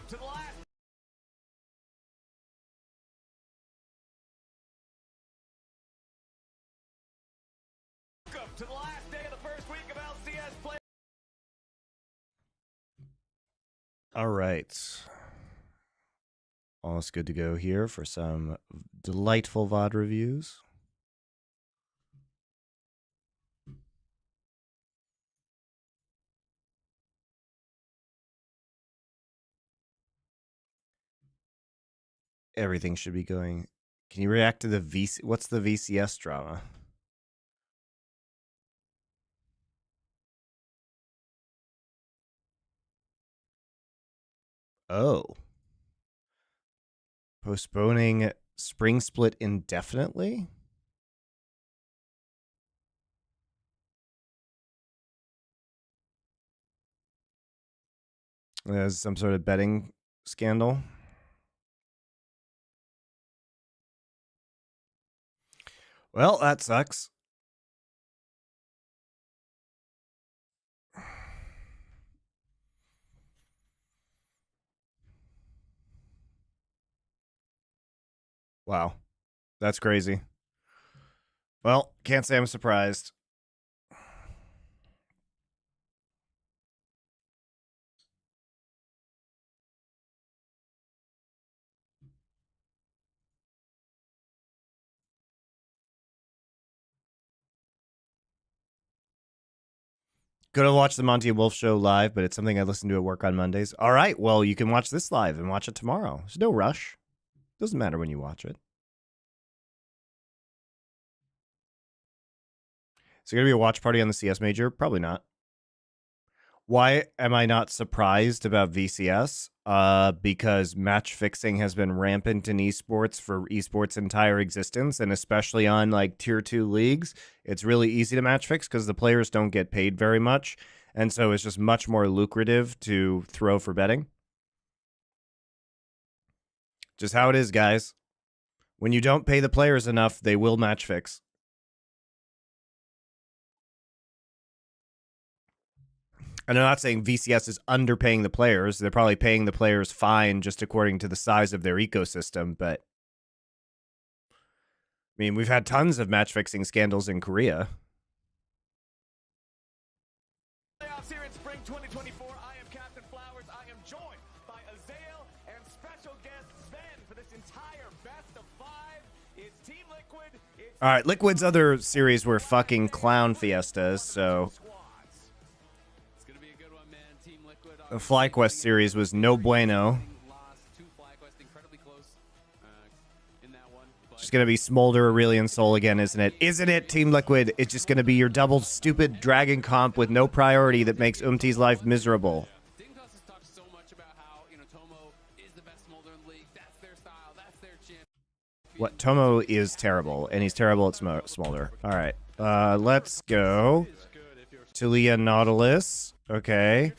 To the last day of the first week of LCS play. All right. Almost good to go here for some delightful VOD reviews. Everything should be going. Can you react to the VC? What's the VCS drama? Oh. Postponing spring split indefinitely? There's some sort of betting scandal. Well, that sucks. Wow. That's crazy. Well, can't say I'm surprised. Gonna watch the Monty and Wolf show live, but it's something I listen to at work on Mondays. All right, well, you can watch this live and watch it tomorrow. There's no rush. Doesn't matter when you watch it. Is there gonna be a watch party on the CS Major? Probably not. Why am I not surprised about VCS? Because match fixing has been rampant in esports for esports' entire existence, and especially on like tier 2 leagues. It's really easy to match fix because the players don't get paid very much, and so it's just much more lucrative to throw for betting. Just how it is, guys. When you don't pay the players enough, they will match fix. And I'm not saying VCS is underpaying the players. They're probably paying the players fine just according to the size of their ecosystem. But, I mean, we've had tons of match fixing scandals in Korea. Playoffs here in spring 2024. I am Captain Flowers. I am joined by Azael and special guest Sven for this entire best of 5. It's Team Liquid. All right, Liquid's other series were fucking clown fiestas, so the FlyQuest series was no bueno. Just gonna be Smolder, Aurelion Sol again, isn't it? Isn't it, Team Liquid? It's just gonna be your double stupid dragon comp with no priority that makes Umti's life miserable. What? Tomo is terrible, and he's terrible at Smolder. All right, let's go. Talia Nautilus. Okay.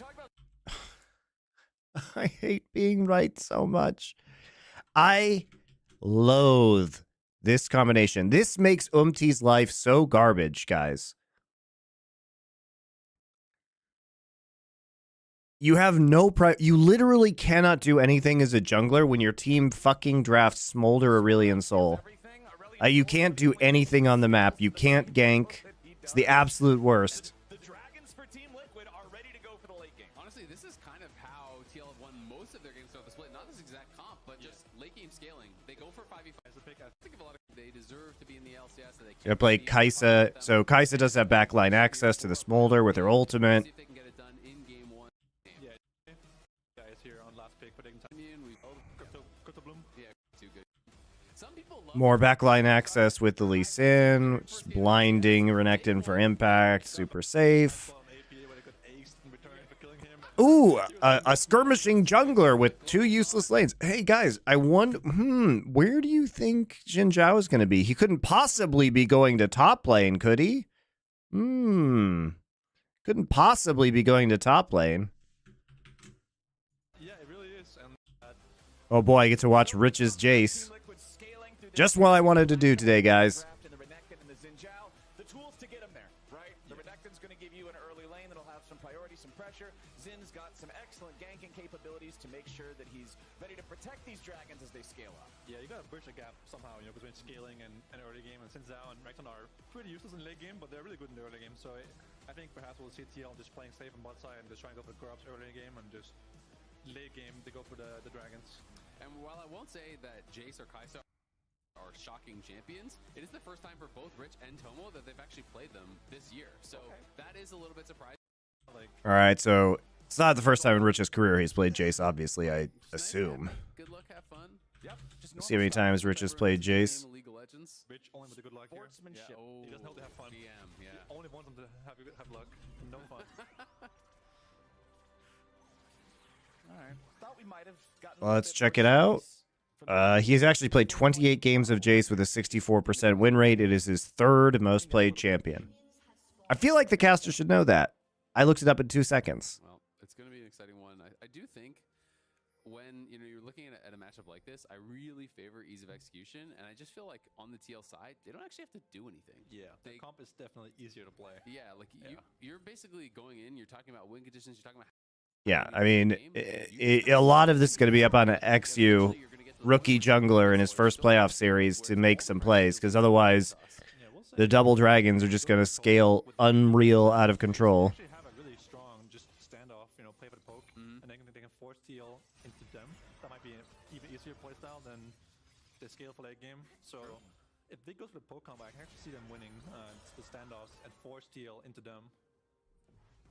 I hate being right so much. I loathe this combination. This makes Umti's life so garbage, guys. You have no you literally cannot do anything as a jungler when your team fucking drafts Smolder, Aurelion Sol. You can't do anything on the map. You can't gank. It's the absolute worst. Gonna play Kai'Sa. So Kai'Sa does have backline access to the Smolder with her ultimate. More backline access with the Lee Sin. Just blinding Renekton for impact. Super safe. Ooh, a skirmishing jungler with 2 useless lanes. Hey, guys, I wonder, where do you think Xin Zhao is going to be? He couldn't possibly be going to top lane, could he? Couldn't possibly be going to top lane. Yeah, it really is. Oh, boy, I get to watch Rich's Jace. Just what I wanted to do today, guys. To make sure that he's protect these dragons as they scale up. Yeah, you gotta bridge the gap somehow, you know, between scaling and early game. And since Zhao and Rekton are pretty useless in late game, but they're really good in the early game. So I think perhaps we'll see TL just playing safe on bot side and just trying to go for the grubs early game, and just late game they go for the dragons. And while I won't say that Jace or Kai'Sa are shocking champions, it is the first time for both Rich and Tomo that they've actually played them this year. So that is a little bit surprising. All right, so it's not the first time in Rich's career he's played Jace, obviously, I assume. Good luck, have fun. Yep. See how many times Rich has played Jace. League of Legends. Rich only with the good luck here. Sportsmanship. Oh, He doesn't have to have fun. DM, yeah. He only wants them to have luck, no fun. All right. Thought we might have gotten. Well, let's check it out. He's actually played 28 games of Jace with a 64% win rate. It is his third most played champion. I feel like the caster should know that. I looked it up in 2 seconds. Well, it's going to be an exciting one. I do think when you're looking at a matchup like this, I really favor ease of execution, and I just feel like on the TL side, they don't actually have to do anything. Yeah, the comp is definitely easier to play. Yeah, like you're basically going in, you're talking about win conditions, you're talking about. Yeah, I mean, a lot of this is going to be up on an XU rookie jungler in his first playoff series to make some plays, because otherwise the double dragons are just going to scale unreal out of control. Actually have a really strong just standoff, you know, play for the poke, and then they can force TL into them. That might be an even easier playstyle than the scale for late game. So if they go for the poke combo, I can actually see them winning the standoffs and force TL into them.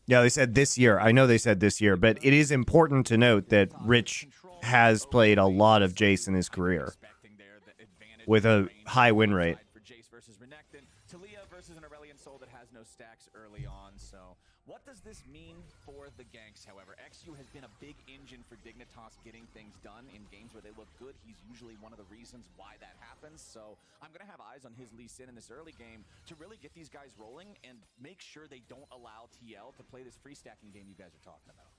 Yeah, they said this year. I know they said this year, but it is important to note that Rich has played a lot of Jace in his career with a high win rate. For Jace versus Renekton, Talia versus an Aurelion Soul that has no stacks early on. So what does this mean for the ganks, however? XU has been a big engine for Dignitas getting things done in games where they look good. He's usually one of the reasons why that happens. So I'm going to have eyes on his Lee Sin in this early game to really get these guys rolling and make sure they don't allow TL to play this free stacking game you guys are talking about.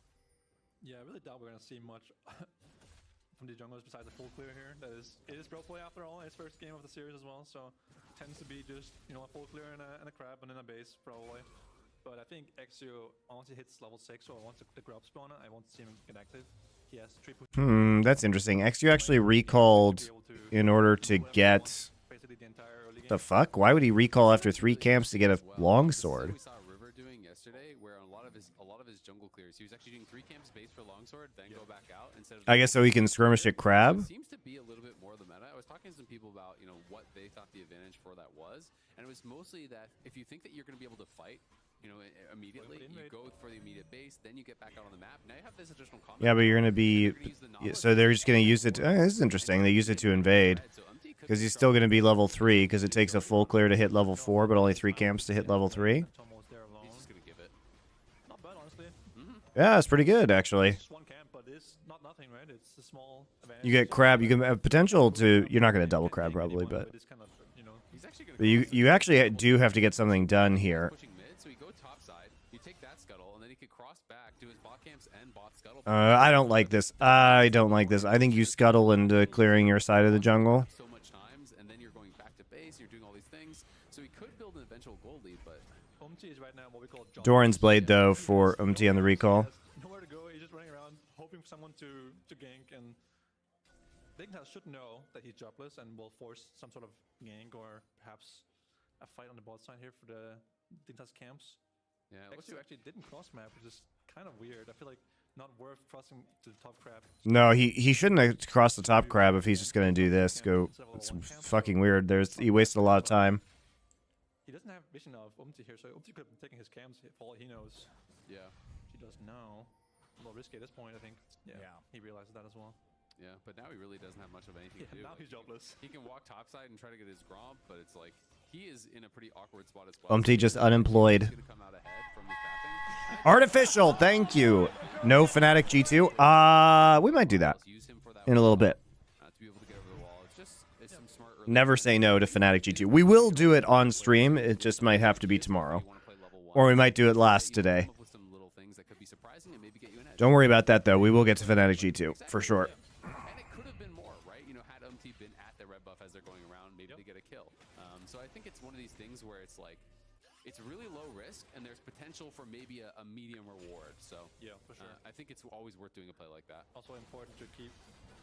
Yeah, I really doubt we're going to see much from the junglers besides a full clear here. It is pro play after all, his first game of the series as well. So tends to be just, you know, a full clear and a crab and then a base probably. But I think XU, once he hits level 6 or once the grub spawner, I won't see him get active. He has 3 push. That's interesting. XU actually recalled in order to get... basically the entire early game. The fuck? Why would he recall after 3 camps to get a longsword? We saw River doing yesterday, where a lot of his jungle clears, he was actually doing 3 camps base for longsword, then go back out instead of. I guess so he can skirmish at crab. It seems to be a little bit more the meta. I was talking to some people about what they thought the advantage for that was, and it was mostly that if you think that you're going to be able to fight, immediately, you go for the immediate base, then you get back out on the map. Now you have this additional combat. Yeah, but you're going to be... So they're just going to use it to... this is interesting. They use it to invade. Because he's still going to be level 3, because it takes a full clear to hit level 4, but only 3 camps to hit level 3. He's just going to give it. Not bad, honestly. Yeah, it's pretty good, actually. Just 1 camp, but it's not nothing, right? It's a small advantage. You get crab. You can have potential to... You're not going to double crab, probably, but... It's kind of, He's actually going to You actually do have to get something done here. pushing mid, so you go top side, you take that scuttle, and then he could cross back, do his bot camps and bot scuttle. I don't like this. I don't like this. I think you scuttle into clearing your side of the jungle. So much times, and then you're going back to base, you're doing all these things. So he could build an eventual gold lead, but is right now what we call Doran's Blade, though, for Umti on the recall. Nowhere to go. He's just running around, hoping for someone to gank, and Dignitas should know that he's jobless and will force some sort of gank or perhaps a fight on the bot side here for the Dignitas camps. yeah, it looks XU like actually didn't cross map, which is kind of weird. I feel like not worth crossing to the top crab. No, he shouldn't have crossed the top crab if he's just going to do this. It's fucking weird. He wasted a lot of time. He doesn't have vision of Umti here, so Umti could have been taking his camps for all he knows. yeah, She does now. A little risky at this point, I think. Yeah. He realizes that as well. yeah. But now he really doesn't have much of anything to do. Now he's jobless. He can walk topside and try to get his Gromp, but it's like he is in a pretty awkward spot as well. Umti just unemployed. He's gonna come out ahead from his pathing. Artificial, thank you. No Fnatic G2. We might do that Use him for that in a little bit. to be able to get over the wall. It's some smart. Never say no to Fnatic G2. We will do it on stream. It just might have to be tomorrow. Or we might do it last today. Don't worry about that, though. We will get to Fnatic G2, for sure. And it could have been more, right? Had Umti been at the red buff as they're going around, maybe they get a kill. So I think it's one of these things where it's like, it's really low risk, and there's potential for maybe a medium reward. So Yeah, for sure. I think it's always worth doing a play like that. Also important to keep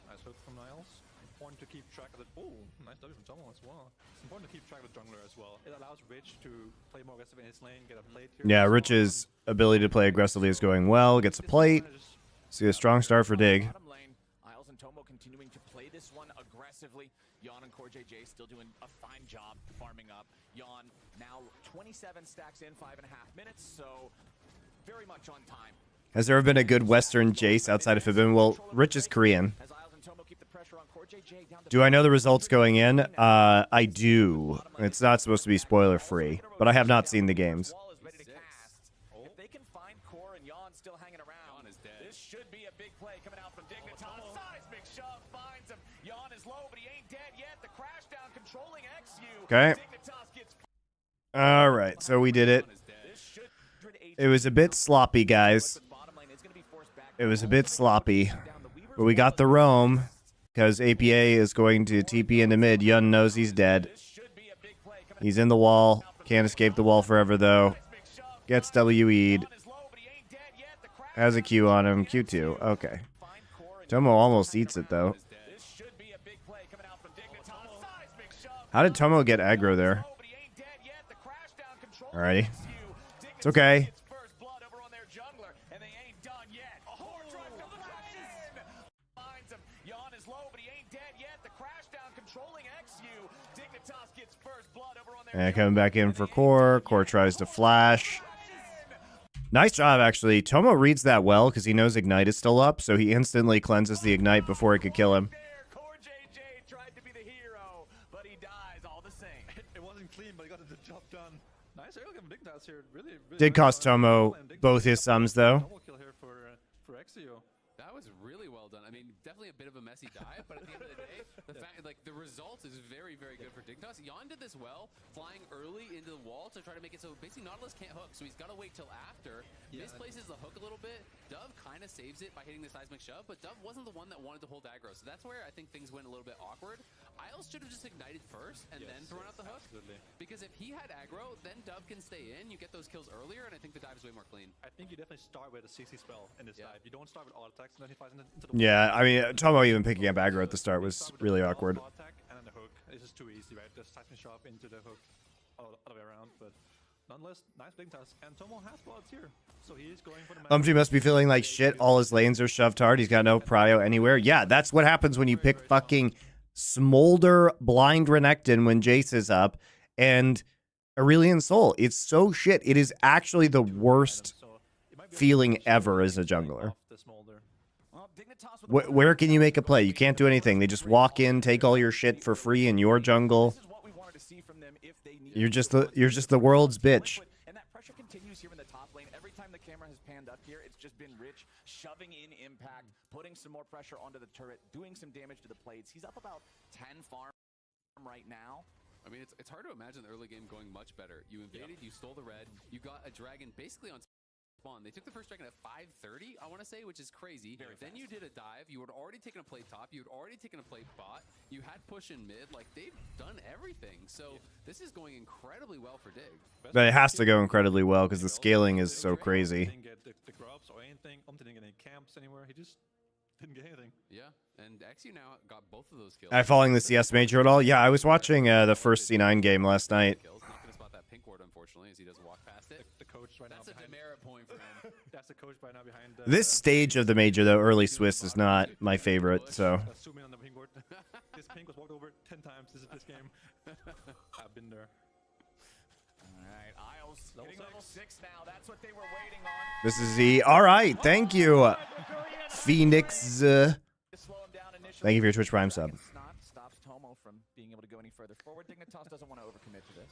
Nice hook from Niles. Important to keep track of it. Oh, nice W from Tomo as well. It's important to keep track of the jungler as well. It allows Rich to play more aggressive in his lane, get a plate here. Yeah, Rich's ability to play aggressively is going well. Gets a plate. See a strong start for Dig. Bottom lane, Isles and Tomo continuing to play this one aggressively. Yon and CoreJJ still doing a fine job farming up. Yon now 27 stacks in 5.5 minutes, so very much on time. Has there ever been a good Western Jace outside of Fibin? Well, Rich is Korean. As Isles and Tomo keep the pressure on CoreJJ down to Do I know the results going in? I do. It's not supposed to be spoiler free, but I have not seen the games. Wall is ready to cast. If they can find Core and Yon still hanging around, this should be a big play coming out from Dignitas. Seismic shove finds him. Yon is low, but he ain't dead yet. The crash down controlling XU. Okay. Dignitas gets All right, so we did it. It was a bit sloppy, guys. It was a bit sloppy, but we got the roam because APA is going to TP into mid. Yun knows he's dead. He's in the wall. Can't escape the wall forever, though. Gets WE'd. Has a Q on him. Q2. Okay. Tomo almost eats it, though. How did Tomo get aggro there? Alrighty. It's okay. And coming back in for Core. Core tries to flash. Nice job, actually. Tomo reads that well because he knows Ignite is still up, so he instantly cleanses the Ignite before it could kill him. CoreJJ tried to be the hero, but he dies all the same. It wasn't clean, but he got the job done. Nice early from Dignitas here. Really Did cost Tomo both his sums, though. Double kill here for Exio. That was really well done. I mean, definitely a bit of a messy dive, but at the end of the day, the fact, like, the result is very, very good for Dignitas. Yon did this well, flying early into the wall to try to make it so basically Nautilus can't hook, so he's got to wait till after. Misplaces the hook a little bit. Dove kind of saves it by hitting the seismic shove, but Dove wasn't the one that wanted to hold aggro, so that's where I think things went a little bit awkward. Isles should have just ignited first and then thrown out the hook. Absolutely. Because if he had aggro, then Dove can stay in, you get those kills earlier, and I think the dive is way more clean. I think you definitely start with a CC spell in this dive. You don't start with auto attacks and then he flies into the Yeah, I mean, Tomo even picking up aggro at the start was really awkward. Attack and then the hook. It's just too easy, right? Just seismic shove into the hook other way around, but nonetheless, nice big task. And Tomo has bullets here, so he is going for the Umji must be feeling like shit. All his lanes are shoved hard. He's got no prio anywhere. Yeah, that's what happens when you pick fucking Smolder Blind Renekton when Jace is up and Aurelion Soul. It's so shit. It is actually the worst feeling ever as a jungler. Where can you make a play? You can't do anything. They just walk in, take all your shit for free in your jungle. You're just the world's bitch. And that pressure continues here in the top lane. Every time the camera has panned up here, it's just been Rich shoving in impact, putting some more pressure onto the turret, doing some damage to the plates. He's up about 10 farm right now. I mean, it's hard to imagine the early game going much better. You invaded, you stole the red, you got a dragon basically on spawn. They took the first dragon at 5:30, I want to say, which is crazy. Then you did a dive. You had already taken a plate top. You had already taken a plate bot. You had push in mid. Like, they've done everything. So this is going incredibly well for Dig. But it has to go incredibly well because the scaling is so crazy. Didn't get the grubs or anything. Didn't get any camps anywhere. He just didn't get anything. Yeah, and XU now got both of those kills. Are you following the CS major at all? Yeah, I was watching the first C9 game last night. Not going to spot that pink ward, unfortunately, as he doesn't walk past it. The coach right That's now. a demerit point for him. That's the coach right now behind. This stage of the major, though, early Swiss is not my favorite. So Zoom in on the pink board. This pink was walked over 10 times this game. I've been there. All right, Isles hitting level 6 now. That's what they were waiting on. this is the all right. Thank you, Phoenix. Thank you for your Twitch Prime sub. Snot stops Tomo from being able to go any further forward. Dignitas doesn't want to overcommit to this.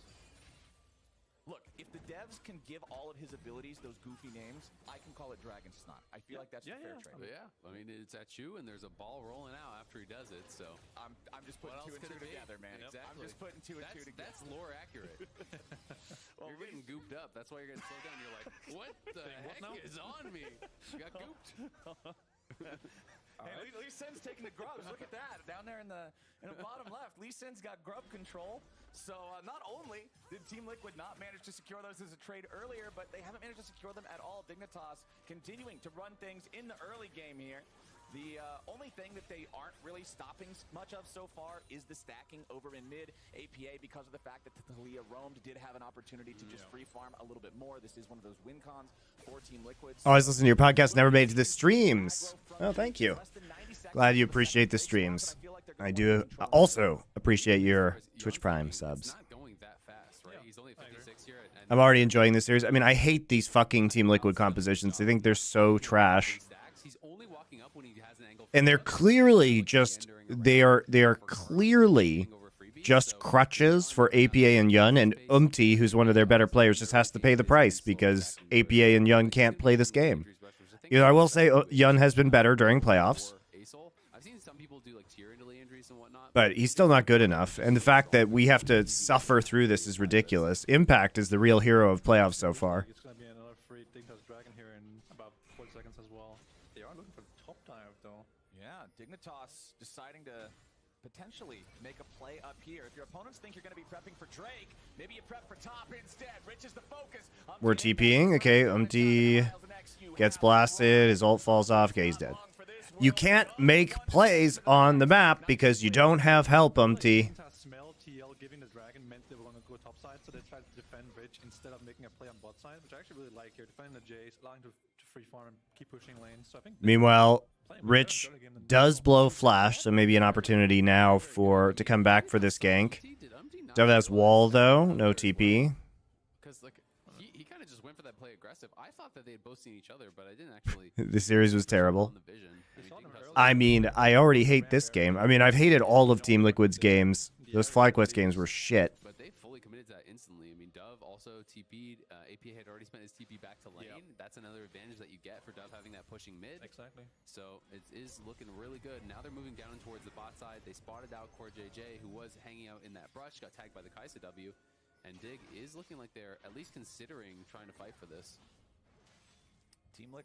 Look, if the devs can give all of his abilities those goofy names, I can call it Dragon Snot. I feel like that's a fair trade. Yeah, I mean, it's at you, and there's a ball rolling out after he does it, so. I'm just putting What two else and could two it be? together, man. Exactly. I'm just putting two and two together. That's lore accurate. Well, You're getting gooped up. That's why you're getting slowed down. You're like, what the heck is on me? You got gooped. Hey, Lee Sin's taking the grubs. Look at that. Down there in the bottom left, Lee Sin's got grub control. So not only did Team Liquid not manage to secure those as a trade earlier, but they haven't managed to secure them at all. Dignitas continuing to run things in the early game here. The only thing that they aren't really stopping much of so far is the stacking over in mid. APA, because of the fact that Talia roamed, did have an opportunity to just free farm a little bit more. This is one of those win cons for Team Liquid. Oh, I was listening to your podcast, never made it to the streams. Oh, thank you. Glad you appreciate the streams. I do also appreciate your Twitch Prime subs. I'm already enjoying this series. I mean, I hate these fucking Team Liquid compositions. I think they're so trash. And they're clearly just they are clearly just crutches for APA and Yun, and who's one of their better players, just has to pay the price because APA and Yun can't play this game. You know, I will say Yun has been better during playoffs, but he's still not good enough. And the fact that we have to suffer through this is ridiculous. Impact is the real hero of playoffs so far. It's going to be another free Dignitas Dragon here in about 40 seconds as well. They are looking for the top dive, though. Yeah, Dignitas deciding to potentially make a play up here. If your opponents think you're going to be prepping for Drake, maybe you prep for top instead. Rich is the focus. We're TPing. Okay, gets blasted. His ult falls off. Okay, he's dead. You can't make plays on the map because you don't have help, Smell TL giving the Dragon meant they were going to go top side, so they tried to defend Rich instead of making a play on bot side, which I actually really like here. Defending the Jace, allowing to free farm and keep pushing lanes. So I think Meanwhile, Rich does blow flash, so maybe an opportunity now to come back for this gank. Dove has wall though, no TP. Because like he kind of just went for that play aggressive. I thought that they had both seen each other, but I didn't actually. The series was terrible. I mean, I already hate this game. I mean, I've hated all of Team Liquid's games. Those FlyQuest games were shit. But they fully committed to that instantly. I mean, Dove also TP'd. AP had already spent his TP back to lane. Yep. That's another advantage that you get for Dove having that pushing mid. Exactly. So it is looking really good. Now they're moving down towards the bot side. They spotted out Core JJ, who was hanging out in that brush, got tagged by the Kaisa W. And Dig is looking like they're at least considering trying to fight for this.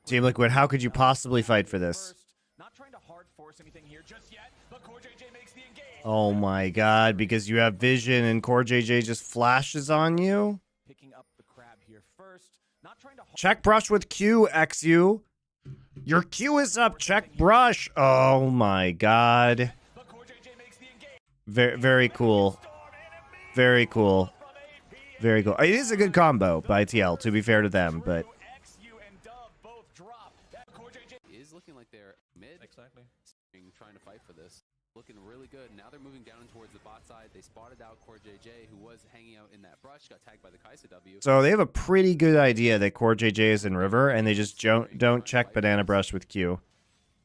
Team Liquid, how could you possibly fight for this? Not trying to hard force anything here just yet, but Core JJ makes the engage. Oh my god, because you have vision and Core JJ just flashes on you? Picking up the crab here first. Not trying to check brush with Q, XU. Your Q is up, check brush. Oh my god. Very, very cool. Very cool. Very cool. It is a good combo by TL, to be fair to them, but is looking like they're mid. Exactly. Trying to fight for this. Looking really good. Now they're moving down towards the bot side. They spotted out Core JJ, who was hanging out in that brush, got tagged by the Kaisa W. So they have a pretty good idea that Core JJ is in river, and they just don't check banana brush with Q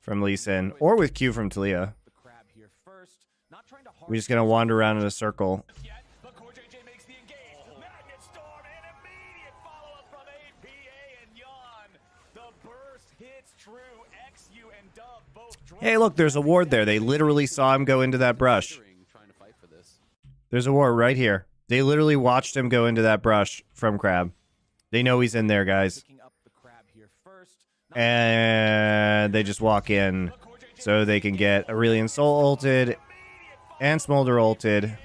from Lee Sin, or with Q from Talia. We're just gonna wander around in a circle. Hey, look, there's a ward there. They literally saw him go into that brush. There's a ward right here. They literally watched him go into that brush from Crab. They know he's in there, guys. And they just walk in so they can get Aurelion Soul ulted and Smolder ulted.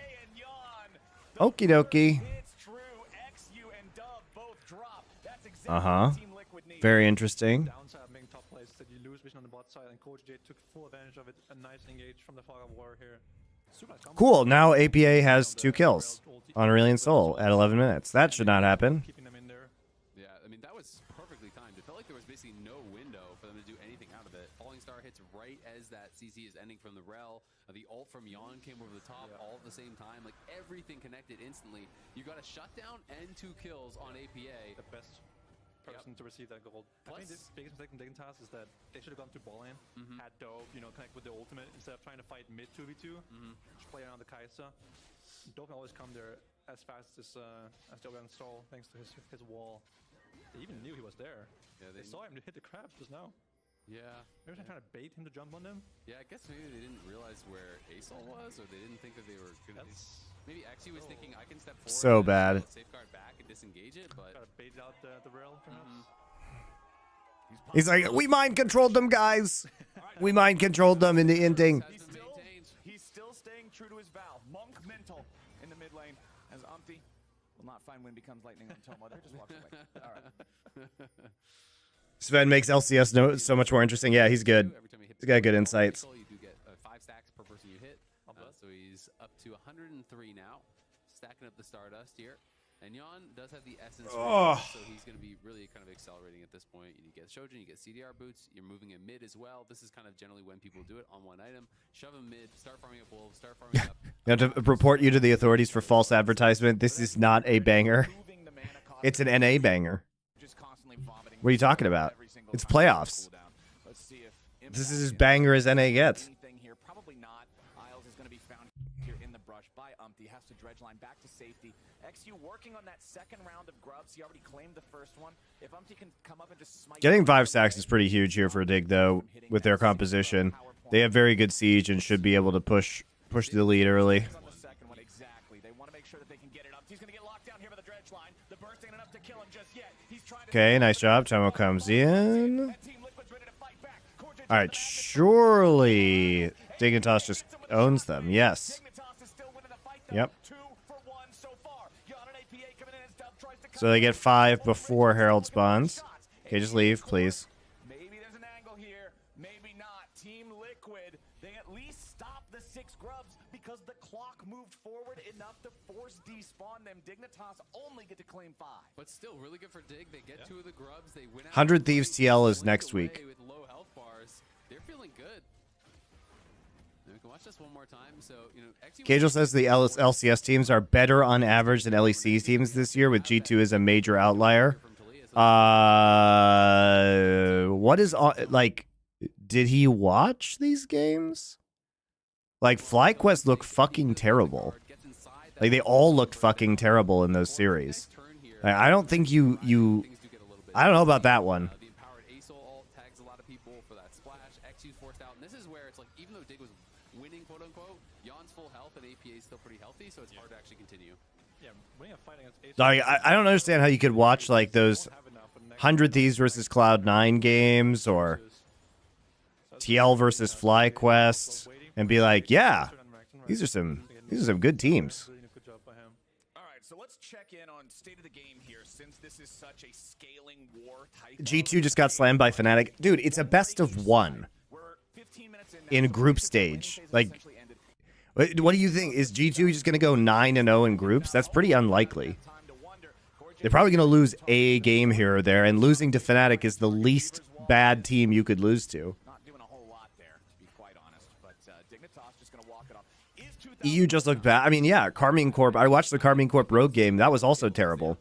Okie dokie. Uh-huh. Very interesting. On the bot side, and Coach J took full advantage of it. A nice engage from the Fog of War here. Cool. Now APA has 2 kills on Aurelion Soul at 11 minutes. That should not happen. Keeping them in there. Yeah, I mean, that was perfectly timed. It felt like there was basically no window for them to do anything out of it. Falling Star hits right as that CC is ending from the rel. The ult from Yon came over the top all at the same time. Like, everything connected instantly. You got a shutdown and 2 kills on APA. The best person to receive that gold. I think the biggest mistake in Dignitas is that they should have gone to ball lane, had Dove, connect with the ultimate instead of trying to fight mid 2v2. Just play around the Kaisa. Dove can always come there as fast as Dove install thanks to his wall. They even knew he was there. Yeah, they saw him to hit the crab just now. Yeah. Maybe they're trying to bait him to jump on them. Yeah, I guess maybe they didn't realize where Asol was, or they didn't think that they were gonna. Maybe Xu was thinking I can step forward. So bad. Safeguard back and disengage it, but gotta bait out the rail, perhaps. He's like, we mind controlled them, guys. We mind controlled them in the ending. He's still staying true to his vow. Monk mental in the mid lane as will not find when becomes lightning on Tomo. There just walks away. All right. Sven makes LCS so much more interesting. Yeah, he's good. Every time you hit He's got good the insights. you do get 5 stacks per person you hit. So he's up to 103 now, stacking up the Stardust here. And Yon does have the essence, Oh. so he's going to be really kind of accelerating at this point. You get Shojin, you get CDR boots, you're moving in mid as well. This is kind of generally when people do it on one item. Shove him mid, start farming up wolves, start farming up. You have to report you to the authorities for false advertisement. This is not a banger. It's an NA banger. What are you talking about? It's playoffs. This is as banger as NA gets. Probably not. Isles is going to be found here in the brush by Umpty. Has to dredge line back to safety. XU working on that second round of grubs. He already claimed the first one. If Umpty can come up and just smite. Getting 5 stacks is pretty huge here for Dig, though, with their composition. They have very good siege and should be able to push the lead early. Exactly. They want to make sure that they can get it up. He's going to get locked down here by the dredge line. The burst ain't enough to kill him just yet. He's trying to. Okay, nice job. Tomo comes in. All right, surely Dignitas just owns them. Yes. Yep. So they get 5 before Herald spawns. Okay, just leave, please. Maybe there's an angle here. Maybe not. Team Liquid, they at least stop the 6 grubs because the clock moved forward enough to force despawn them. Dignitas only get to claim 5. But still, really good for Dig. They get 2 of the grubs. They win out 100 Thieves TL is next week. with low health bars. They're feeling good. And we can watch this one more time. So, you know, Cagel says the LCS teams are better on average than LEC teams this year, with G2 as a major outlier. What is like? Did he watch these games? Like FlyQuest looked fucking terrible. Like they all looked fucking terrible in those series. Like, I don't think you. I don't know about that one. The empowered Aesol ult tags a lot of people for that splash. XU's forced out, and this is where it's like, even though Dig was winning, quote unquote, Yon's full health and APA is still pretty healthy, so it's hard to actually continue. Yeah, winning a fight against Ace. Like, I don't understand how you could watch like those 100 Thieves versus Cloud9 games or TL versus FlyQuest and be like, yeah, these are some good teams. All right, so let's check in on state of the game here since this is such a scaling war type. G2 just got slammed by Fnatic. Dude, it's a best of 1 We're 15 minutes in group stage. Like, what do you think? Is G2 just going to go 9-0 in groups? That's pretty unlikely. They're probably going to lose a game here or there, and losing to Fnatic is the least bad team you could lose to. Not doing a whole lot there, to be quite honest, but Dignitas just going to walk it off. EU just looked bad. I mean, yeah, Carmine Corp. I watched the Carmine Corp Rogue game. That was also terrible.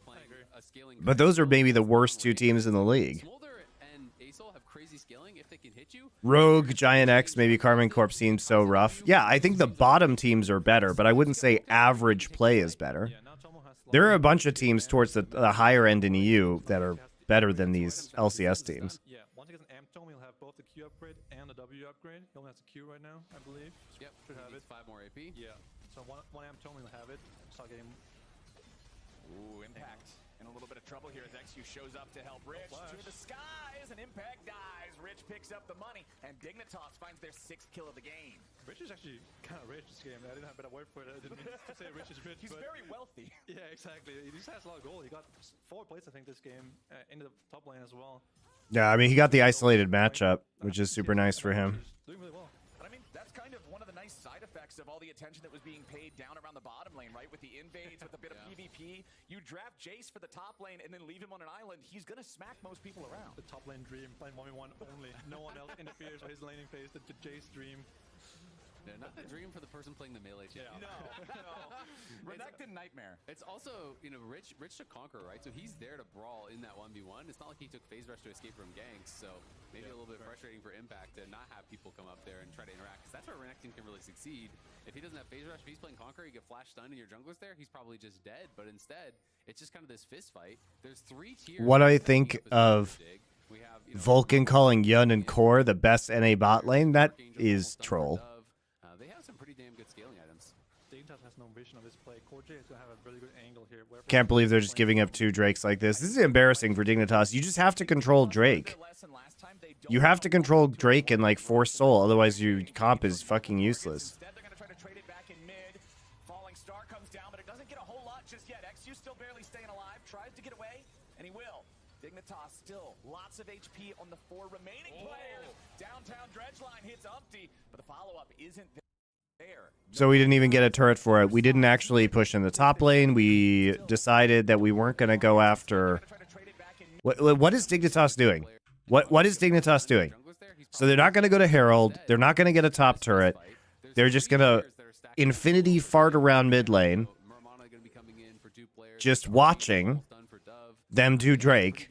But those are maybe the worst 2 teams in the league. Smolder and Aesol have crazy scaling if they can hit you. Rogue, Giant X, maybe Carmine Corp seems so rough. Yeah, I think the bottom teams are better, but I wouldn't say average play is better. There are a bunch of teams towards the higher end in EU that are better than these LCS teams. Yeah, once he gets an Amp Tome, he'll have both the Q upgrade and the W upgrade. He only has the Q right now, I believe. Yep, Should have it. 5 more AP. Yeah, so one Amp Tome, he'll have it. Start getting. Ooh, Impact in a little bit of trouble here as XU shows up to help Rich. To the skies, and Impact dies. Rich picks up the money, and Dignitas finds their 6th kill of the game. Rich is actually kind of rich this game. I didn't have a better word for it. I didn't mean to say Rich is rich. He's but very wealthy. Yeah, exactly. He just has a lot of gold. He got 4 plates, I think, this game into the top lane as well. Yeah, I mean, he got the isolated matchup, which is super nice for him. Doing really well. But I mean, that's kind of one of the nice side effects of all the attention that was being paid down around the bottom lane, right? With the invades, with a bit of PvP. You draft Jace for the top lane and then leave him on an island. He's going to smack most people around. The top lane dream, playing 1v1 only. No one else interferes with his laning phase. The Jace dream. Yeah, not the dream for the person playing the melee champion. No. Renekton Nightmare. It's also, you know, Rich to conquer, right? So he's there to brawl in that 1v1. It's not like he took phase rush to escape from ganks, so maybe a little bit frustrating for Impact to not have people come up there and try to interact, because that's where Renekton can really succeed. If he doesn't have phase rush, if he's playing conquer, you get flash stunned and your jungler's there, he's probably just dead. But instead, it's just kind of this fist fight. There's 3 tiers. What do I think of we have, you know, Vulcan calling Yun and Core the best NA bot lane? That is troll. They have some pretty damn good scaling items. Dignitas has no vision of this play. Core J is going to have a really good angle here. Can't believe they're just giving up 2 Drakes like this. This is embarrassing for Dignitas. You just have to control Drake. You have to control Drake and like force soul, otherwise your comp is fucking useless. Instead, they're going to try to trade it back in mid. Falling Star comes down, but it doesn't get a whole lot just yet. XU still barely staying alive. Tries to get away, and he will. Dignitas still lots of HP on the 4 remaining players. Downtown dredge line hits Umpty, but the follow-up isn't there. So we didn't even get a turret for it. We didn't actually push in the top lane. We decided that we weren't going to go after... What is Dignitas doing? What is Dignitas doing? So they're not going to go to Herald. They're not going to get a top turret. They're just going to infinity fart around mid lane, just watching them do Drake.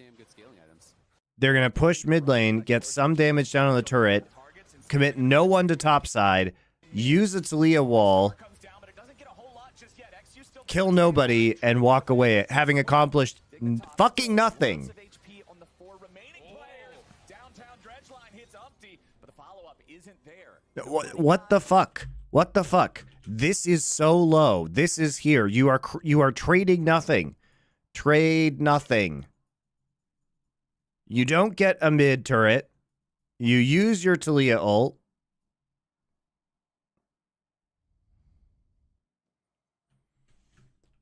They're going to push mid lane, get some damage down on the turret, commit no one to top side, use a Talia wall, kill nobody, and walk away, having accomplished fucking nothing. What the fuck? What the fuck? This is so low. This is here. You are trading nothing. Trade nothing. You don't get a mid turret. You use your Talia ult.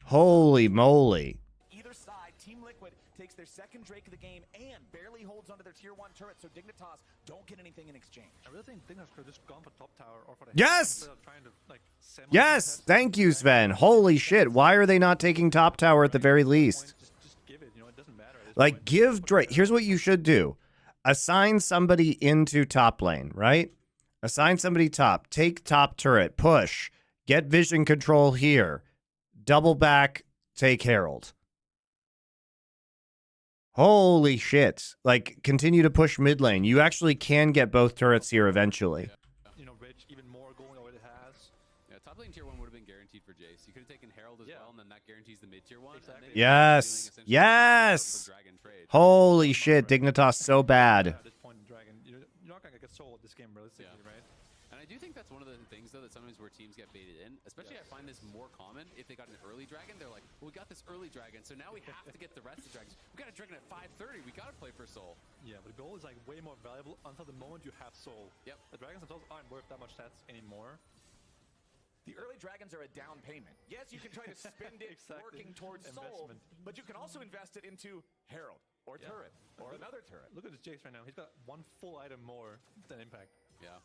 Holy moly. Either side, Team Liquid takes their second Drake of the game and barely holds onto their tier 1 turret, so Dignitas don't get anything in exchange. I really think Dignitas could have just gone for top tower or for the Yes! instead of trying to, like, Yes! Thank you, Sven. Holy shit. Why are they not taking top tower at the very least? Just give it, you know, it doesn't matter. Like, give Drake... Here's what you should do. Assign somebody into top lane, right? Assign somebody top. Take top turret. Push. Get vision control here. Double back. Take Herald. Holy shit. Like, continue to push mid lane. You actually can get both turrets here eventually. You know, Rich, even more gold than what it has. Yeah, top lane tier 1 would have been guaranteed for Jace. You could have taken Herald as well, and then that guarantees the mid tier 1. Exactly. Yes. Yes. Holy shit. Dignitas so bad. At this point in Dragon, you're not going to get sold this game realistically, right? And I do think that's one of the things, though, that sometimes where teams get baited in. Especially I find this more common if they got an early dragon. They're like, well, we got this early dragon, so now we have to get the rest of the dragons. We got a dragon at 5:30. We got to play for soul. Yeah, but the gold is like way more valuable until the moment you have soul. Yep. The dragons themselves aren't worth that much stats anymore. The early dragons are a down payment. Yes, you can try to spend it Exactly. working towards soul, but you can also invest it into Herald or turret or another turret. Look at this Jace right now. He's got one full item more than Impact. Yeah.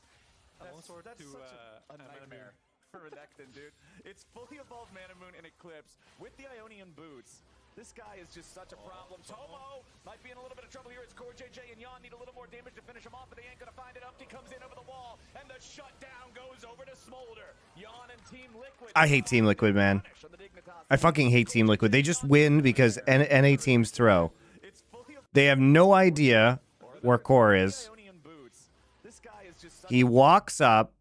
That's such a nightmare for Renekton, dude. It's fully evolved Mana Moon and Eclipse with the Ionian boots. This guy is just such a problem. Tomo might be in a little bit of trouble here. It's Core JJ and Yon need a little more damage to finish him off, but they ain't gonna find it. Upty comes in over the wall, and the shutdown goes over to Smolder. Yon and Team Liquid. I hate Team Liquid, man. I fucking hate Team Liquid. They just win because NA teams throw. They have no idea where Core is. He walks up.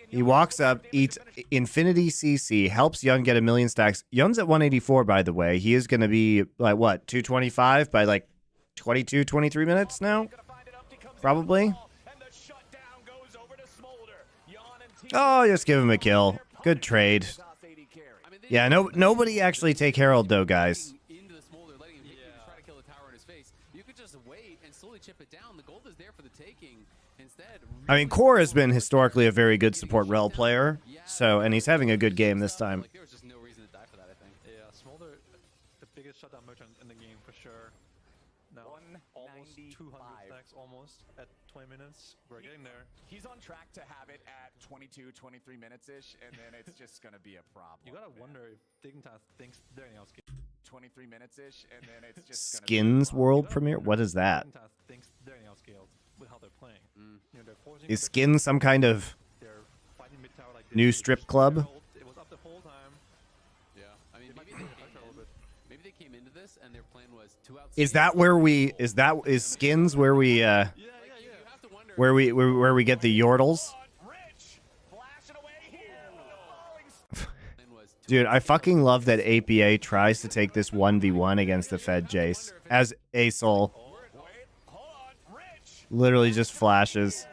He walks up, eats Infinity CC, helps Yun get 1,000,000 stacks. Yun's at 184, by the way. He is going to be, like, what, 225 by, like, 22, 23 minutes now? Probably. Oh, just give him a kill. Good trade. Yeah, nobody actually take Herald, though, guys. Into the smolder, letting him try to kill the tower in his face. You could just wait and slowly chip it down. The gold is there for the taking. Instead, I mean, Core has been historically a very good support rel player, so, and he's having a good game this time. there was just no reason to die for that, I think. Yeah, Smolder, the biggest shutdown merchant in the game for sure. Now, almost 200 stacks almost at 20 minutes. We're getting there. He's on track to have it at 22, 23 minutes-ish, and then it's just going to be a problem. You gotta wonder if Dignitas thinks they're anything else. 23 minutes-ish, and then it's just Skins World Premiere? What is that? Dignitas thinks they're anything else scaled with how they're playing. You know, they're forcing Is Skins some kind of they're fighting mid-tower like new this. strip club? It was up the whole time. Yeah, I mean, maybe they came into this and their plan was to out. Is that where we, is Skins where we, where we get the yordles? Dude, I fucking love that APA tries to take this 1v1 against the Fed Jace as a soul. Literally just flashes.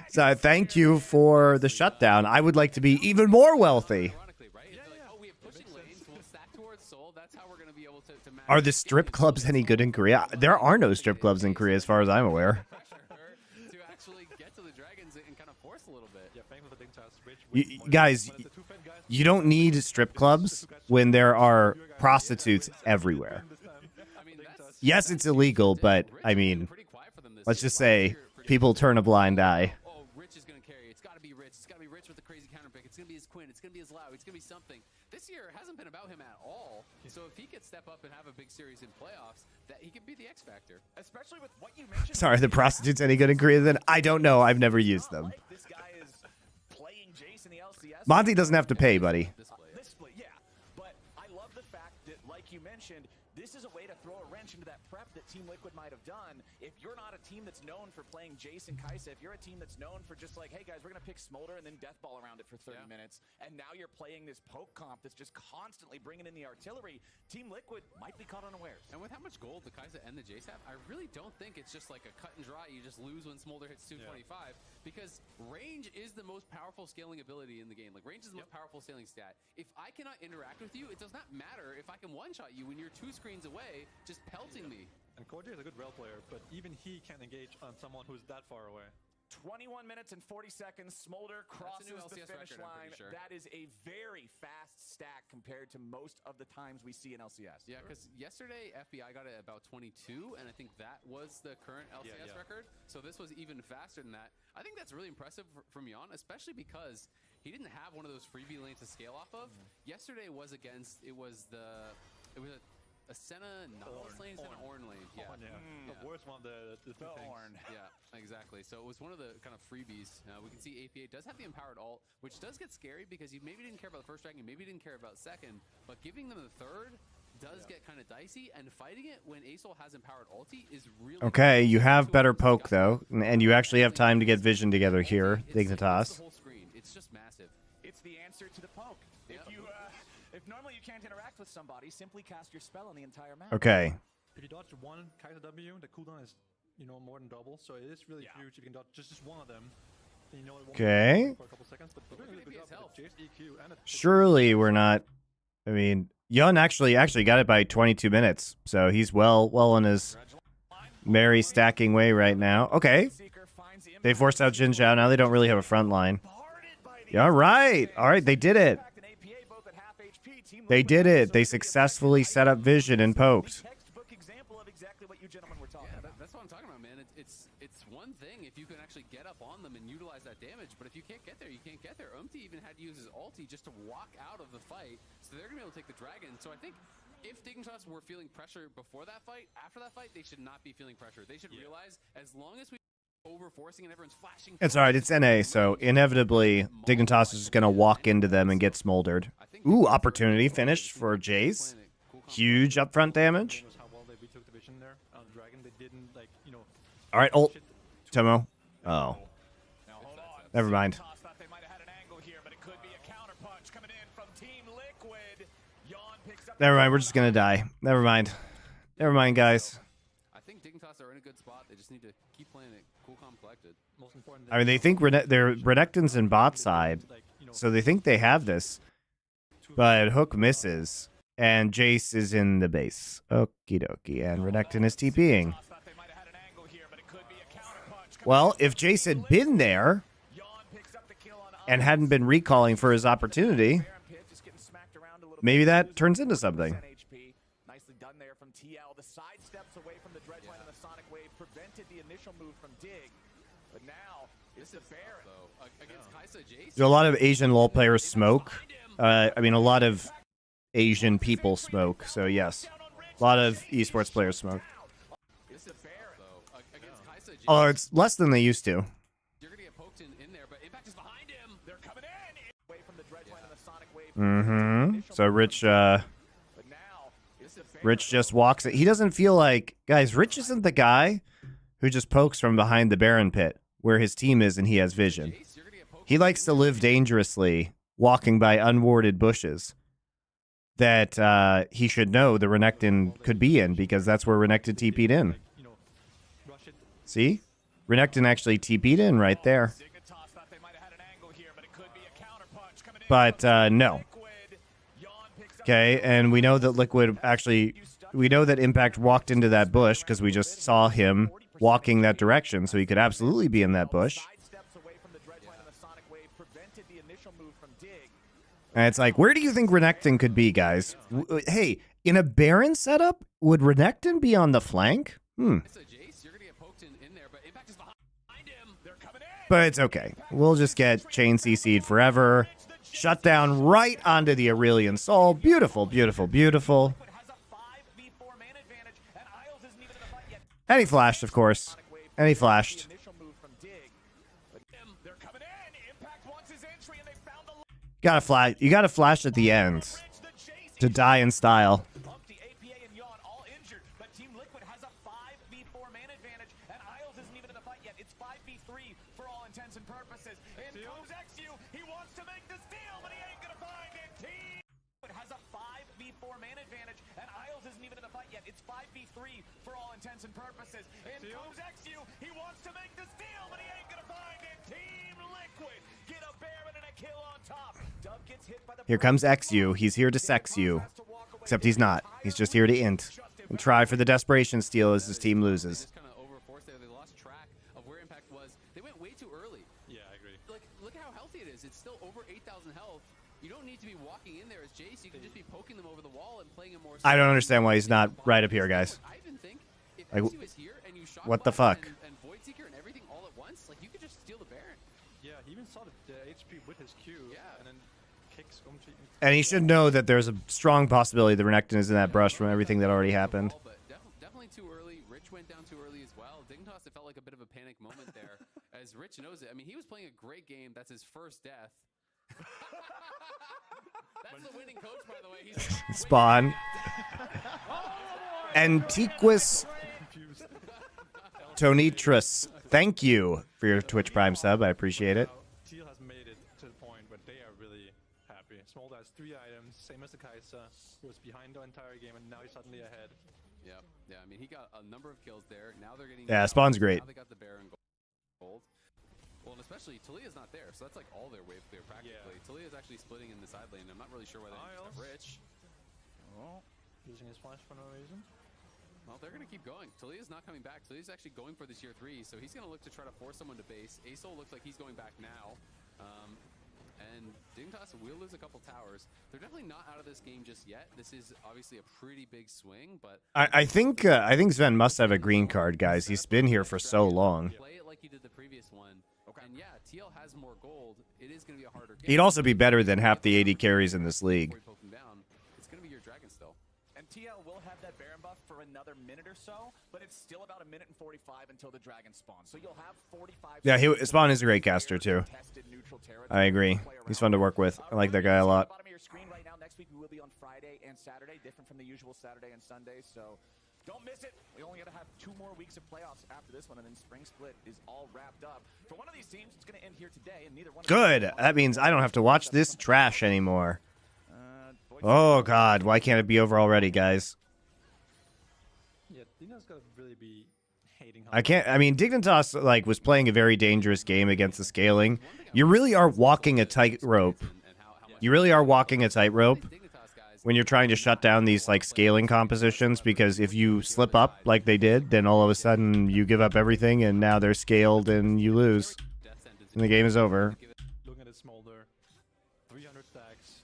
So thank you for the shutdown. I would like to be even more wealthy. Are the strip clubs any good in Korea? There are no strip clubs in Korea as far as I'm aware. To actually get to the dragons and kind of force a little bit. Yeah, thankful for Dignitas. Rich Guys, but the two Fed guys, you don't need strip clubs when there are prostitutes everywhere. I mean, that's Yes, it's illegal, but I mean, let's just say people turn a blind eye. Oh, Rich is going to carry. It's got to be Rich. It's got to be Rich with the crazy counter pick. It's going to be his Quinn. It's going to be his Lau. It's going to be something. This year hasn't been about him at all. So if he could step up and have a big series in playoffs, that he could be the X factor. Especially with what you mentioned. Sorry, are the prostitutes any good in Korea then? I don't know. I've never used them. This guy is playing Jace in the LCS. Monty doesn't have to pay, buddy. This split, yeah. But I love the fact that, like you mentioned, this is a way to throw a wrench into that prep that Team Liquid might have done. If you're not a team that's known for playing Jace and Kai'Sa, if you're a team that's known for just like, hey guys, we're going to pick Smolder and then Deathball around it for 30 minutes, and now you're playing this poke comp that's just constantly bringing in the artillery, Team Liquid might be caught unawares. And with how much gold the Kai'Sa and the Jace have, I really don't think it's just like a cut and dry. You just lose when Smolder hits 225 because range is the most powerful scaling ability in the game. Like range is the most powerful scaling stat. If I cannot interact with you, it does not matter if I can one-shot you when you're 2 screens away, just pelting me. And Cordier is a good rail player, but even he can't engage on someone who's that far away. 21 minutes and 40 seconds. Smolder crosses the finish line. Sure. That is a very fast stack compared to most of the times we see in LCS. Yeah, because yesterday FBI got it about 22, and I think that was the current LCS record. So this was even faster than that. I think that's really impressive from Jan, especially because he didn't have one of those freebie lanes to scale off of. Yesterday was against a Senna Nautilus lane, Senna Ornn lane. Yeah. The worst one, the two things. Ornn. Yeah, exactly. So it was one of the kind of freebies. We can see APA does have the empowered ult, which does get scary because you maybe didn't care about the first dragon, maybe didn't care about second, but giving them the third does get kind of dicey, and fighting it when Asol has empowered ulti is really Okay, you have better poke though, and you actually have time to get vision together here, Dignitas. the whole screen. It's just massive. It's the answer to the poke. If normally you can't interact with somebody, simply cast your spell on the entire map. Okay. If you dodge one Kai'Sa W, the cooldown is, more than double. So it is really huge if you can dodge just one of them. Then it won't Okay. for a couple seconds, but doing a really good job with the Jace EQ and Surely we're not. I mean, Yun actually got it by 22 minutes, so he's well on his merry stacking way right now. Okay. They forced out Jin Zhao. Now they don't really have a front line. Yeah, all right. They did it. They did it. They successfully set up vision and poked. Textbook example of exactly what you gentlemen were talking about. That's what I'm talking about, man. It's one thing if you can actually get up on them and utilize that damage, but if you can't get there, you can't get there. Umti even had to use his ulti just to walk out of the fight, so they're gonna be able to take the dragon. So I think if Dignitas were feeling pressure before that fight, after that fight, they should not be feeling pressure. They should realize as long as we over-forcing and everyone's flashing. It's alright, it's NA, so inevitably Dignitas is going to walk into them and get smoldered. Ooh, opportunity finished for Jace. Huge upfront damage. how well they retook the vision there on Dragon. They didn't Alright, ult. Tomo. Oh. Now hold on. Never mind. Toss thought they might have had an angle here, but it could be a counter punch coming in from Team Liquid. Jan picks up. Never mind, we're just going to die. Never mind. Never mind, guys. I think Dignitas are in a good spot. They just need to keep playing it cool, calm, collected. most important. I mean, they think they're Renekton's in bot side, so they think they have this. But Hook misses, and Jace is in the base. Okie dokie, and Renekton is TPing. Thought they might have had an angle here, but it could be a counter punch. Well, if Jace had been there Jan picks up the kill on and hadn't been recalling for his opportunity, Baron Pit, just getting smacked around a little maybe bit. that turns into something. 10 HP. Nicely done there from TL. The side steps away from the Dredge Line and the Sonic Wave prevented the initial move from Dig. But now it's the Baron. So against Kai'Sa, Jace. Do a lot of Asian LoL players smoke? I mean, a lot of Asian people smoke, so yes. A lot of esports players smoke. It's the Baron. So against Kai'Sa, Jace. Although it's less than they used to. You're gonna get poked in there, but Impact is behind him. They're coming in. Away from the Dredge Line and the Sonic Wave. So Rich, But now it's the Baron. Rich just walks it. He doesn't feel like, guys, Rich isn't the guy who just pokes from behind the Baron pit where his team is and he has vision. Jace, you're gonna get poked He likes to live dangerously, walking by unwarded bushes that he should know the Renekton could be in, because that's where Renekton TP'd in. Rush it. See? Renekton actually TP'd in right there. Dignitas thought they might have had an angle here, but it could be a counter punch coming in. But no. Liquid. Jan picks up Okay, and we know that Liquid actually, we know that Impact walked into that bush because we just saw him walking that direction, so he could absolutely be in that bush. side And it's like, where do you think Renekton could be, guys? Hey, in a Baron setup, would Renekton be on the flank? But it's okay. We'll just get chain CC'd forever. Shut down right onto the Aurelion Soul. Beautiful, beautiful, beautiful. And he flashed, of course. And he flashed. You gotta flash at the end to die in style. It's 5v3 for all intents and purposes. In comes XU. He wants to make the steal, but he ain't gonna find it. Team Liquid get a Baron and a kill on top. Dub gets hit by the Here comes XU. He's here to sex you. Except he's not. He's just here to int. And try for the desperation steal as his team loses. Kind of overforced there. They lost track of where impact was. They went way too early. Yeah, I agree. Like, look at how healthy it is. It's still over 8,000 health. You don't need to be walking in there as Jace. You can just be poking them over the wall and playing a more... I don't understand why he's not right up here, guys. I even think if Like, XU is here and you shot what the Blast fuck? And Void Seeker and everything all at once, like, you could just steal the Baron. Yeah, he even saw the HP with his Q. Yeah. And then kicks Umchi. And he should know that there's a strong possibility that Renekton is in that brush from everything that already happened. But definitely too early. Rich went down too early as well. Dignitas, it felt like a bit of a panic moment there. As Rich knows it. I mean, he was playing a great game. That's his first death. That's the winning coach, by the way. He's Spawn. Antiquus Tonitris. Thank you for your Twitch Prime sub. I appreciate it. Teal has made it to the point where they are really happy. Smolder has 3 items, same as the Kai'Sa, who was behind the entire game, and now he's suddenly ahead. Yeah, yeah. I mean, he got a number of kills there. Now they're getting... Yeah, Spawn's great. Now they got the Baron gold. Well, and especially Talia's not there, so that's like all their wave clear practically. Yeah. Talia's actually splitting in the side lane. I'm not really sure why they didn't have Rich. Oh, using his flash for no reason. Well, they're going to keep going. Talia's not coming back. Talia's actually going for this tier 3, so he's going to look to try to force someone to base. Asol looks like he's going back now. And Dignitas will lose a couple towers. They're definitely not out of this game just yet. This is obviously a pretty big swing, but... I think Sven must have a green card, guys. He's been here for so long. Play it like you did the previous one. And yeah, TL has more gold. It is going to be a harder game. He'd also be better than half the AD carries in this league. It's going to be your dragon still. And TL will have that Baron buff for another minute or so, but it's still about 1 minute and 45 until the dragon spawns. So you'll have 45. Yeah, Spawn is a great caster too. I agree. He's fun to work with. I like that guy a lot. Bottom of your screen right now. Next week we will be on Friday and Saturday, different from the usual Saturday and Sunday. So don't miss it. We only got to have 2 more weeks of playoffs after this one, and then Spring Split is all wrapped up. For one of these teams, it's going to end here today, and neither one. Good. That means I don't have to watch this trash anymore. Oh God, why can't it be over already, guys? Yeah, Dina's got to really be hating. I can't. I mean, Dignitas was playing a very dangerous game against the scaling. You really are walking a tightrope. You really are walking a tightrope when you're trying to shut down these scaling compositions, because if you slip up like they did, then all of a sudden you give up everything and now they're scaled and you lose. And the game is over. Looking at his Smolder, 300 stacks,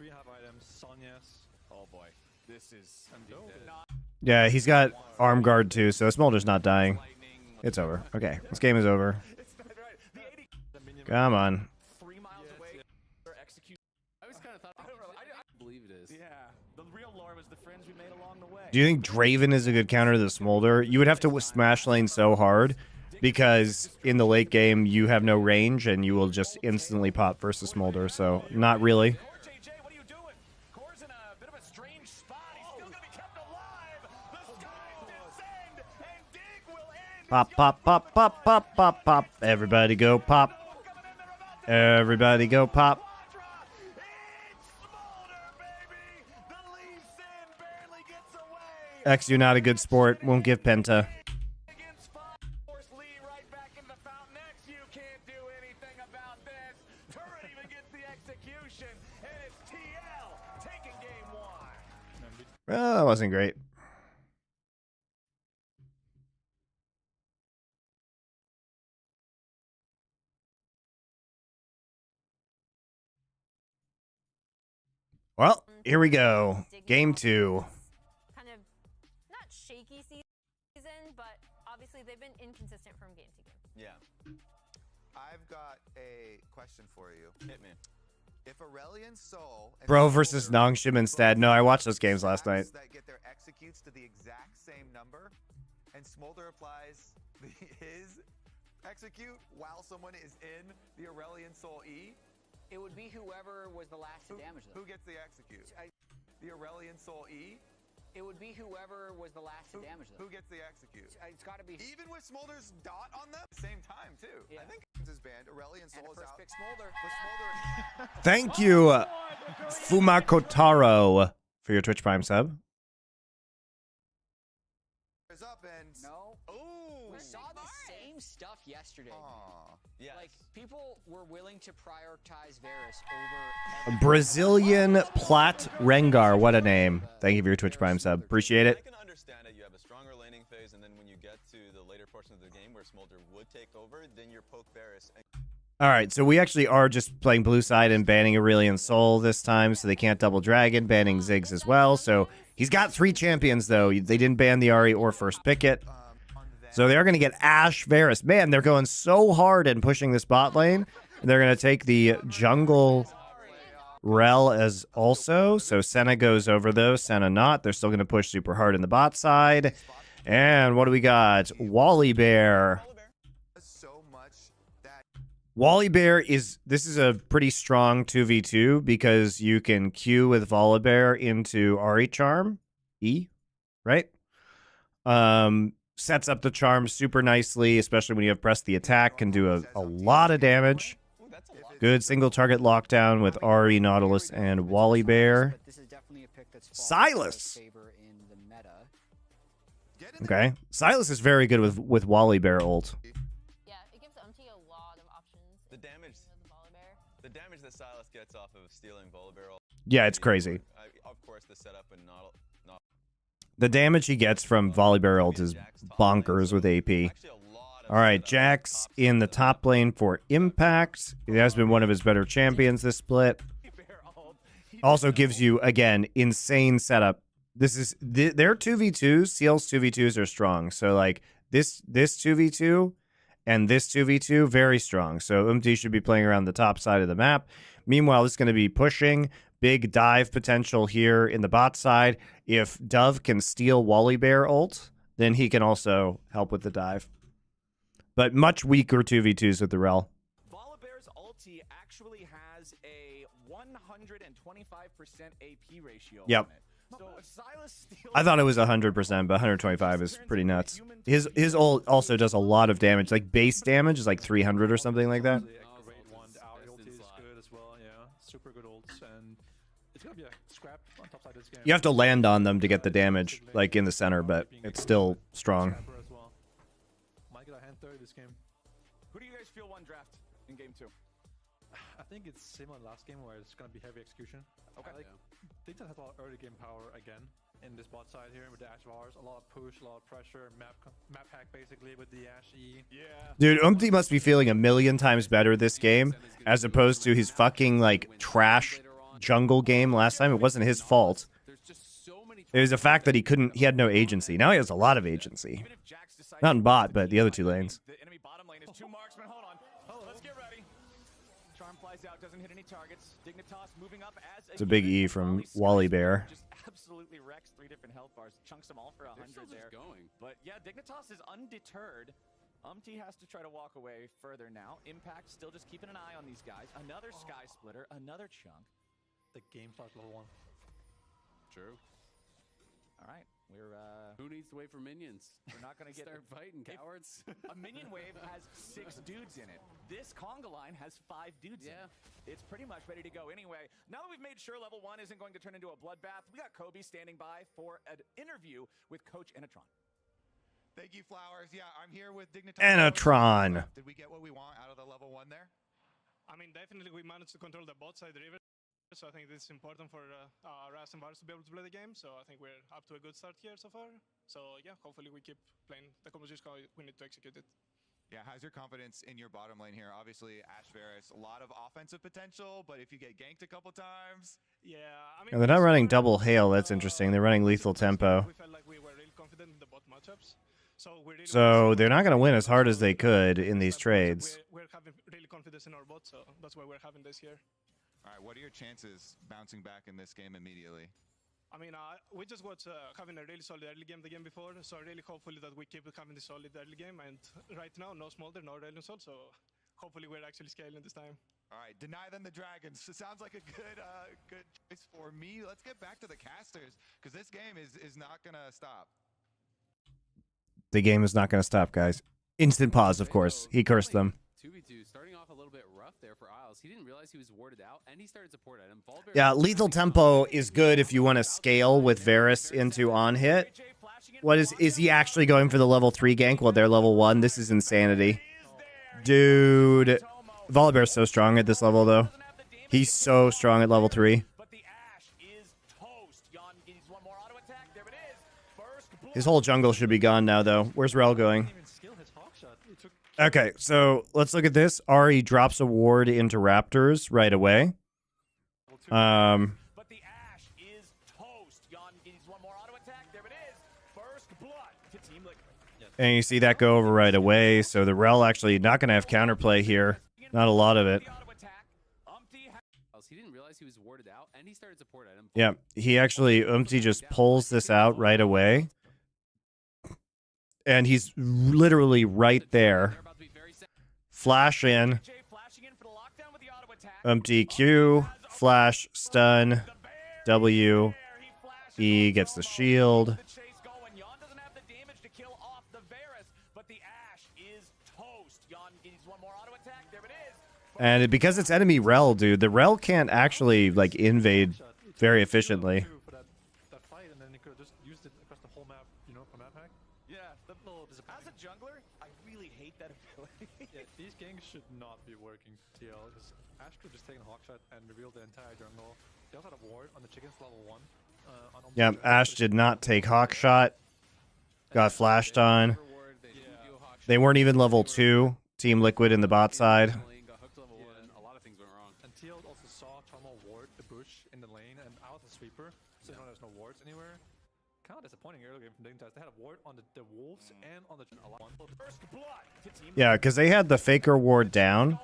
3.5 items, Sonya's. Oh boy, this is. Yeah, he's got arm guard too, so Smolder's not dying. It's over. Okay, this game is over. Come on. 3 miles away. I always kind of thought, I believe it is. Yeah, the real lore was the friends we made along the way. Do you think Draven is a good counter to the Smolder? You would have to smash lane so hard, because in the late game you have no range and you will just instantly pop versus Smolder, so not really. JJ, what are you doing? Core's in a bit of a strange spot. He's still gonna be kept alive. The skies descend, and Dig will end. Pop, pop, pop, pop, pop, pop, pop. Everybody go pop. Everybody go pop. XU not a good sport. Won't give Penta. Well, that wasn't great. Well, here we go. Game 2. Kind of not shaky season, but obviously they've been inconsistent from game to game. Yeah. I've got a question for you. Hit me. If Aurelion Sol and Bro versus Smolder Nongshim instead. No, I watched those games last night. that get their executes to the exact same number, and Smolder applies his execute while someone is in the Aurelion Sol E, It would be whoever was the last to damage them. who gets the execute? The Aurelion Sol E? It would be whoever was the last to damage them. Who gets the execute? It's got to be. Even with Smolder's dot on them, same time too. Yeah. I think is banned. Aurelion And Sol a is first out. pick Smolder. But Smolder Thank you, Fumakotaro, for your Twitch Prime sub. is up and No. Oh. We saw the same stuff yesterday. Aw. Yes. Like, people were willing to prioritize Varus over. Brazilian Plat Rengar. What a name. Thank you for your Twitch Prime sub. Appreciate I it. can understand it. You have a stronger laning phase, and then when you get to the later portion of the game where Smolder would take over, then you're poke Varus. And All right, so we actually are just playing blue side and banning Aurelion Sol this time, so they can't double dragon, banning Ziggs as well. So he's got 3 champions, though. They didn't ban the Ahri or first pick it. So they're going to get Ashe Varus. Man, they're going so hard and pushing this bot lane. They're going to take the jungle Rel as also. So Senna goes over, though. Senna not. They're still going to push super hard in the bot side. And what do we got? Wally Bear. So much that Wally Bear this is a pretty strong 2v2 because you can Q with Volibear into Ahri Charm. E, right? Sets up the charm super nicely, especially when you have pressed the attack, can do a lot of damage. Good single target lockdown with Ahri, Nautilus, and Wally Bear. But this is definitely a pick that's Silas. favor in the meta. get in Okay. Silas is very good with Wally Bear ult. Yeah, it gives MT a lot of options. The damage, with the Volibear. the damage that Silas gets off of stealing Volibear. Yeah, it's crazy. Of course, the setup and not. The damage he gets from Volibear ult is bonkers with AP. All right, Jax in the top lane for Impact. He has been one of his better champions this split. Also gives you, again, insane setup. This is their 2v2s. CL's 2v2s are strong. So like this 2v2 and this 2v2 very strong. So UMT should be playing around the top side of the map. Meanwhile, it's going to be pushing. Big dive potential here in the bot side. If Dove can steal Wally Bear ult, then he can also help with the dive. But much weaker 2v2s with the Rel. Volibear's ulti actually has a 125% AP ratio Yep. on it. So if Silas steals I thought it was 100%, but 125 is pretty nuts. His ult also does a lot of damage. Like base damage is like 300 or something like that. Actually a great one. The Ahri ulti is good as well. Yeah, super good ults, and it's gonna be a scrap on top side of this game. You have to land on them to get the damage, like in the center, but it's still strong. Scrapper as well. Might get a hand 30 this game. Who do you guys feel won draft in game 2? I think it's similar to last game where it's gonna be heavy execution. Okay. I think that has a lot of early game power again in this bot side here with the Ashe Vars. A lot of push, a lot of pressure, map hack basically with the Ashe E. Yeah. Dude, Umti must be feeling a million times better this game as opposed to his fucking like trash jungle game last time. It wasn't his fault. It was the fact that he had no agency. Now he has a lot of agency. Even if Jax decides Not in to bot, but the other 2 lanes. The enemy bottom lane is 2 marksmen. Hold on. Let's get ready. Charm flies out, doesn't hit any targets. Dignitas moving up as It's a big E from Wally Bear. Just absolutely wrecks 3 different health bars. Chunks them all for 100 there. Going. But yeah, Dignitas is undeterred. UMT has to try to walk away further now. Impact still just keeping an eye on these guys. Another Sky Splitter, another chunk. The game starts level 1. True. All right, Who needs to wait for minions? we're not gonna get Start fighting, cowards. a minion wave has 6 dudes in it. This conga line has 5 dudes in Yeah. it. It's pretty much ready to go anyway. Now that we've made sure level 1 isn't going to turn into a bloodbath, we got Kobe standing by for an interview with Coach Enatron. Thank you, Flowers. Yeah, I'm here with Dignitas. Enatron. Did we get what we want out of the level 1 there? I mean, definitely we managed to control the bot side river, so I think this is important for Ras and Vars to be able to play the game. So I think we're up to a good start here so far. So yeah, hopefully we keep playing the composition how we need to execute it. Yeah, how's your confidence in your bottom lane here? Obviously, Ash Varus, a lot of offensive potential, but if you get ganked a couple times... Yeah, I mean... No, they're not running double hail. That's interesting. They're running lethal tempo. We felt like we were really confident in the bot matchups. So they're not going to win as hard as they could in these trades. We're having really confidence in our bot, so that's why we're having this here. All right, what are your chances bouncing back in this game immediately? I mean, we just got having a really solid early game the game before, so really hopefully that we keep having this solid early game. And right now, no Smolder, no Aurelion Sol, so hopefully we're actually scaling this time. All right, deny them the dragons. It sounds like a good choice for me. Let's get back to the casters, because this game is not going to stop. The game is not going to stop, guys. Instant pause, of course. He cursed them. 2v2, starting off a little bit rough there for Isles. He didn't realize he was warded out, and he started support item. Yeah, lethal tempo is good if you want to scale with Varus into on hit. What is he actually going for the level 3 gank while they're level 1? This is insanity. Dude. Volibear's so strong at this level, though. He's so strong at level 3. His whole jungle should be gone now, though. Where's Rel going? Okay, so let's look at this. Ari drops a ward into Raptors right away. And you see that go over right away. So the Rel actually not going to have counterplay here. Not a lot of it. He didn't realize he was warded out, and he started support item. Yeah, he actually, just pulls this out right away. And he's literally right there. Flash in. Q, flash, stun, W. E gets the shield. And because it's enemy Rel, dude, the Rel can't actually, like, invade very efficiently. As a jungler, I really hate that ability. Yeah, these ganks should not be working, TL, because Ash could just take a hawkshot and reveal the entire jungle. They also had a ward on the chickens level 1. Yeah, Ash did not take hawkshot. Got flashed on. They weren't even level 2. Team Liquid in the bot side. And TL also saw Tomo ward the bush in the lane and out the sweeper, so there's no wards anywhere. Kind of disappointing early game from Dignitas. They had a ward on the wolves and on the Yeah, because they had the faker ward down.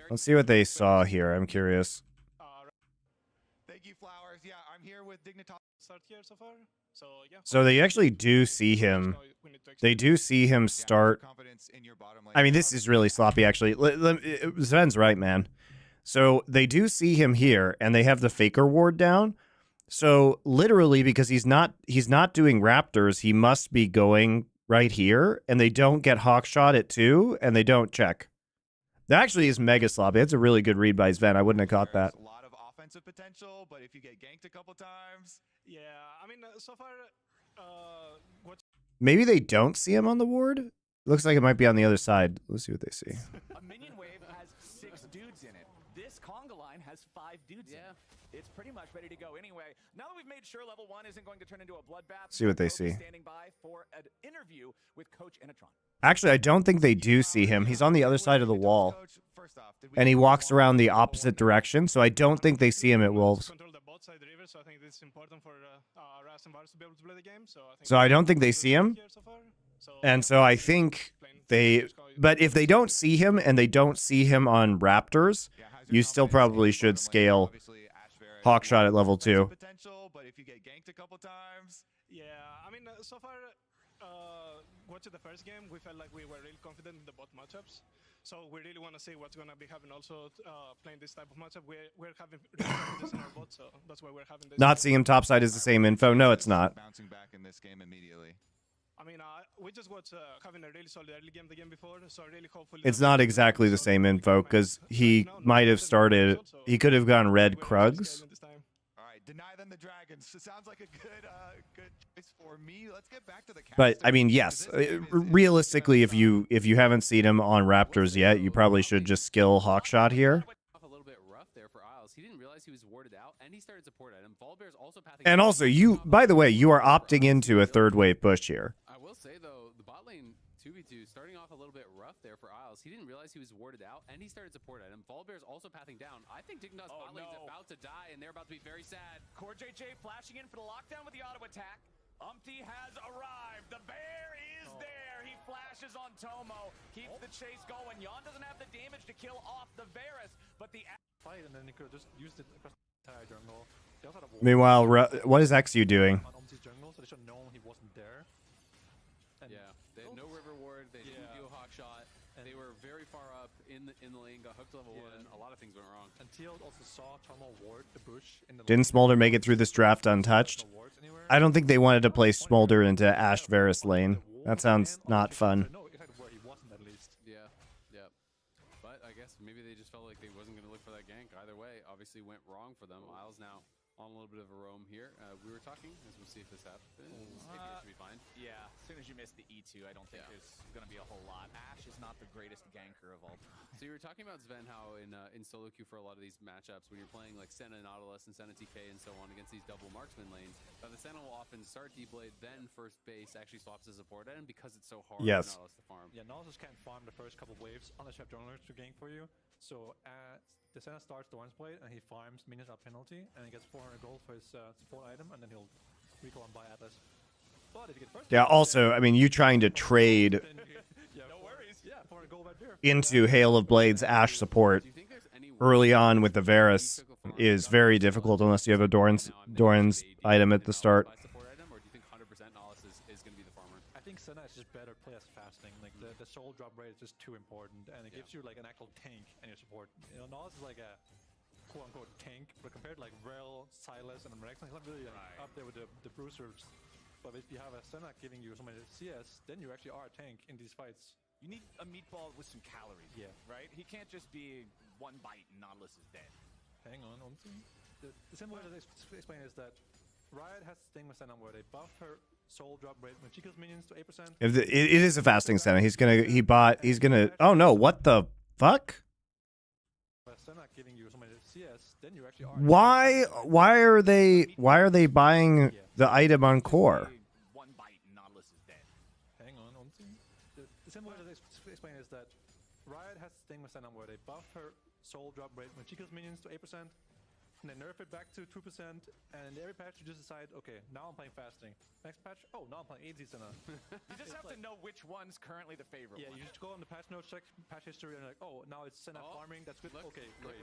Let's see what they saw here. I'm curious. Thank you, Flowers. Yeah, I'm here with Dignitas. Start here so far. So yeah. So they actually do see him. They do see him start. I mean, this is really sloppy, actually. Sven's right, man. So they do see him here, and they have the faker ward down. So literally, because he's not doing Raptors, he must be going right here, and they don't get hawkshot at 2, and they don't check. That actually is mega sloppy. That's a really good read by Sven. I wouldn't have caught that. A lot of offensive potential, but if you get ganked a couple times, yeah, I mean, so far, maybe they don't see him on the ward. Looks like it might be on the other side. Let's see what they see. A minion wave has 6 dudes in it. This conga line has 5 dudes in it. It's pretty much ready to go anyway. Now that we've made sure level 1 isn't going to turn into a bloodbath, see what they see. Standing by for an interview with Coach Enatron. Actually, I don't think they do see him. He's on the other side of the wall. And he walks around the opposite direction, so I don't think they see him at Wolves. So I don't think they see him. And so I think they... But if they don't see him and they don't see him on Raptors, you still probably should scale hawkshot at level 2. But if you get ganked a couple times, yeah, I mean, so far, watching the first game, we felt like we were really confident in the bot matchups. So we really want to see what's going to be happening also playing this type of matchup. We're having really confidence in our bot, so that's why we're having this. Not seeing him topside is the same info. No, it's not. Bouncing back in this game immediately. I mean, we just got having a really solid early game the game before, so really hopefully... It's not exactly the same info, because he might have started... He could have gone red Krugs. All right, deny them the dragons. It sounds like a good choice for me. Let's get back to the casters. But, I mean, yes. Realistically, if you haven't seen him on Raptors yet, you probably should just skill hawkshot here. He didn't realize he was warded out, and he started support item. Volibear's also pathing. And also, you, by the way, you are opting into a third wave push here. I will say though, the bot lane 2v2 to, starting off a little bit rough there for Isles. He didn't realize he was warded out, and he started support item. Volibear's also pathing down. I think Dignitas bot lane's about to die, and they're about to be very sad. Core JJ flashing in for the lockdown with the auto attack. Umpty has arrived. The bear is there. He flashes on Tomo. Keeps the chase going. Yon doesn't have the damage to kill off the Varus, but the Fight, and then he could have just used it across the entire jungle. They also had a wall Meanwhile, what is XU doing? on Umpty's jungle, so they should have known he wasn't there. And Yeah, they had no river ward. They didn't do a hawk shot. They were very far up in the lane. Got hooked to level 1. A lot of things went wrong. And TL also saw Tomo ward the bush in the Didn't Smolder make it through this draft untouched? I don't think they wanted to play Smolder into Ashe Varus lane. That sounds not fun. No, exactly where he wasn't at least. Yeah, yeah. But I guess maybe they just felt like they wasn't going to look for that gank. Either way, obviously went wrong for them. Isles now on a little bit of a roam here. We were talking, as we'll see if this happens. Maybe it should be fine. Yeah, as soon as you miss the E2, I don't think there's going to be a whole lot. Ashe is not the greatest ganker of all time. So you were talking about, Sven, how in solo queue for a lot of these matchups, when you're playing like Senna Nautilus and Senna TK and so on against these double marksman lanes, the Senna will often start D-Blade, then first base actually swaps to support item because it's so hard for Nautilus to farm. Yeah, Nautilus can't farm the first couple waves unless you have junglers to gank for you. So the Senna starts the one's blade and he farms minions at penalty and he gets 400 gold for his support item and then he'll recall and buy Atlas. But if you get first Yeah, also, I mean, you trying to trade no worries. Yeah, 400 gold right there. into Hail of Blades Ashe support early on with the Varus is very difficult unless you have a Doran's item at the start. Or do you think 100% Nautilus is going to be the farmer? I think Senna is just better play as fasting. Like the soul drop rate is just too important, and it gives you like an actual tank and your support. You know, Nautilus is like a quote-unquote tank, but compared to like Rel, Silas, and Rex, he's not really up there with the bruisers. But if you have a Senna giving you so many CS, then you actually are a tank in these fights. You need a meatball with some calories, right? He can't just be one bite and Nautilus is dead. Hang on, the simple way to explain is that Riot has this thing with Senna where they buff her soul drop rate when she kills minions to 8%. It is a fasting Senna. He's gonna. Oh no! What the fuck? Senna giving you so many CS, then you actually are. Why are they buying the item on core? One bite and Nautilus is dead. Hang on, the simple way to explain is that Riot has this thing with Senna where they buff her soul drop rate when she kills minions to 8%. And they nerf it back to 2%, and every patch you just decide, okay, now I'm playing fasting. Next patch, oh, now I'm playing AZ Senna. You just have to know which one's currently the favorite one. You just go on the patch notes, check patch history, and like, oh, now it's Senna farming, that's good. Okay, great.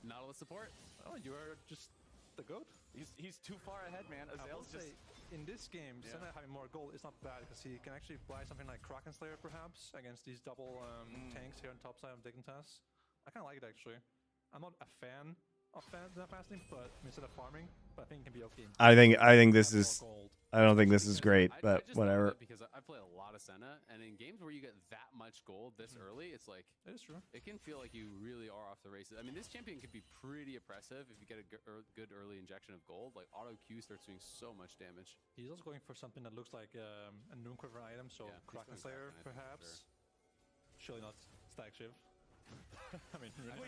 Nautilus support? Oh, you are just the GOAT. He's too far ahead, man. Azael's just... in this game, Senna having more gold is not bad, because he can actually buy something like Kraken Slayer, perhaps, against these double tanks here on top side of Dignitas. I kind of like it, actually. I'm not a fan of fasting, but instead of farming, but I think it can be okay. I think this is. I don't think this is great, but whatever. Because I play a lot of Senna, and in games where you get that much gold this early, it's like it is true. It can feel like you really are off the races. I mean, this champion can be pretty oppressive if you get a good early injection of gold. Like auto Q starts doing so much damage. He's also going for something that looks like a Noonquiver item, so Kraken Slayer, perhaps. Surely not Stack Shiv. I mean, I've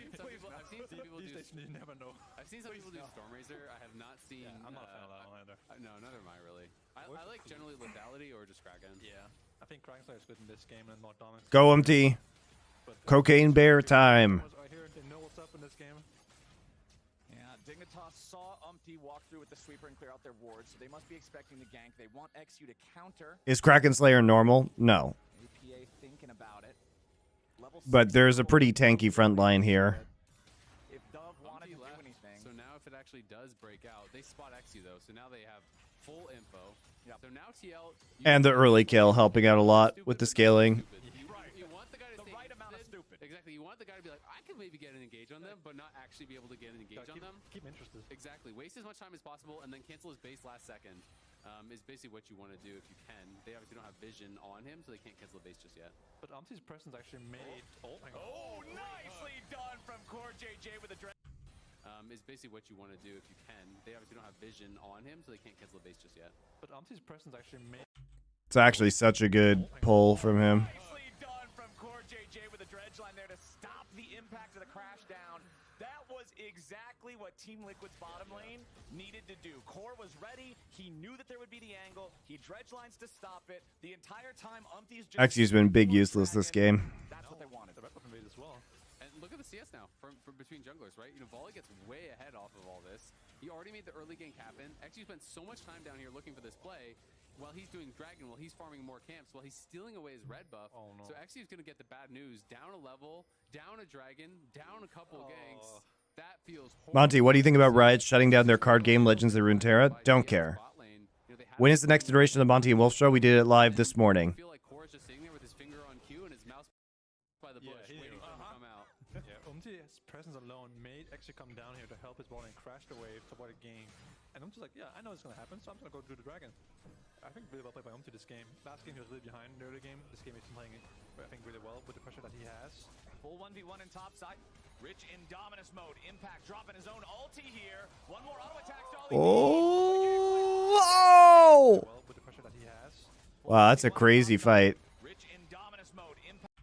seen some people do. You never know. I've seen some people do Stormrazor. I have not seen. Yeah, I'm not a fan of that one either. No, neither am I really. I like generally lethality or just Kraken. Yeah, I think Kraken Slayer is good in this game and more dominant. Go empty. Cocaine Bear time. I hear they know what's up in this game. Yeah, Dignitas saw Umpty walk through with the sweeper and clear out their wards, so they must be expecting the gank. They want XU to counter. Is Kraken Slayer normal? No. APA thinking about it. But there's a pretty tanky front line here. If Dove wanted to do anything. So now if it actually does break out, they spot XU though, so now they have full info. So now TL... And the early kill helping out a lot with the scaling. You want the guy to the right amount of stupid. Exactly. You want the guy to be like, I can maybe get an engage on them, but not actually be able to get an engage on them. Keep interested. Exactly. Waste as much time as possible and then cancel his base last second. Is basically what you want to do if you can. They obviously don't have vision on him, so they can't cancel the base just yet. But Umpty's presence actually made... Oh, my God. Oh, nicely done from Core JJ with a... Is basically what you want to do if you can. They obviously don't have vision on him, so they can't cancel the base just yet. But Umpty's presence actually made... It's actually such a good pull from him. Nicely done from Core JJ with a dredge line there to stop the impact of the crash down. That was exactly what Team Liquid's bottom lane needed to do. Core was ready. He knew that there would be the angle. He dredge lines to stop it. The entire time, Umpty's just... Xy's been big useless this game. That's what they wanted. The red weapon made as well. And look at the CS now from between junglers, right? You know, Volley gets way ahead off of all this. He already made the early gank happen. XG spent so much time down here looking for this play. While he's doing Dragon, while he's farming more camps, while he's stealing away his red buff. Oh, no. So XG is going to get the bad news. Down a level, down a Dragon, down a couple ganks. That feels horrible. Monty, what do you think about Riot shutting down their card game Legends of Runeterra? Don't care. When is the next iteration of the Monty and Wolf show? We did it live this morning. I feel like Core's just sitting there with his finger on Q and his mouse by the bush, waiting for him to come out. Yeah, Umpty's presence alone made actually come down here to help his ball and crash the wave to avoid a game. And Umpty's like, yeah, I know it's going to happen, so I'm going to go do the Dragon. I think really well played by Umpty this game. Last game he was really behind in the early game. This game he's playing, I think, really well with the pressure that he has. Full 1v1 in top side. Rich in Dominus mode. Impact dropping his own ulti here. One more auto attack. Oh! Well, with the pressure that he has. Wow, that's a crazy fight. Rich in Dominus mode. Impact.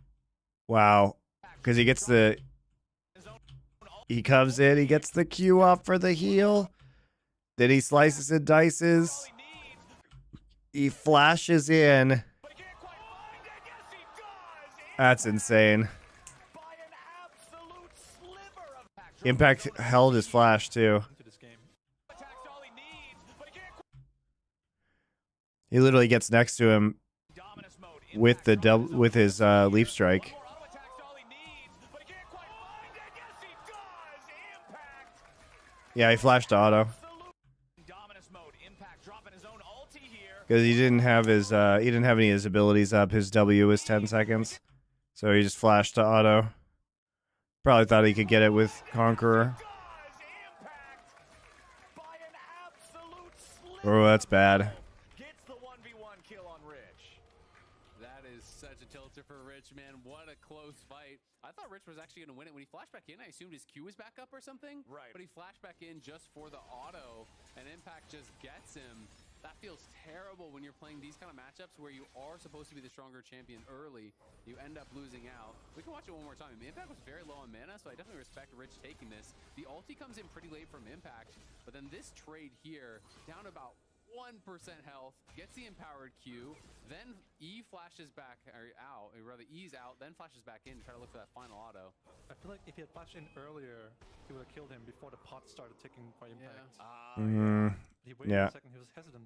Wow. Because he gets the... He comes in, he gets the Q off for the heal. Then he slices and dices. He flashes in. That's insane. Impact held his flash too. He literally gets next to him with the with his leap strike. Yeah, he flashed to auto. Because he didn't have his he didn't have any of his abilities up. His W was 10 seconds. So he just flashed to auto. Probably thought he could get it with Conqueror. Oh, that's bad. Gets the 1v1 kill on Rich. That is such a tilter for Rich, man. What a close fight. I thought Rich was actually going to win it. When he flashed back in, I assumed his Q was back up or something. Right. But he flashed back in just for the auto, and Impact just gets him. That feels terrible when you're playing these kind of matchups where you are supposed to be the stronger champion early. You end up losing out. We can watch it one more time. Impact was very low on mana, so I definitely respect Rich taking this. The ulti comes in pretty late from Impact, but then this trade here, down about 1% health, gets the empowered Q, then E flashes back or out, or rather E's out, then flashes back in to try to look for that final auto. I feel like if he had flashed in earlier, he would have killed him before the pot started ticking by Impact. He waited a second, he was hesitant.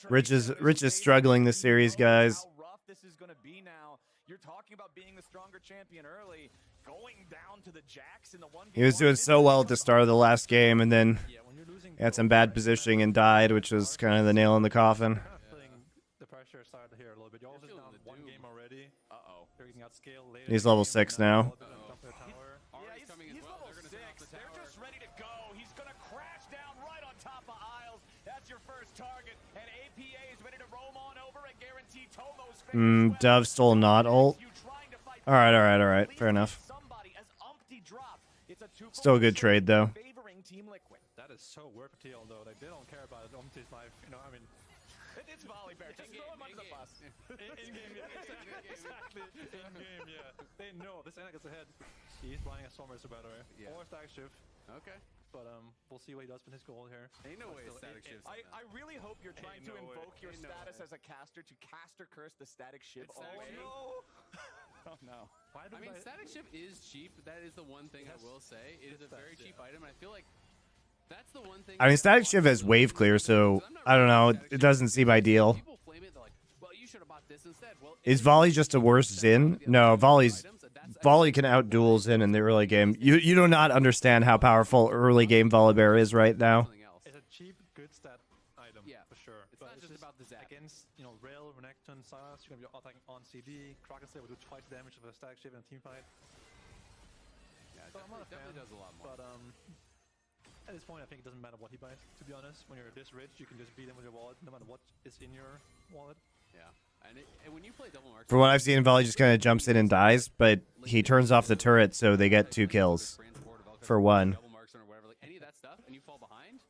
Rich is struggling this series, guys. How rough this is going to be now. You're talking about being the stronger champion early, going down to the Jax in the 1v1. He was doing so well at the start of the last game, and then had some bad positioning and died, which was kind of the nail in the coffin. Kind of feeling the pressure started here a little bit. You're also down one game already. You're getting out scale later. He's level 6 now. He's level 6. They're just ready to go. He's going to crash down right on top of Isles. That's your first target. And APA is ready to roam on over and guarantee Tomo's Dove stole not ult. Alright. Fair enough. Still a good trade, though. That is so worth a deal, though. Like, they don't care about Umpty's life. You know, I mean... It's Volley Bear. Just throw him under the bus. In-game, yeah. Exactly. In-game, yeah. They know. This Anna gets ahead. He's flying a Stormmaster, by the way. Yeah. Or Static Shift. Okay. But what he does with his goal here. Ain't no way Static Shift. I really hope you're trying to invoke your status as a caster to caster curse the Static Shift. Oh no! Oh no. I mean, Static Shift is cheap. That is the one thing I will say. It is a very cheap item. I feel like that's the one thing. I mean, Static Shift has wave clear, so I don't know. It doesn't seem ideal. People flame it, they're like, well, you should have bought this instead. Well, Is Volley just a worse Xin? No, Volley can outduel Xin in the early game. You do not understand how powerful early game Volibear is right now. It's a cheap, good stat item, for sure. It's not just about the zap. Against, Rail, Renekton, Sylas, you're going to be attacking on CD. Kraken will do twice the damage of a Static Shift in a team fight. Yeah, it definitely does a lot more. But at this point, I think it doesn't matter what he buys, to be honest. When you're this rich, you can just beat him with your wallet, no matter what is in your wallet. Yeah. And when you play double marks, From what I've seen, Volley just kind of jumps in and dies, but he turns off the turret, so they get 2 kills for 1. double marks or whatever, like any of that stuff, and you fall behind,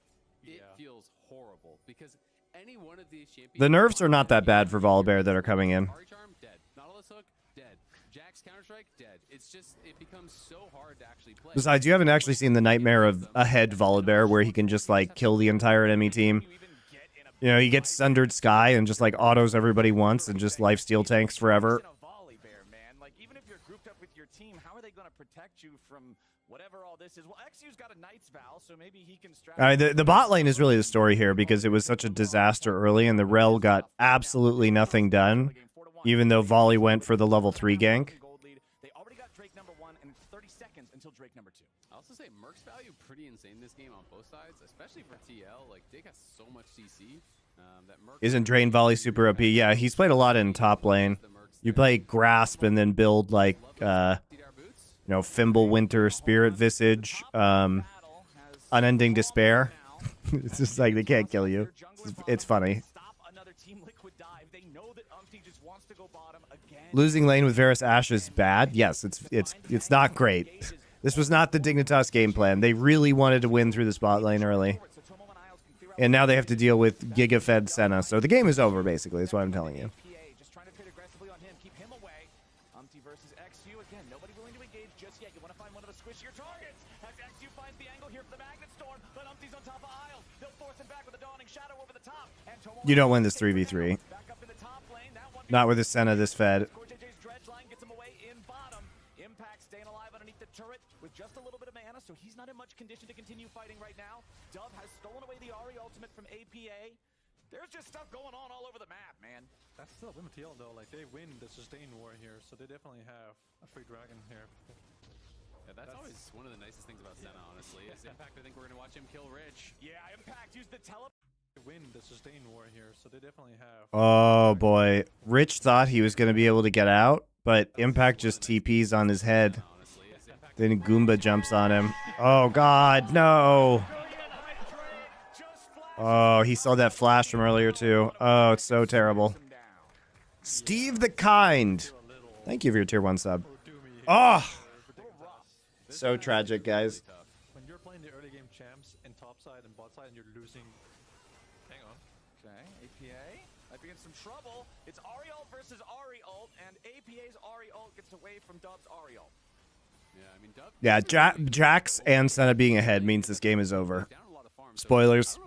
it feels horrible because any one of these champions. The nerfs are not that bad for Volibear that are coming in. Charm, dead. Nautilus hook, dead. Jax counter strike, dead. It's it's just, it becomes so hard to actually play. Besides, you haven't actually seen the nightmare of a head Volibear where he can just like kill the entire enemy team. You know, he gets Sundered Sky and just like autos everybody once and just lifesteal tanks forever. Like, even if you're grouped up with your team, how are they going to protect you from whatever all this is? Well, XU's got a Knight's Vow, so maybe he can strap. The bot lane is really the story here because it was such a disaster early and the Rel got absolutely nothing done, even though Volley went for the level 3 gank. They already got Drake number 1 and 30 seconds until Drake number 2. I also say Merc's value pretty insane this game on both sides, especially for TL. Like, they got so much CC. That Merc Isn't Drain Volley super OP? Yeah, he's played a lot in top lane. You play Grasp and then build like, you know, Fimble Winter, Spirit Visage, Unending Despair. It's just like they can't kill you. It's funny. Losing lane with Varus Ashe is bad. Yes, it's not great. This was not the Dignitas game plan. They really wanted to win through the spot lane early. And now they have to deal with Giga-fed Senna. So the game is over, basically. That's what I'm telling you. Just trying to trade aggressively on him, keep him away. Versus XU again. Nobody willing to engage just yet. You want to find one of the squishier targets. As XU finds the angle here for the Magnet Storm, but Umpty's on top of Isles. They'll force him back with a Dawning Shadow over the top. And You don't win this 3v3. Not with the Senna this fed. Gets him away in bottom. Impact staying alive underneath the turret with just a little bit of mana, so he's not in much condition to continue fighting right now. Dove has stolen away the Ahri ultimate from APA. There's just stuff going on all over the map, man. That's still win TL though. Like, they win the sustain war here, so they definitely have a free dragon here. Yeah, that's always one of the nicest things about Senna, honestly. Is Impact, I think we're going to watch him kill Rich. Yeah, Impact used the tele. They win the sustain war here, so they definitely have. Oh boy, Rich thought he was going to be able to get out, but Impact just TPs on his head. Then Goomba jumps on him. Oh god, no. Oh, he saw that flash from earlier too. Oh, it's so terrible. Steve the Kind. Thank you for your tier 1 sub. Oh, so tragic, guys. When you're playing the early game champs in top side and bot side and you're losing. Hang on. Okay, APA. Might be in some trouble. It's Ahri ult versus Ahri ult, and APA's Ahri ult gets away from Dove's Ahri ult. Yeah, I mean, Dove. Yeah, Jax and Senna being ahead means this game is over. Spoilers.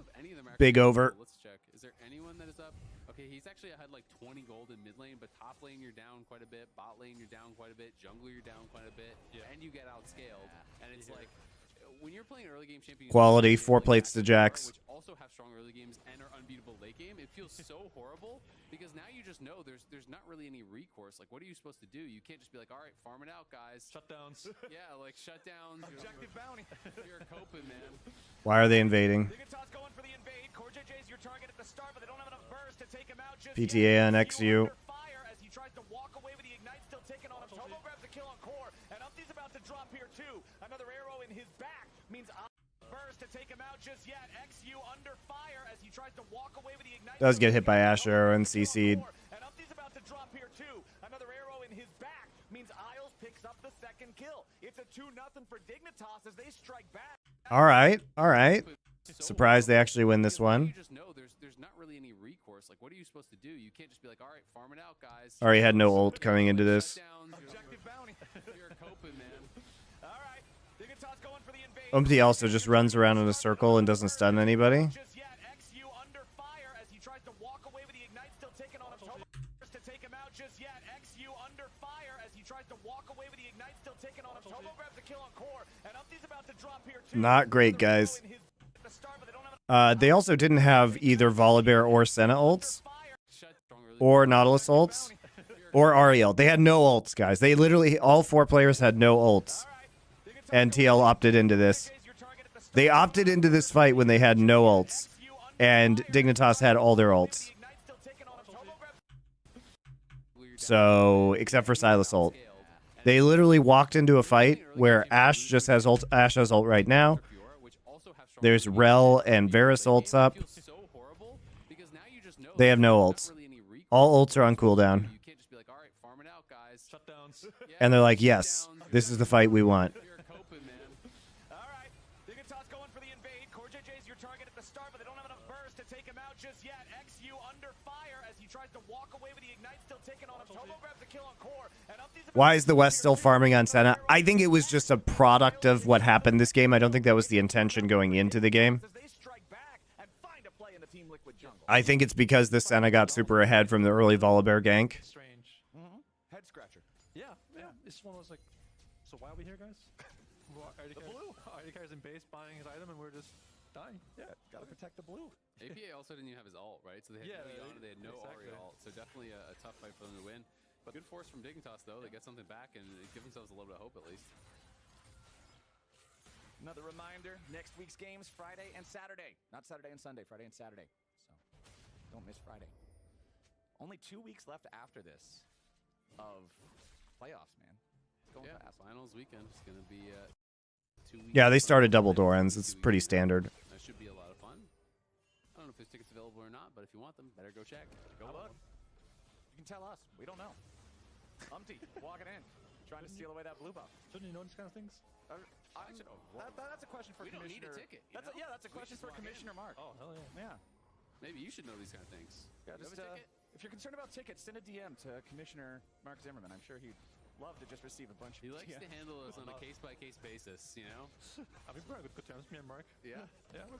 Big over. Let's check. Is there anyone that is up? Okay, he's actually ahead like 20 gold in mid lane, but top lane you're down quite a bit, bot lane you're down quite a bit, jungle you're down quite a bit, and you get outscaled. And it's like, when you're playing early game champion, Quality, 4 plates to Jax. which also have strong early games and are unbeatable late game, it feels so horrible because now you just know there's not really any recourse. Like, what are you supposed to do? You can't just be like, all right, farm it out, guys. Shutdowns. Yeah, like shutdowns. Objective bounty. You're coping, man. Why are they invading? Dignitas going for the invade. Core JJ's your target at the start, but they don't have enough burst to take him out just PTA on yet. XU. Under fire as he tries to walk away with the ignite still taking on him. Tomo grabs a kill on Core, and Umpty's about to drop here too. Another arrow in his back means burst to take him out just yet. XU under fire as he tries to walk away with the ignite. Does get hit by Asher and CC'd. And Umpty's about to drop here too. Another arrow in his back means Isles picks up the second kill. It's a 2-0 for Dignitas as they strike back. All right, all right. Surprised they actually win this one. You just know there's not really any recourse. Like, what are you supposed to do? You can't just be like, all right, farm it out, guys. Already had no ult coming into this. Objective bounty. You're coping, man. All right. Dignitas going for the invade. Umpty also just runs around in a circle and doesn't stun anybody. Just yet. XU under fire as he tries to walk away with the ignite still taking on him. Tomo to take him out just yet. XU under fire as he tries to walk away with the ignite still taking on him. Tomo grabs a kill on Core, and Umpty's about to drop here too. Not great, guys. They also didn't have either Volibear or Senna ults, or Nautilus ults, or Ariel. They had no ults, guys. They literally, all 4 players had no ults. And TL opted into this. They opted into this fight when they had no ults. And Dignitas had all their ults. So, except for Silas ult. They literally walked into a fight where Ashe just has ult. Ashe has ult right now. There's Rel and Varus ults up. They have no ults. All ults are on cooldown. And they're like, yes, this is the fight we want. All right. Dignitas going for the invade. Core JJ's your target at the start, but they don't have enough burst to take him out just yet. XU under fire as he tries to walk away with the ignite still ticking on him. Tomo grabs the kill on Core. And Why is the West still farming on Senna? I think it was just a product of what happened this game. I don't think that was the intention going into the game. I think it's because the Senna got super ahead from the early Volibear gank. Strange. Head scratcher. Yeah. It's one of those like, so why are we here, guys? RD carries in base buying his item and we're just dying. Yeah, gotta protect the blue. APA also didn't even have his ult, right? So they had they had no exactly. Ari ult. So definitely a tough fight for them to win. But good force from Dignitas though. They get something back and give themselves a little bit of hope at least. Another reminder, next week's games Friday and Saturday. Not Saturday and Sunday, Friday and Saturday. So don't miss Friday. Only 2 weeks left after this of playoffs, man. It's going fast. Finals weekend is going to be 2 weeks. Yeah, they started double door ends. It's pretty standard. That should be a lot of fun. I don't know if there's tickets available or not, but if you want them, better go check. Go look. You can tell us. We don't know. Umpty walking in, trying to steal away that blue buff. Shouldn't you know these kind of things? That's a question for We don't need Commissioner. a ticket. That's a question for Commissioner Mark. Oh, hell yeah. Yeah. Maybe you should know these kind of things. Yeah, You just, have a ticket? if you're concerned about tickets, send a DM to Commissioner Mark Zimmerman. I'm sure he'd love to just receive a bunch of He likes DMs. to handle us on a case-by-case basis, you know? I mean, we're on good terms, me and Mark. Yeah. Yeah.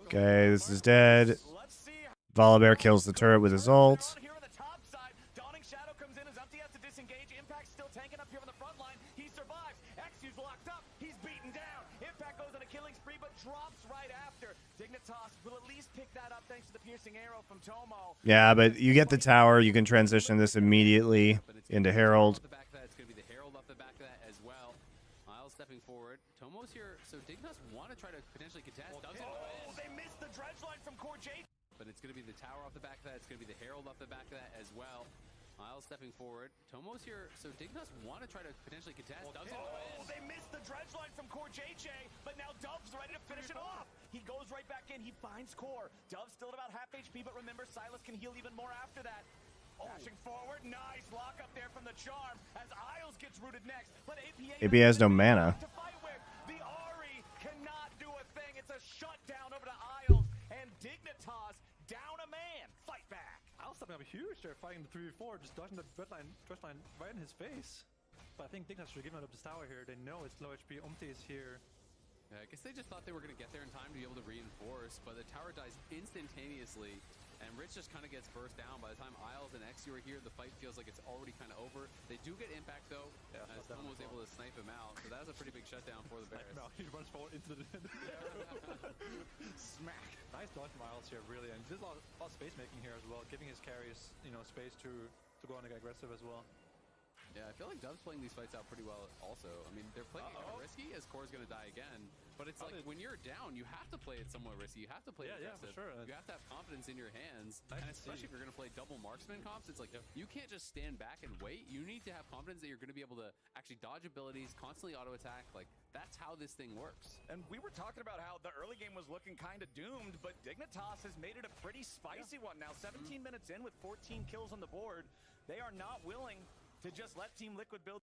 Okay, this is dead. Let's see. Volibear kills the turret with his ult. Here on the top side, Dawning Shadow comes in as Umpty has to disengage. Impact still tanking up here on the front line. He survives. Xyu's locked up. He's beaten down. Impact goes on a killing spree, but drops right after. Dignitas will at least pick that up thanks to the piercing arrow from Tomo. Yeah, but you get the tower. You can transition this immediately into Herald. Off the back of that, it's going to be the Herald off the back of that as well. Miles stepping forward. Tomo's here, so Dignitas want to try to potentially contest. Oh, they missed the dredge line from Core J. But it's going to be the tower off the back of that. It's going to be the Herald off the back of that as well. Miles stepping forward. Tomo's here, so Dignitas want to try to potentially contest. They missed the dredge line from Core JJ, but now Dove's ready to finish it off. He goes right back in. He finds Core. Dove's still at about half HP, but remember, Silas can heal even more after that. Dashing forward, nice lock up there from the Charm as Isles gets rooted next. But APA has no mana. To fight with. The Ari cannot do a thing. It's a shutdown over to Isles, and Dignitas down a man. Fight back. I'll stepping up huge there, fighting the 3v4, just dodging the red line right in his face. But I think Dignitas should have given up this tower here. They know it's low HP. Umpty is here. Yeah, I guess they just thought they were going to get there in time to be able to reinforce, but the tower dies instantaneously, and Rich just kind of gets burst down. By the time Isles and Xyu are here, the fight feels like it's already kind of over. They do get impact, though, as Tomo was able to snipe him out, so that was a pretty big shutdown for the Bears. He runs forward into the Smack. Nice dodge from Isles here, really, and there's a lot of space making here as well, giving his carries, space to go on and get aggressive as well. Yeah, I feel like Dove's playing these fights out pretty well also. I mean, they're playing it kind of risky as Core's going to die again. But it's like when you're down, you have to play it somewhat risky. You have to play it aggressive. Yeah, for sure. You have to have confidence in your hands. Nice and especially if you're going to play double marksman comps, it's like you can't just stand back and wait. You need to have confidence that you're going to be able to actually dodge abilities, constantly auto attack. Like, that's how this thing works. And we were talking about how the early game was looking kind of doomed, but Dignitas has made it a pretty spicy one now. 17 minutes in with 14 kills on the board. They are not willing to just let Team Liquid build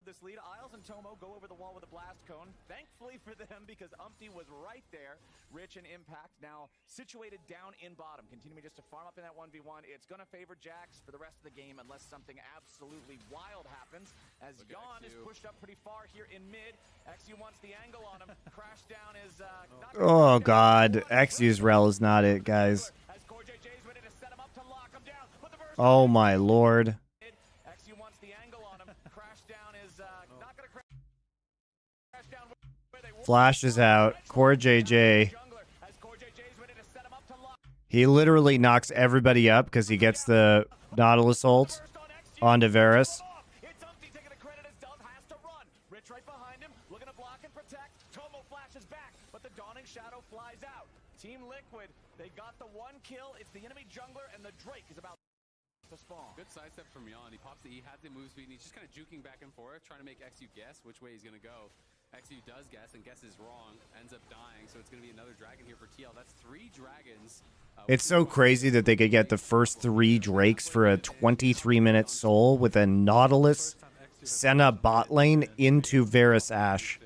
this lead. Isles and Tomo go over the wall with a blast cone. Thankfully for them, because Umpty was right there. Rich and Impact now situated down in bottom, continuing just to farm up in that 1v1. It's going to favor Jax for the rest of the game unless something absolutely wild happens, as Yawn is pushed up pretty far here in mid. Xyu wants the angle on him. Crash down is Oh god, Xyu's rel is not it, guys. as Core JJ's ready to set him up to lock him down. But the verse Oh my lord. Xyu wants the angle on him. Crash down is not going to crash down where they Flash is out. Core JJ. jungler as Core JJ's ready to set him up to lock. He literally knocks everybody up because he gets the Nautilus ult onto Varus. It's Umpty taking the credit as Dove has to run. Rich right behind him, looking to block and protect. Tomo flashes back, but the Dawning Shadow flies out. Team Liquid, they got the one kill. It's the enemy jungler, and the Drake is about to spawn. Good sidestep from Yawn. He pops he had the move speed, and he's just kind of juking back and forth, trying to make Xyu guess which way he's going to go. Xyu does guess, and guesses wrong, ends up dying, so it's going to be another dragon here for TL. That's 3 dragons. It's so crazy that they could get the first 3 Drakes for a 23-minute soul with a Nautilus Senna bot lane into Varus Ashe.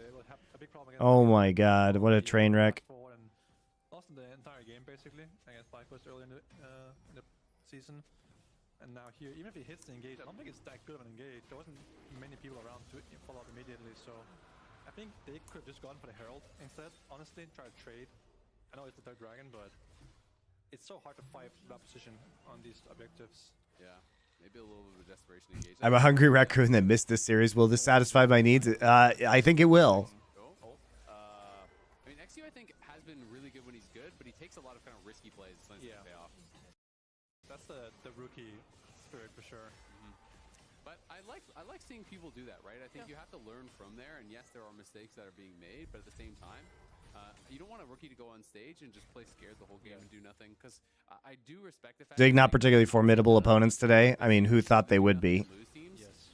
Oh my god, what a train wreck. Lost in the entire game basically against FlyQuest early in the season. And now here, even if he hits the engage, I don't think it's that good of an engage. There wasn't many people around to follow up immediately, so I think they could have just gone for the Herald instead, honestly, try to trade. I know it's the third dragon, but it's so hard to fight that position on these objectives. Yeah, maybe a little bit of a desperation engage. I'm a hungry raccoon that missed this series. Will this satisfy my needs? I think it will. I mean, XU I think has been really good when he's good, but he takes a lot of kind of risky plays to pay off. That's the rookie spirit for sure. But I like seeing people do that, right? I think you have to learn from there, and yes, there are mistakes that are being made, but at the same time, you don't want a rookie to go on stage and just play scared the whole game and do nothing, because I do respect the fact Zig, not particularly formidable opponents today. I mean, who thought they would be?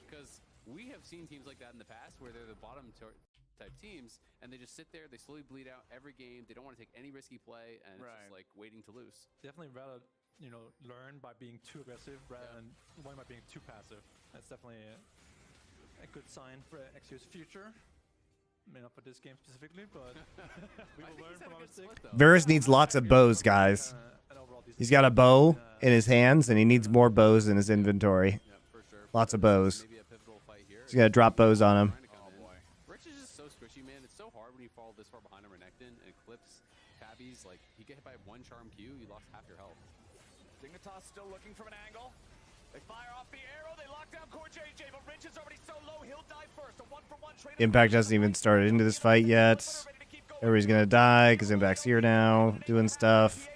Because we have seen teams like that in the past where they're the bottom type teams, and they just sit there, they slowly bleed out every game, they don't want to take any risky play, and it's just like waiting to lose. Definitely rather, learn by being too aggressive rather than one by being too passive. That's definitely a good sign for XU's future. May not for this game specifically, but we will learn from our mistakes. Varus needs lots of bows, guys. He's got a bow in his hands, and he needs more bows in his inventory. Lots of bows. He's got to drop bows on him. Rich is just so squishy, man. It's so hard when you fall this far behind a Renekton and clips tabbies. Like, you get hit by one charm Q, you lost half your health. Dignitas still looking from an angle. They fire off the arrow, they lock down Core JJ, but Rich is already so low, he'll die first. A 1-for-1 trade. Impact hasn't even started into this fight yet. Everybody's going to die because Impact's here now, doing stuff.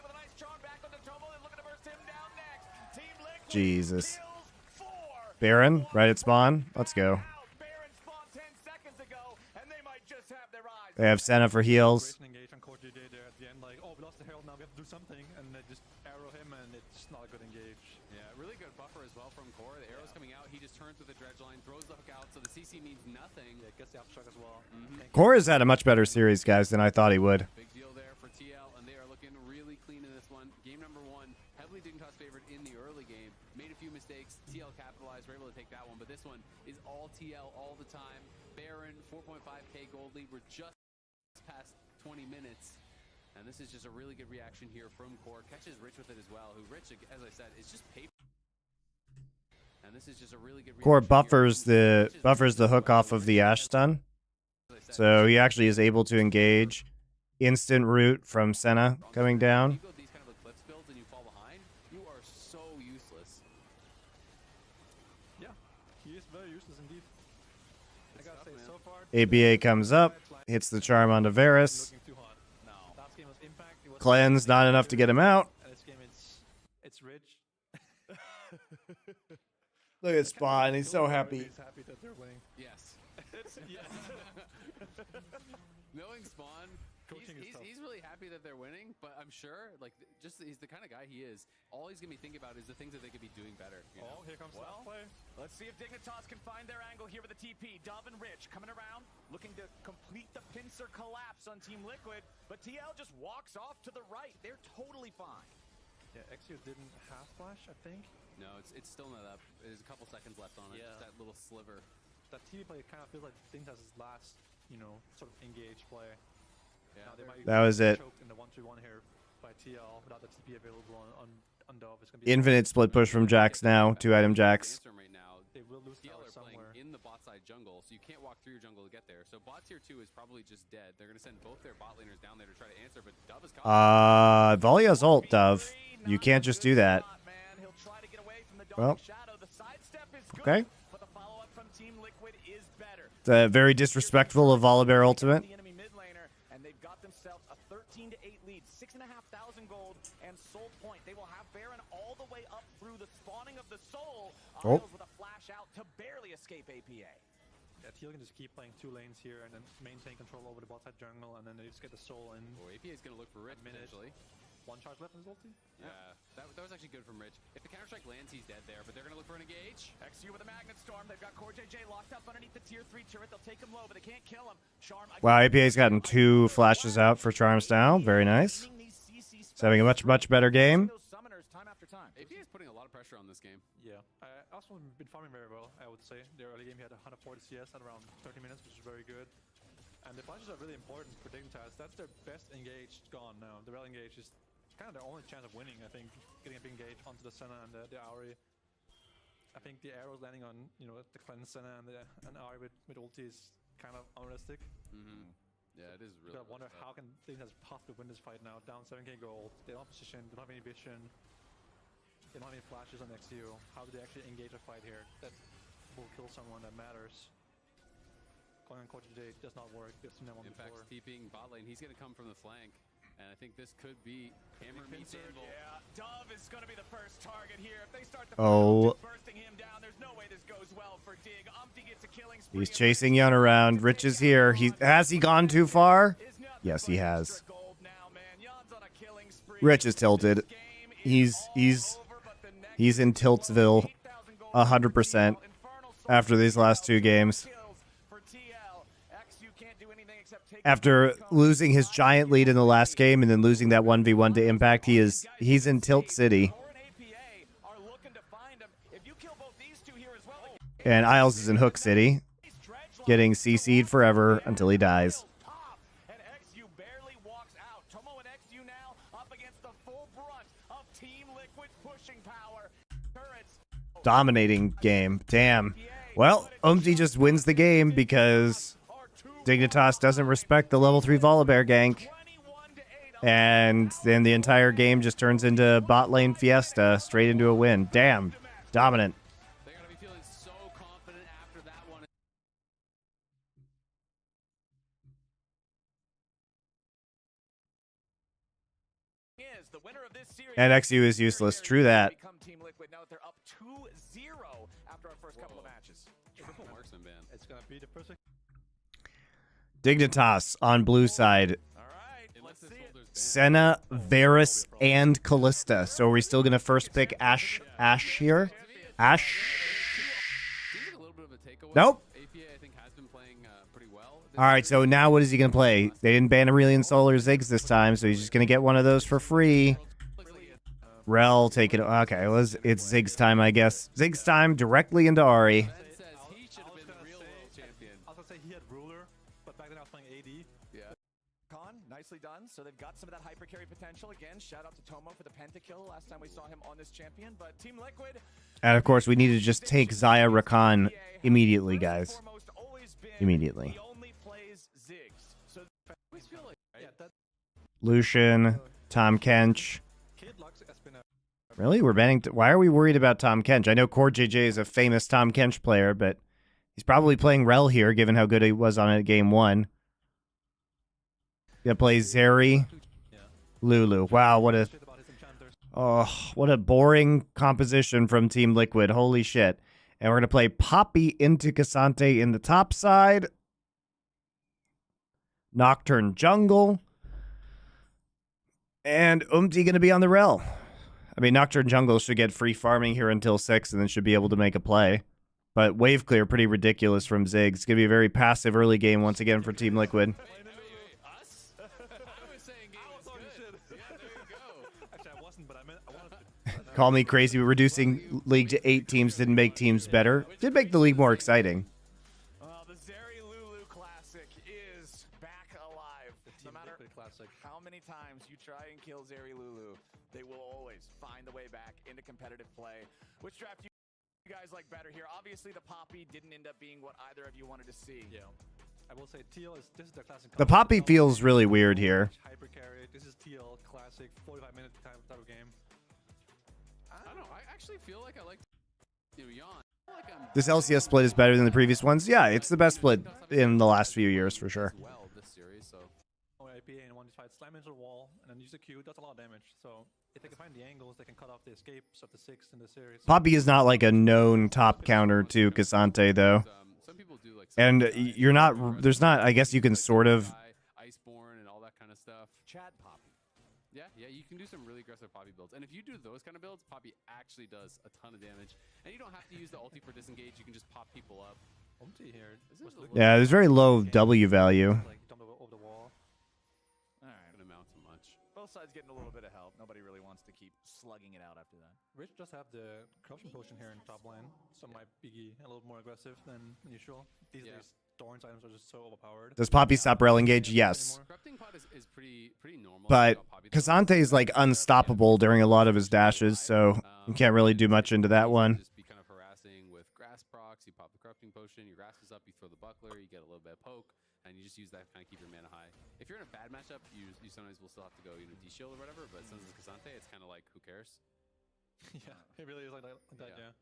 Jesus. Baron, right at spawn. Let's go. They have Senna for heals. Something and they just arrow him, and it's not a good engage. Yeah, really good buffer as well from Core. The arrow's coming out. He just turns with the dredge line, throws the hook out, so the CC means nothing. Yeah, gets the aftershock as well. Core has had a much better series, guys, than I thought he would. Big deal there for TL, and they are looking really clean in this one. Game number 1, heavily Dignitas favored in the early game. Made a few mistakes. TL capitalized, were able to take that one, but this one is all TL all the time. Baron, 4.5k gold lead. We're just past 20 minutes. And this is just a really good reaction here from Core. Catches Rich with it as well, who Rich, as I said, is just paper. And this is just a really good Core buffers the hook off of the Ash stun. So he actually is able to engage instant root from Senna coming down. You go these kind of Eclipse builds and you fall behind, you are so useless. Yeah, he is very useless indeed. I gotta say, so far, ABA comes up, hits the charm onto Varus. Cleanse, not enough to get him out. This game, it's Rich. Look at Spawn, he's so happy. He's happy that they're winning. Yes. Yes. Knowing Spawn, he's really happy that they're winning, but I'm sure, like, just he's the kind of guy he is. All he's gonna be thinking about is the things that they could be doing better. You know? Here comes Well, let's see if Dignitas can find their angle here with the TP. Dove and Rich coming around, looking to complete the pincer collapse on Team Liquid, but TL just walks off to the right. They're totally fine. Yeah, XU didn't have flash, I think. No, it's still not up. There's a couple seconds left on it. Yeah. Just that little sliver. That TV play kind of feels like Dignitas' last, sort of engaged play. Yeah, that was it. Choked in the 1-2-1 here by TL without the TP available on Dove. It's gonna be Infinite split push from Jax now. 2-item Jax. Right now, they will lose TL tower are playing somewhere. in the bot side jungle, so you can't walk through your jungle to get there. So bot tier 2 is probably just dead. They're going to send both their bot laners down there to try to answer, but Dove is coming. Volya's ult, Dove. You can't just do that. Well, okay. It's very disrespectful of Volibear ultimate. And they've got themselves a 13-8 lead, 6,500 gold and soul point. They will have Baron all the way up through the spawning of the soul. Isles with a flash out to barely escape APA. Yeah, TL can just keep playing 2 lanes here and then maintain control over the bot side jungle, and then they just get the soul in. Oh, APA is going to look for Rich potentially. 1 charge left in his ulti? Yeah, that was actually good from Rich. If the counter-strike lands, he's dead there, but they're going to look for an engage. XU with a Magnet Storm. They've got Core JJ locked up underneath the tier 3 turret.Ey'll take him low, but they can't kill him. Charm. Wow, APA's gotten 2 flashes out for Charms now. Very nice. He's having a much better game. APA is putting a lot of pressure on this game. Yeah, also been farming very well, I would say. The early game he had 140 CS at around 30 minutes, which is very good. And the flashes are really important for Dignitas. That's their best engage gone now. The rel engage is kind of their only chance of winning, I think, getting a big engage onto the Senna and the Auri. I think the arrows landing on, you know, the cleanse and R with ulti is kind of unrealistic. Yeah, it is really. I wonder how can Dignitas possibly win this fight now? Down 7k gold, they don't have position, they don't have any vision, they don't have any flashes on XU. How do they actually engage a fight here that will kill someone that matters? Going on Coach J does not work. They've seen that one before. Impact's TPing bot lane. He's going to come from the flank. And I think this could be hammer meets anvil. Yeah, Dove is going to be the first target here. If they start the bursting him down, there's no way this goes well for Dig. Umpty gets a killing spree. He's chasing Yun around. Rich is here. Has he gone too far? Yes, he has. Rich is tilted. He's in Tiltsville 100% after these last 2 games. After losing his giant lead in the last game and then losing that 1v1 to Impact, he's in Tilt City. And Isles is in Hook City, getting CC'd forever until he dies. Dominating game. Damn. Well, Umti just wins the game because Dignitas doesn't respect the level 3 Volibear gank. And then the entire game just turns into bot lane fiesta, straight into a win. Damn. Dominant. They're going to be feeling so confident after that one. And XU is useless. True that. They're up 2-0 after our first couple of matches. Triple marksman ban. It's going to be the perfect. Dignitas on blue side. Senna, Varus, and Callista. So are we still going to first pick Ashe here? Ashe? Nope. All right, so now what is he going to play? They didn't ban Aurelion Sol or Ziggs this time, so he's just going to get one of those for free. Rel, take it. Okay, well, it's Ziggs time, I guess. Ziggs time directly into Ahri. Nicely done. So they've got some of that hyper carry potential. Again, shout out to Tomo for the pentakill last time we saw him on this champion. But Team Liquid. And of course, we need to just take Xayah Rakan immediately, guys. Immediately. Lucian, Tom Kench. Really? We're banning... Why are we worried about Tom Kench? I know Core JJ is a famous Tom Kench player, but he's probably playing Rel here, given how good he was on it game 1. Gonna play Zeri, Lulu. Wow, what a boring composition from Team Liquid. Holy shit. And we're gonna play Poppy into Cassante in the top side. Nocturne jungle. And Umti gonna be on the Rel. I mean, Nocturne jungle should get free farming here until 6 and then should be able to make a play. But wave clear, pretty ridiculous from Ziggs. It's gonna be a very passive early game once again for Team Liquid. Call me crazy, but reducing league to 8 teams didn't make teams better. Did make the league more exciting. The Zeri Lulu Classic is back alive. No matter how many times you try and kill Zeri Lulu, they will always find the way back into competitive play. Which draft you guys like better here? Obviously, the Poppy didn't end up being what either of you wanted to see. Yeah. I will say TL is this is the classic. The Poppy feels really weird here. Hyper carry. This is TL classic 45-minute type of game. I don't know. I actually feel like I like Yawn. This LCS split is better than the previous ones. Yeah, it's the best split in the last few years for sure. Well, this series, so. IPA and one fight slam into the wall and then use the Q. Does a lot of damage. So if they can find the angles, they can cut off the escapes of the 6 in the series. Poppy is not like a known top counter to Cassante though. Some people do like. And you're not. There's not. I guess you can sort of. Iceborne and all that kind of stuff. Chad Poppy. Yeah, you can do some really aggressive Poppy builds. And if you do those kind of builds, Poppy actually does a ton of damage. And you don't have to use the ulti for disengage. You can just pop people up. Ulti here. Yeah, there's very low W value. Like jump over the wall. All right. Gonna amount to much. Both sides getting a little bit of help. Nobody really wants to keep slugging it out after that. Rich does have the corruption potion here in top lane, so might be a little more aggressive than usual. These days, Thorns items are just so overpowered. Does Poppy stop rel engage? Yes. Corrupting pot is pretty normal. But Cassante is like unstoppable during a lot of his dashes, so you can't really do much into that one. Just be kind of harassing clear, you get a little bit of poke, and you just use that to kind of keep your mana high. If you're in a bad matchup, you sometimes will still have to go, you know, de-shield or whatever, but since it's Kazante, it's kind of like, who cares? Yeah, it really is like that, yeah.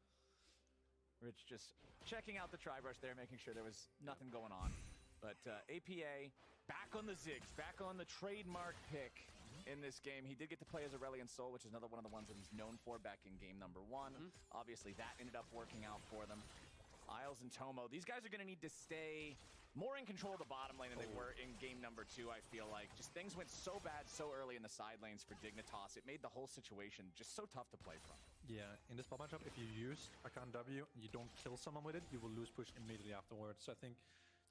Rich just checking out the tri-brush there, making sure there was nothing going on. But APA back on the Ziggs, back on the trademark pick in this game. He did get to play as Aurelion Sol, which is another one of the ones that he's known for back in game number 1. Obviously, that ended up working out for them. Isles and Tomo, these guys are going to need to stay more in control of the bottom lane than they were in game number 2, I feel like. Just things went so bad so early in the side lanes for Dignitas. It made the whole situation just so tough to play from. Yeah, in this bot matchup, if you use Arcane W and you don't kill someone with it, you will lose push immediately afterwards. So I think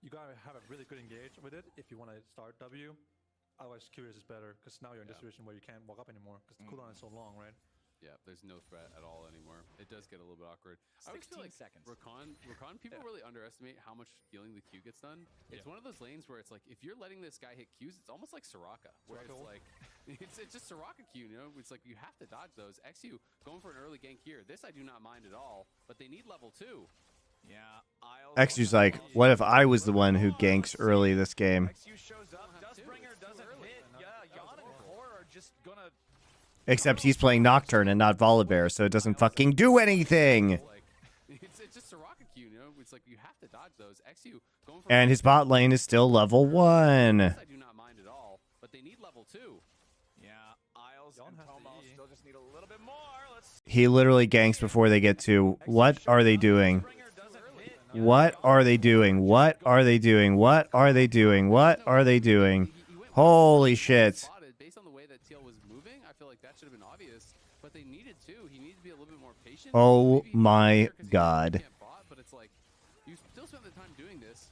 you gotta have a really good engage with it if you want to start W. Otherwise, Curious is better, because now you're in this situation where you can't walk up anymore, because the cooldown is so long, right? Yeah, there's no threat at all anymore. It does get a little bit awkward. I always feel like seconds. Rakan, people really underestimate how much healing the Q gets done. It's one of those lanes where it's like, if you're letting this guy hit Qs, it's almost like Soraka, where it's like, it's just Soraka Q, you know? It's like, you have to dodge those. XU going for an early gank here. This I do not mind at all, but they need level 2. Yeah, XU's like, what if I was the one who ganks early this game? XU shows up, Dustbringer doesn't hit. Yeah, Yon and Core are just gonna... Except he's playing Nocturne and not Volibear, so it doesn't fucking do anything. It's just Soraka Q, you know? It's like, you have to dodge those. XU going for... And his bot lane is still level 1. This I do not mind at all, but they need level 2. Yeah, Isles and Tomo still just need a little bit more. He literally ganks before they get to. What are they doing? What are they doing? What are they doing? What are they doing? What are they doing? Holy shit. Based on the way that TL was moving, I feel like that should have been obvious, but they needed to. He needed to be a little bit more patient. Oh my god. But it's like, you still spent the time doing this.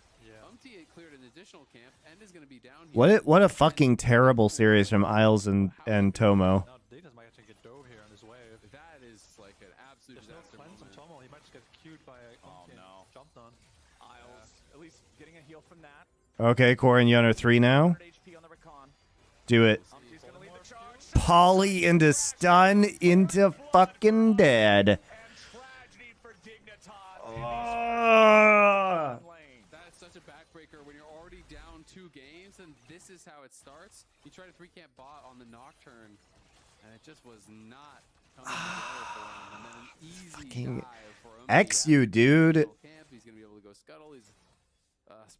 Cleared an additional camp and is going to be down here. What a fucking terrible series from Isles and Tomo. Now, Dignitas might actually get dove here on this wave. That is like an absolute There's no disaster cleanse on Tomo. He might just get queued by a jumped on. Isles, at least getting a heal from that. Okay, Core and Yun are 3 now. 100 HP on the Recon. Do it. He's gonna lead the charge. Poly into stun into fucking dead. And tragedy for Dignitas. That is such a backbreaker when you're already down 2 games, and this is how it starts. You try to 3-camp bot on the Nocturne, and it just was not coming together for him. And then an easy Fucking dive for him. XU, dude. He's gonna be able to go scuttle. It's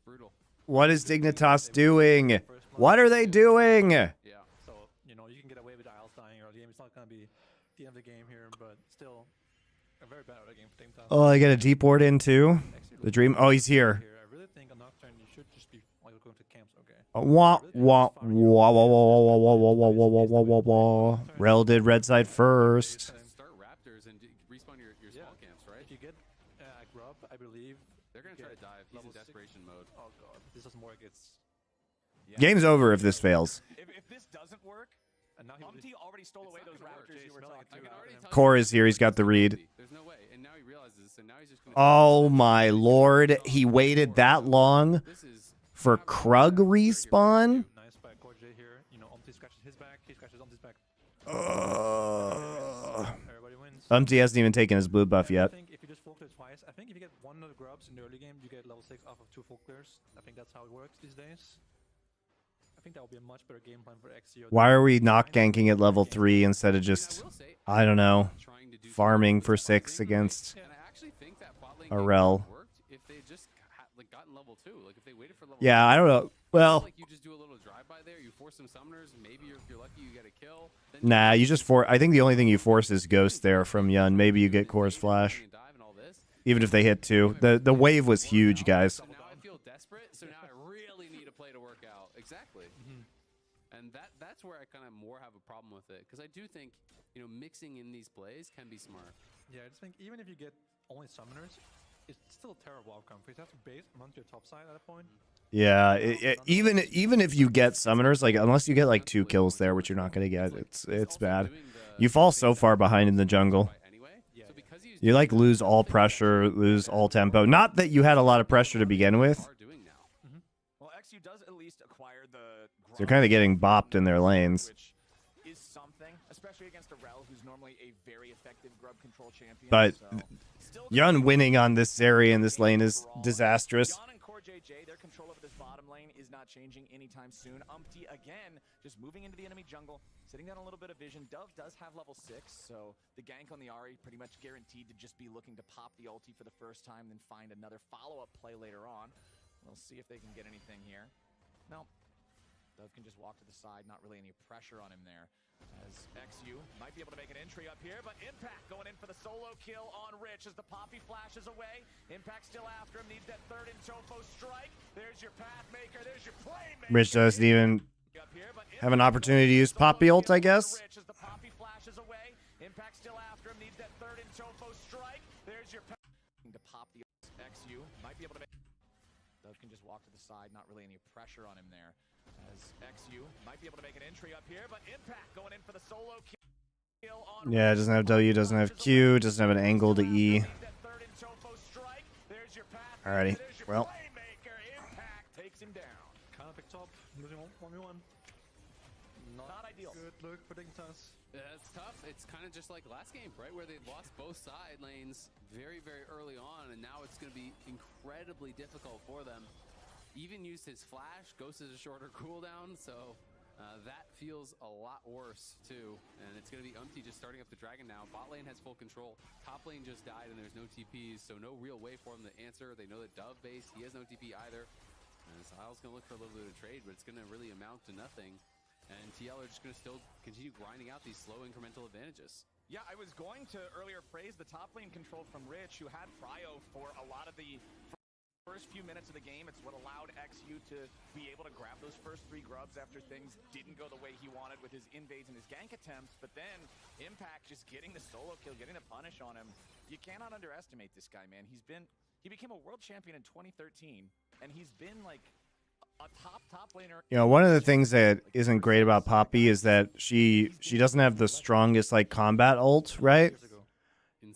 brutal. What is Dignitas doing? What are they doing? Yeah. So, you know, you can get away with Isles dying early game. It's not going to be the end of the game here, but still a very bad early game for Dignitas. Oh, I get a deep ward in too. The dream. Oh, he's here. I really think on Nocturne you should just be like going to camps, okay? Wah, wah, wah, wah, wah, wah, wah, wah, wah, wah, wah, wah, wah. Rel did red side first. Start Raptors and respawn your small camps, right? If you get Grub, I believe They're going to try to dive. He's in desperation mode. Oh god, this doesn't work. It's Game's over if this fails. If this doesn't work, and now Umti already stole away those Raptors you were talking about. Core is here. He's got the read. There's no way. And now he realizes this, and now he's just going to... Oh my lord. He waited that long This is... for Krug respawn? nice by Corjay here. You know, Umti scratches his back. He scratches Umti's back. Everybody wins. Umti hasn't even taken his blue buff yet. I think if you just full clear twice, I think if you get one of the grubs in the early game, you get level 6 off of 2 full clears. I think that's how it works these days. I think that would be a much better game plan for XCO. Why are we not ganking at level 3 instead of just, I don't know, farming for 6 against And I actually think that bot lane a Rel? worked if they just like gotten level 2. Like if they waited for level Yeah, 2, I don't know. Well, like you just do a little drive-by there, you force some summoners, maybe if you're lucky you get a kill. Then nah, you just I think the only thing you force is Ghost there from Yun. Maybe you get Core's Flash. and dive and all this. Even if they hit 2. The wave was huge, guys. So now I feel desperate, so now I really need a play to work out. Exactly. And that's where I kind of more have a problem with it, because I do think, you know, mixing in these plays can be smart. Yeah, I just think even if you get only summoners, it's still a terrible outcome. Because you have to base onto your top side at that point. Yeah, even if you get summoners, like unless you get like 2 kills there, which you're not gonna get, it's bad. You fall so far behind in the jungle. You like lose all pressure, lose all tempo. Not that you had a lot of pressure to begin with. Well, XU does at least acquire the... They're kind of getting bopped in their lanes. Which is something, especially against a Rel, who's normally a very effective grub control champion. But so, Yun winning on this Zeri in this lane is disastrous. Yon and Core JJ, their control over this bottom lane is not changing anytime soon. Umpty, again, just moving into the enemy jungle, sitting down a little bit of vision. Dove does have level 6, so the gank on the Ahri pretty much guaranteed to just be looking to pop the ulti for the first time, then find another follow-up play later on. We'll see if they can get anything here. No. Dove can just walk to the side, not really any pressure on him there. As XU might be able to make an entry up here, but Impact going in for the solo kill on Rich as the Poppy flashes away. Impact still after him, needs that third in Tofo strike. There's your Pathmaker, there's your Playmaker. Rich doesn't even have an opportunity to use Poppy ult, I guess. Rich as the Poppy flashes away. Impact still after him, needs that third in Tofo strike. There's your to pop the XU might be able to make. Dove can just walk to the side, not really any pressure on him there. As XU might be able to make an entry up here, but Impact going in for the solo kill on. Yeah, doesn't have W, doesn't have Q, doesn't have an angle to E. Alrighty, well. Impact takes him down. Kind of picked up, losing 1v1. Not ideal. Good look for Dignitas. Yeah, it's tough. It's kind of just like last game, right? Where they lost both side lanes very, very early on, and now it's going to be incredibly difficult for them. Even used his flash, Ghost is a shorter cooldown, so that feels a lot worse too. And it's going to be Umpty just starting up the dragon now. Bot lane has full control. Top lane just died and there's no TPs, so no real way for him to answer. They know that Dove base, he has no TP either. And Syle's going to look for a little bit of trade, but it's going to really amount to nothing. And TL are just going to still continue grinding out these slow incremental advantages. Yeah, I was going to earlier praise the top lane control from Rich, who had Prio for a lot of the first few minutes of the game. It's what allowed XU to be able to grab those first 3 grubs after things didn't go the way he wanted with his invades and his gank attempts. But then Impact just getting the solo kill, getting the punish on him. You cannot underestimate this guy, man. He became a world champion in 2013, and he's been like a top laner. You know, one of the things that isn't great about Poppy is that she doesn't have the strongest like combat ult, right?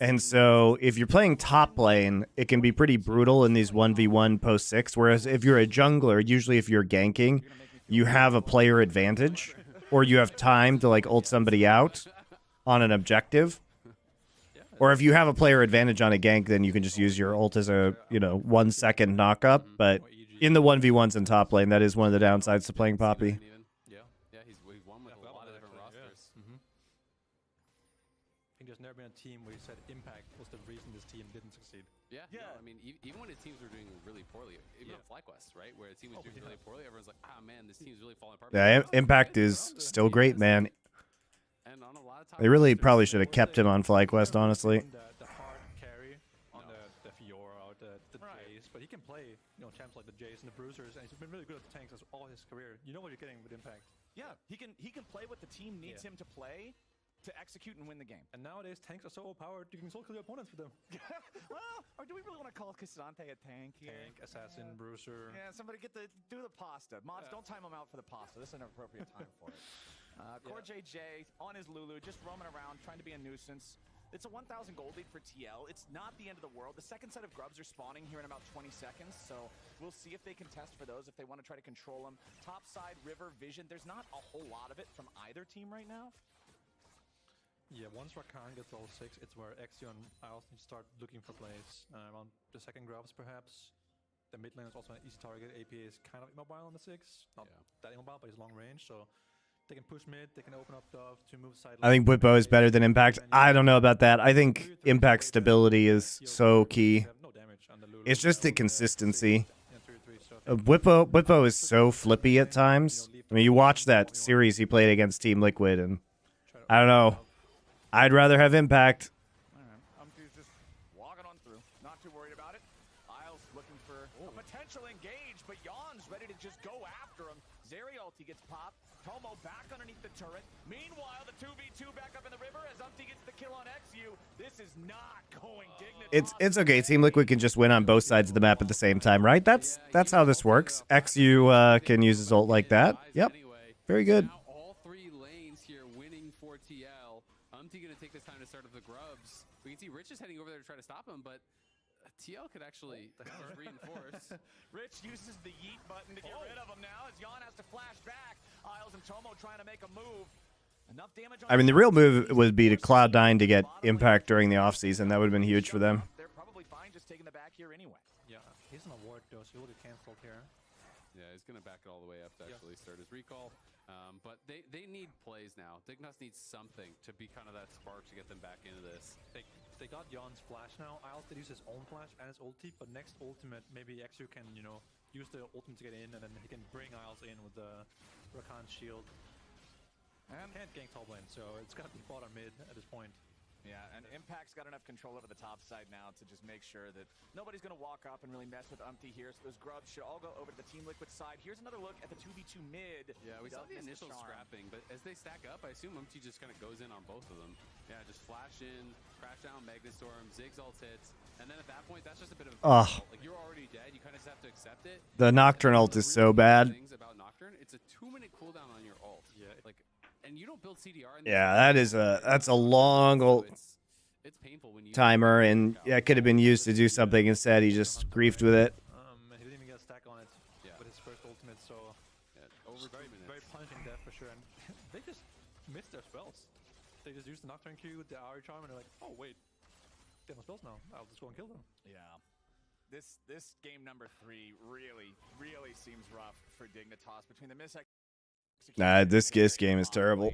And so if you're playing top lane, it can be pretty brutal in these 1v1 post 6. Whereas if you're a jungler, usually if you're ganking, you have a player advantage or you have time to like ult somebody out on an objective. Or if you have a player advantage on a gank, then you can just use your ult as a, 1 second knock up. But in the 1v1s in top lane, that is one of the downsides to playing Poppy. Yeah, he's won with a lot of different rosters. I think there's never been a team where you said Impact was the reason this team didn't succeed. Yeah. No, I mean, even when the teams were doing really poorly, even on FlyQuest, right, where a team was doing really poorly, everyone's like, ah, man, this team's really falling apart. Yeah, Impact is still great, man. And on a lot of They really probably should have kept him on FlyQuest, honestly. The hard carry on the Fiora or the Jace, but he can play, champs like the Jace and the Bruisers, and he's been really good at the tanks all his career. You know what you're getting with Impact. Yeah, he can play what the team needs him to play to execute and win the game. And nowadays, tanks are so overpowered, you can solo kill your opponents with them. Well, or do we really want to call Cassante a tank here? Tank, assassin, bruiser. Yeah, somebody do the pasta. Mods, don't time him out for the pasta. This is an appropriate time for it. Core JJ on his Lulu, just roaming around, trying to be a nuisance. It's a 1,000 gold lead for TL. It's not the end of the world. The second set of grubs are spawning here in about 20 seconds, so we'll see if they can test for those, if they want to try to control them. Top side, River, Vision, there's not a whole lot of it from either team right now. Yeah, once Rakan gets level 6, it's where XU and Isles need to start looking for plays around the second grubs, perhaps. The mid lane is also an easy target. AP is kind of immobile on the 6. Not that immobile, but he's long range, so they can push mid, they can open up Dove to move side. I think Bwipo is better than Impact. I don't know about that. I think Impact's stability is so key. It's just the consistency. Bwipo is so flippy at times. I mean, you watch that series he played against Team Liquid, and I don't know. I'd rather have Impact. Umpty's just walking on through. Not too worried about it. Isles looking for a potential engage, but Yon's ready to just go after him. Zeri ulti gets popped. Tomo back underneath the turret. Meanwhile, the 2v2 back up in the river as Umpty gets the kill on XU. This is not going Dignitas. It's okay. Team Liquid can just win on both sides of the map at the same time, right? That's how this works. XU can use his ult like that. Yep. Very good. Now all 3 lanes here winning for TL. Umpty going to take this time to start up the grubs. We can see Rich is heading over there to try to stop him, but TL could actually reinforce. Rich uses the yeet button to get rid of him now as Yon has to flash back. Isles and Tomo trying to make a move. Enough damage on I mean, the real move would be to Cloud9 to get Impact during the offseason. That would have been huge for them. They're probably fine just taking the back here anyway. Yeah, he's an award though, so he'll get cancelled here. Yeah, he's going to back it all the way up to actually start his recall. But they need plays now. Dignitas needs something to be kind of that spark to get them back into this. They got Jan's flash now. Isles did use his own flash and his ulti, but next ultimate, maybe Exu can, you know, use the ultimate to get in, and then he can bring Isles in with the Rakan's shield. And can't gank top lane, so it's got to be bottom mid at this point. Yeah, and Impact's got enough control over the top side now to just make sure that nobody's going to walk up and really mess with Umpty here. So those grubs should all go over to the Team Liquid side. Here's another look at the 2v2 mid. Yeah, we saw the Does miss initial charm. scrapping, but as they stack up, I assume Umpty just kind of goes in on both of them. Yeah, just flash in, crash down Magnastorm, Ziggs ult hits, and then at that point, that's just a bit of a like you're already dead. You kind of just have to accept it. The Nocturne ult is so bad. Things about Nocturne, it's a 2-minute cooldown on your ult. Yeah, like, and you don't build CDR. Yeah, that's a long ult It's painful when you timer, and yeah, it could have been used to do something instead. He just griefed with it. He didn't even get a stack on it with his first ultimate, so over 2 minutes. very punishing death for sure. And they just missed their spells. They just used the Nocturne Q, the Auri Charm, and they're like, oh wait, they have no spells now. I'll just go and kill them. Yeah. This game number 3 really seems rough for Dignitas between the miss. Nah, this game is terrible.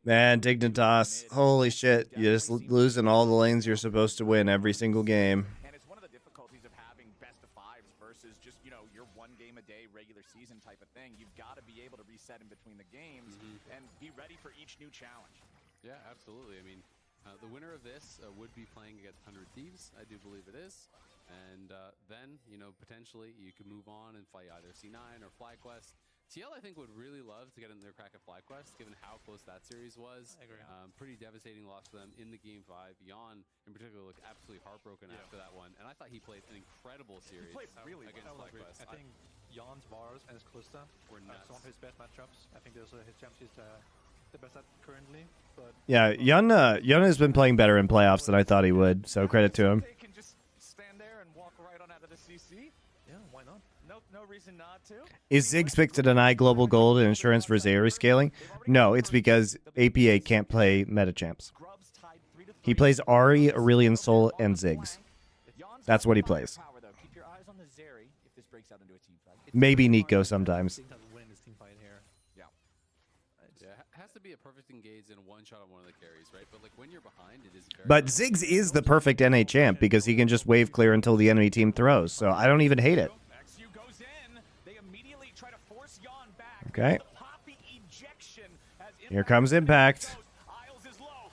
Man, Dignitas, holy shit. You're just losing all the lanes you're supposed to win every single game. And it's one of the difficulties of having best of 5s versus just, you know, your 1 game a day regular season type of thing. You've got to be able to reset in between the games and be ready for each new challenge. Yeah, absolutely. I mean, the winner of this would be playing against 100 Thieves. I do believe it is. And then, you know, potentially you could move on and fight either C9 or FlyQuest. TL, I think, would really love to get in their crack at FlyQuest, given how close that series was. I agree. Pretty devastating loss for them in the Game 5. Jan, in particular, looked absolutely heartbroken after that one. And I thought he played an incredible series against FlyQuest. I think Jan's Varus and his Kalista were nuts. some of his best matchups. I think those are his champs he's the best at currently. But Yeah, Yun has been playing better in playoffs than I thought he would, so credit to him. They can just stand there and walk right on out of the CC. yeah, why not? No reason not to. Is Ziggs picked to deny global gold and insurance for Zeri scaling? No, it's because APA can't play meta champs. He plays Ahri, Aurelion Sol, and Ziggs. That's what he plays. Keep your eyes on the Zeri if this breaks out into a team fight. Maybe Nico sometimes. Win this team fight here. Yeah. Yeah, it has to be a perfect engage and a one-shot on one of the carries, right? But like when you're behind, it is very But Ziggs is the perfect NA champ because he can just wave clear until the enemy team throws, so I don't even hate it. XU goes in. They immediately try to force Jan back. Okay. The poppy ejection as Here comes Impact. Isles is low.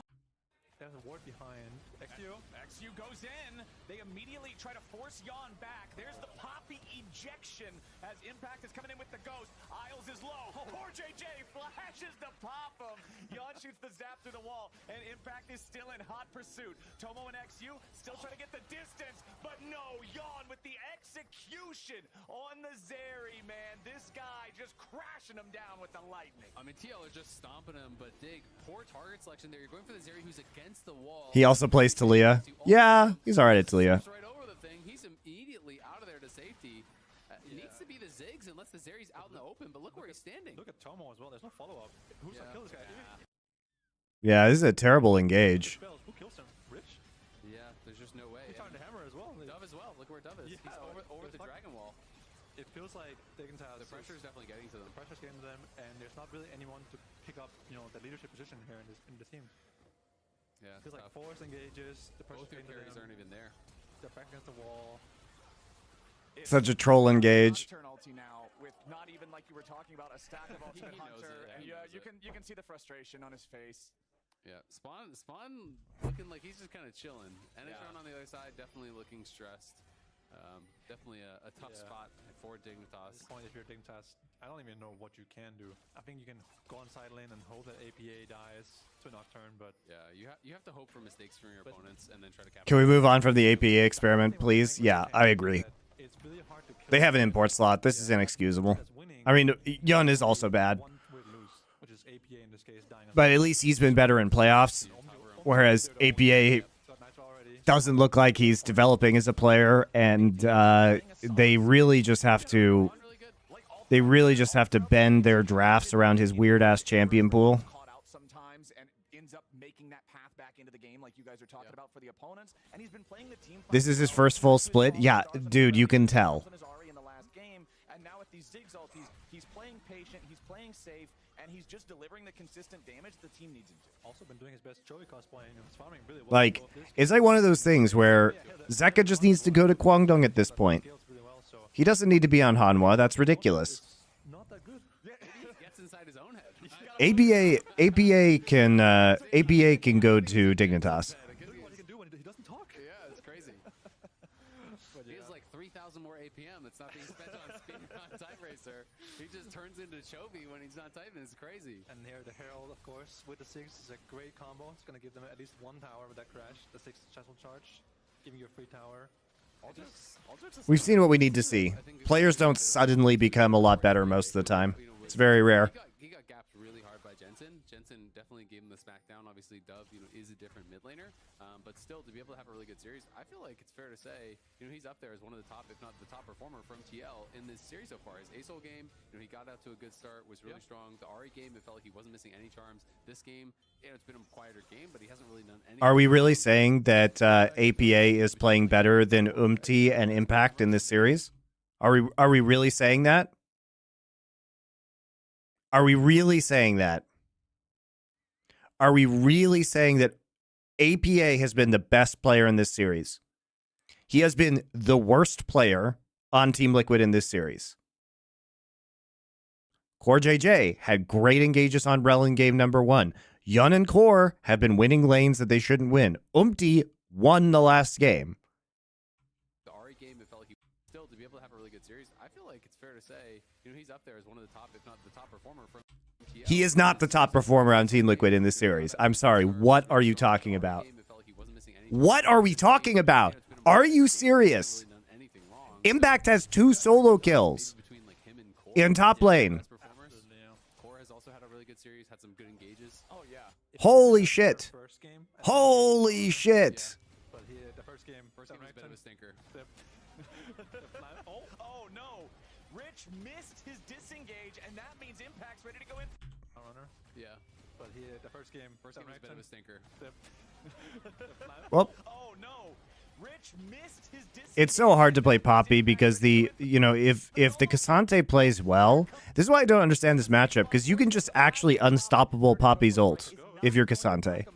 There's a ward behind XU. XU goes in. They immediately try to force Jan back. There's the poppy ejection as Impact is coming in with the ghost. Isles is low. Poor JJ flashes to pop him. Jan shoots the zap through the wall, and Impact is still in hot pursuit. Tomo and XU still trying to get the distance, but no, Jan with the execution on the Zeri, man. This guy just crashing him down with the lightning. I mean, TL is just stomping him, but Dig, poor target selection there. You're going for the Zeri who's against the wall. He also plays Talia. Yeah, he's alright at Talia. Right over the thing. He's immediately out of there to safety. It needs to be the Ziggs unless the Zeri's out in the open, but look where he's standing. Look at Tomo as well. There's no follow-up. Who's gonna kill this guy? Yeah, this is a terrible engage. Spells. Who kills him? Rich? Yeah, there's just no way. He's trying to hammer as well. Dove as well. Look where Dove is. Yeah, He's over the Dragon Wall. It feels like Dignitas. The pressure is definitely getting to them. The pressure's getting to them, and there's not really anyone to pick up, you know, the leadership position here in the team. Yeah, Feels like force engages. The pressure's both your getting to carries them. aren't even there. They're back against the wall. Such a troll engage. Turn ulti now with not even like you were talking about a stack of ultimate He knows hunter, it, and yeah, you can see the frustration on his face. Yeah, Spawn looking like he's just kind of chilling. And on the other side, definitely looking stressed. Definitely a tough spot for At Dignitas. this point, if you're Dignitas, I don't even know what you can do. I think you can go on side lane and hope that APA dies to Nocturne, but Yeah, you have to hope for mistakes from your opponents and then try to capture. Can we move on from the APA experiment, please? Yeah, I agree. it's really hard to kill They have an import slot. This is inexcusable. that's winning. I mean, Yun is also bad, One would lose, which is APA in this case dying. but at least he's been better in playoffs, whereas APA Got match already. doesn't look like he's developing as a player, and they really just have to Like all They really just have to bend their drafts around his weird-ass champion pool. Caught out sometimes and ends up making that path back into the game like you guys are talking about for the opponents. And he's been playing the team. This is his first full split? Yeah, dude, you can tell. In the last game, and now with these Ziggs ults, he's playing patient, he's playing safe, and he's just delivering the consistent damage the team needs him to. Also been doing his best Joey cosplaying and farming really well. Like, it's like one of those things where Zeka just needs to go to Kwangdong at this point. He doesn't need to be on Hanwha. That's ridiculous. Not that good. He gets inside his own head. ABA can go to Dignitas. What he can do when he doesn't talk. Yeah, it's crazy. He has like 3,000 more APM that's not being spent on speedrun Time Racer. He just turns into Chovy when he's not typing. It's crazy. And here the Herald, of course, with the 6 is a great combo. It's going to give them at least 1 tower with that crash. The 6 Chessel charge, giving you a free tower. We've seen what we need to see. Players don't suddenly become a lot better most of the time. It's very rare. He got gapped really hard by Jensen. Jensen definitely gave him the smackdown. Obviously, Dove, is a different mid laner, but still to be able to have a really good series, I feel like it's fair to say, he's up there as one of the top, if not the top performer from TL in this series so far. His ASOL game, he got out to a good start, was really strong. The Ari game, it felt like he wasn't missing any charms. This game, it's been a quieter game, but he hasn't really done anything. Are we really saying that APA is playing better than Umti and Impact in this series? Are we really saying that? Are we really saying that? Are we really saying that APA has been the best player in this series? He has been the worst player on Team Liquid in this series. Core JJ had great engages on Rel in game number 1. Yun and Core have been winning lanes that they shouldn't win. Umti won the last game. The Ari game, it felt like he still to be able to have a really good series. I feel like it's fair to say, he's up there as one of the top, if not the top performer from TL. He is not the top performer on Team Liquid in this series. I'm sorry. What are you talking about? What are we talking about? Are you serious? Impact has 2 solo kills in top lane. Core has also had a really good series, had some good engages. Oh yeah. Holy shit. Holy shit. But the first game was a bit of a stinker. Oh no. Rich missed his disengage, and that means Impact's ready to go in. Runner. Yeah. But the first game was a bit of a stinker. Well, oh no. Rich missed his disengage. it's so hard to play Poppy because if the Cassante plays well, this is why I don't understand this matchup, because you can just actually unstoppable Poppy's ult if you're Cassante.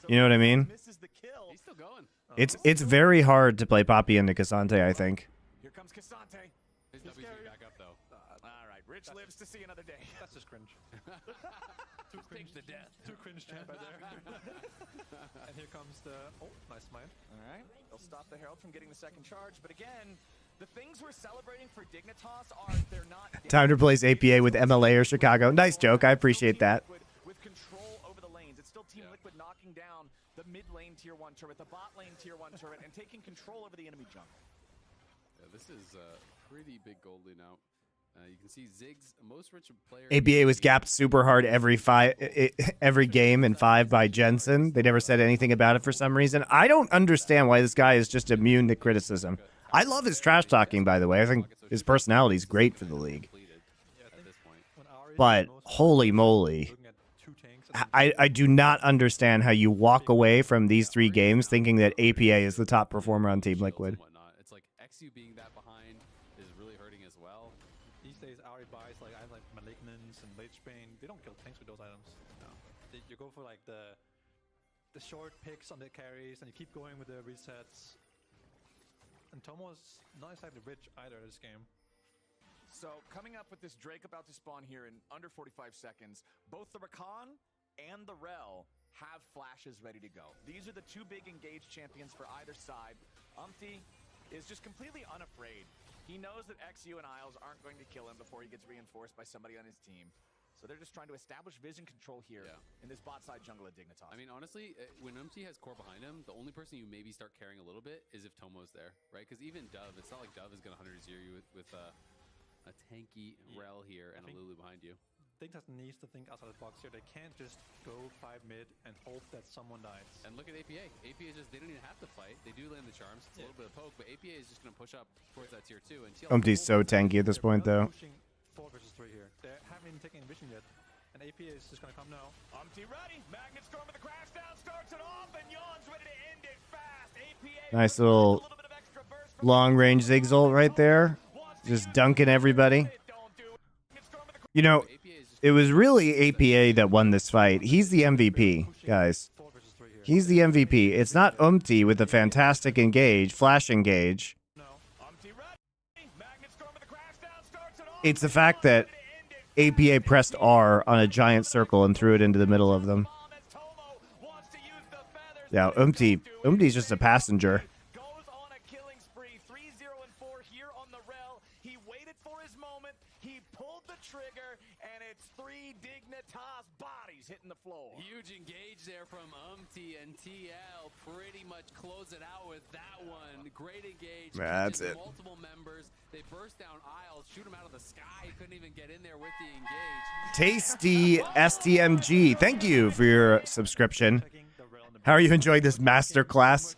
You know what I mean? He's still going. It's very hard to play Poppy into Cassante, I think. Here comes Cassante. His W's back up though. All right, Rich lives to see another day. That's just cringe. Too cringe to death. Too cringe champ right there. And here comes the nice smite. All right, they'll stop the Herald from getting the second charge, but again, the things we're celebrating for Dignitas are they're not. Time to replace APA with MLA or Chicago. Nice joke. I appreciate that. With control over the lanes, it's still Team Liquid knocking down the mid lane tier 1 turret, the bot lane tier 1 turret, and taking control over the enemy jungle. Yeah, this is a pretty big gold lead out. You can see Ziggs, most rich player. APA was gapped super hard every game in 5 by Jensen. They never said anything about it for some reason. I don't understand why this guy is just immune to criticism. I love his trash talking, by the way. I think his personality is great for the league. But holy moly. I do not understand how you walk away from these 3 games thinking that APA is the top performer on Team Liquid. It's like XU being that behind is really hurting as well. These days, Ari buys like Malignance and Lich Bane. They don't kill tanks with those items. No. You go for like the short picks on the carries, and you keep going with the resets. And Tomo's not exactly rich either this game. So coming up with this Drake about to spawn here in under 45 seconds, both the Rakan and the Rel have flashes ready to go. These are the 2 big engaged champions for either side. Umti is just completely unafraid. He knows that XU and Isles aren't going to kill him before he gets reinforced by somebody on his team. So they're just trying to establish vision control here in this bot side jungle at Dignitas. I mean, honestly, when Umti has Core behind him, the only person you maybe start caring a little bit is if Tomo's there, right? Because even Dove, it's not like Dove is going to 100-0 you with a tanky Rel here and a Lulu behind you. Dignitas needs to think outside the box here. They can't just go 5 mid and hope that someone dies. And look at APA. APA is just, they don't even have to fight. They do land the charms. It's a little bit of poke, but APA is just going to push up towards that tier 2. And Umti's so tanky at this point, though. 4 versus 3 here. They haven't even taken vision yet. And AP is just gonna come now. Ready. Magnet Storm with the crash down starts it off, and Yawn's ready to end it fast. APA Nice little long-range Zigzult right there. Just dunking everybody. You know, it was really APA that won this fight. He's the MVP, guys. He's the MVP. It's not Umti with a fantastic engage, flash engage. It's the fact that APA pressed R on a giant circle and threw it into the middle of them. Yeah, Umti's just a passenger. Goes on a killing spree. 3-0-4 here on the rel. He waited for his moment. He pulled the trigger, and it's 3 Dignitas bodies hitting the floor. Huge engage there from Umti, and TL pretty much close it out with that one. Great engage. That's it. Multiple members. They burst down aisles, shoot him out of the sky. He couldn't even get in there with the engage. Tasty STMG, thank you for your subscription. How are you enjoying this masterclass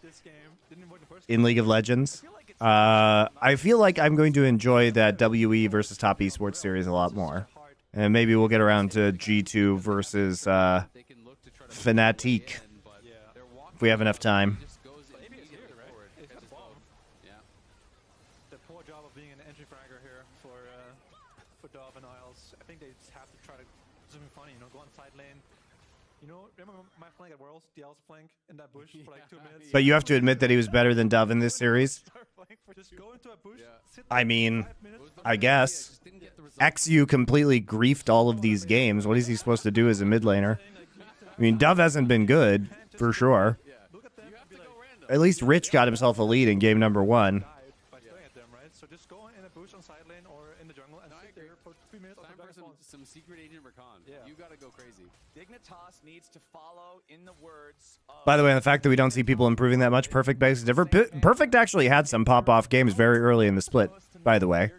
in League of Legends? I feel like I'm going to enjoy that WE versus Top Esports series a lot more. And maybe we'll get around to G2 versus Fnatic if we have enough time. The poor job of being an entry fragger here for Dove and Isles. I think they just have to try to do something funny, you know, go on side lane. You know, remember my flank at Worlds, the Elsa flank in that bush for like 2 minutes? But you have to admit that he was better than Dove in this series. Just go into a bush, sit I mean, 5 minutes. I guess. XU completely griefed all of these games. What is he supposed to do as a mid laner? I mean, Dove hasn't been good, for sure. Look at them and be like, At least Rich got himself a lead in game number 1. by staring at them, right? So just go in a bush on side lane or in the jungle and sit there for 3 minutes. Time for some secret agent recon. Yeah. You gotta go crazy. Dignitas needs to follow in the words of By the way, the fact that we don't see people improving that much, Perfect begs to differ. Perfect actually had some pop-off games very early in the split, by the way.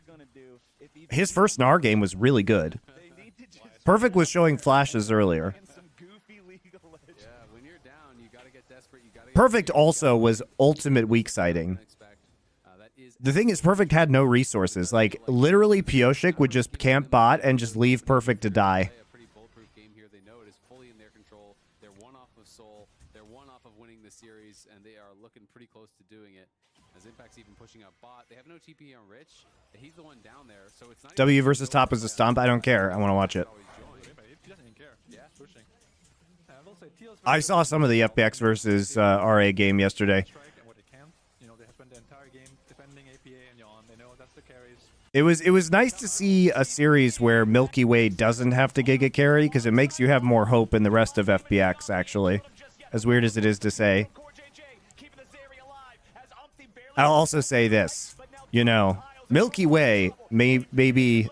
His first Gnar game was really good. Perfect was showing flashes earlier. some goofy League of Legends. Yeah, when you're down, you gotta get desperate. You gotta Perfect also was ultimate weak siding. that is The thing is, Perfect had no resources. Like, literally, Pioshik would just camp bot and just leave Perfect to die. a pretty bulletproof game here. They know it is fully in their control. They're one off of Soul. They're one off of winning the series, and they are looking pretty close to doing it. As Impact's even pushing out bot. They have no TP on Rich. He's the one down there, so it's not W versus top is a stomp. I don't care. I want to watch it. He doesn't even care. Yeah, pushing. I will say TL's I saw some of the FPX versus RA game yesterday. strike and what they can. You know, they have spent the entire game defending APA and Yawn. They know that's the carries. It was nice to see a series where Milky Way doesn't have to Giga carry because it makes you have more hope in the rest of FPX, actually. As weird as it is to say. I'll also say this. You know, Milky Way may be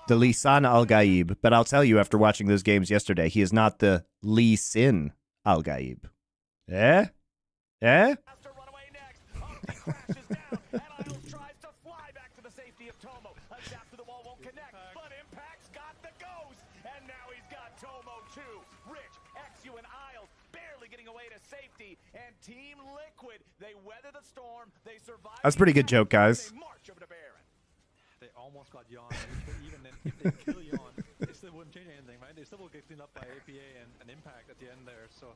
the Lisan Al-Gaib, but I'll tell you after watching those games yesterday, he is not the Lee Sin Al-Gaib. Eh? Eh? And Team Liquid, they weather the storm, they survive. That's a pretty good joke, guys. They march over to Baron. They almost got Yawn. Even if they kill Yawn, it still wouldn't change anything, right? They still will get cleaned up by APA and Impact at the end there. So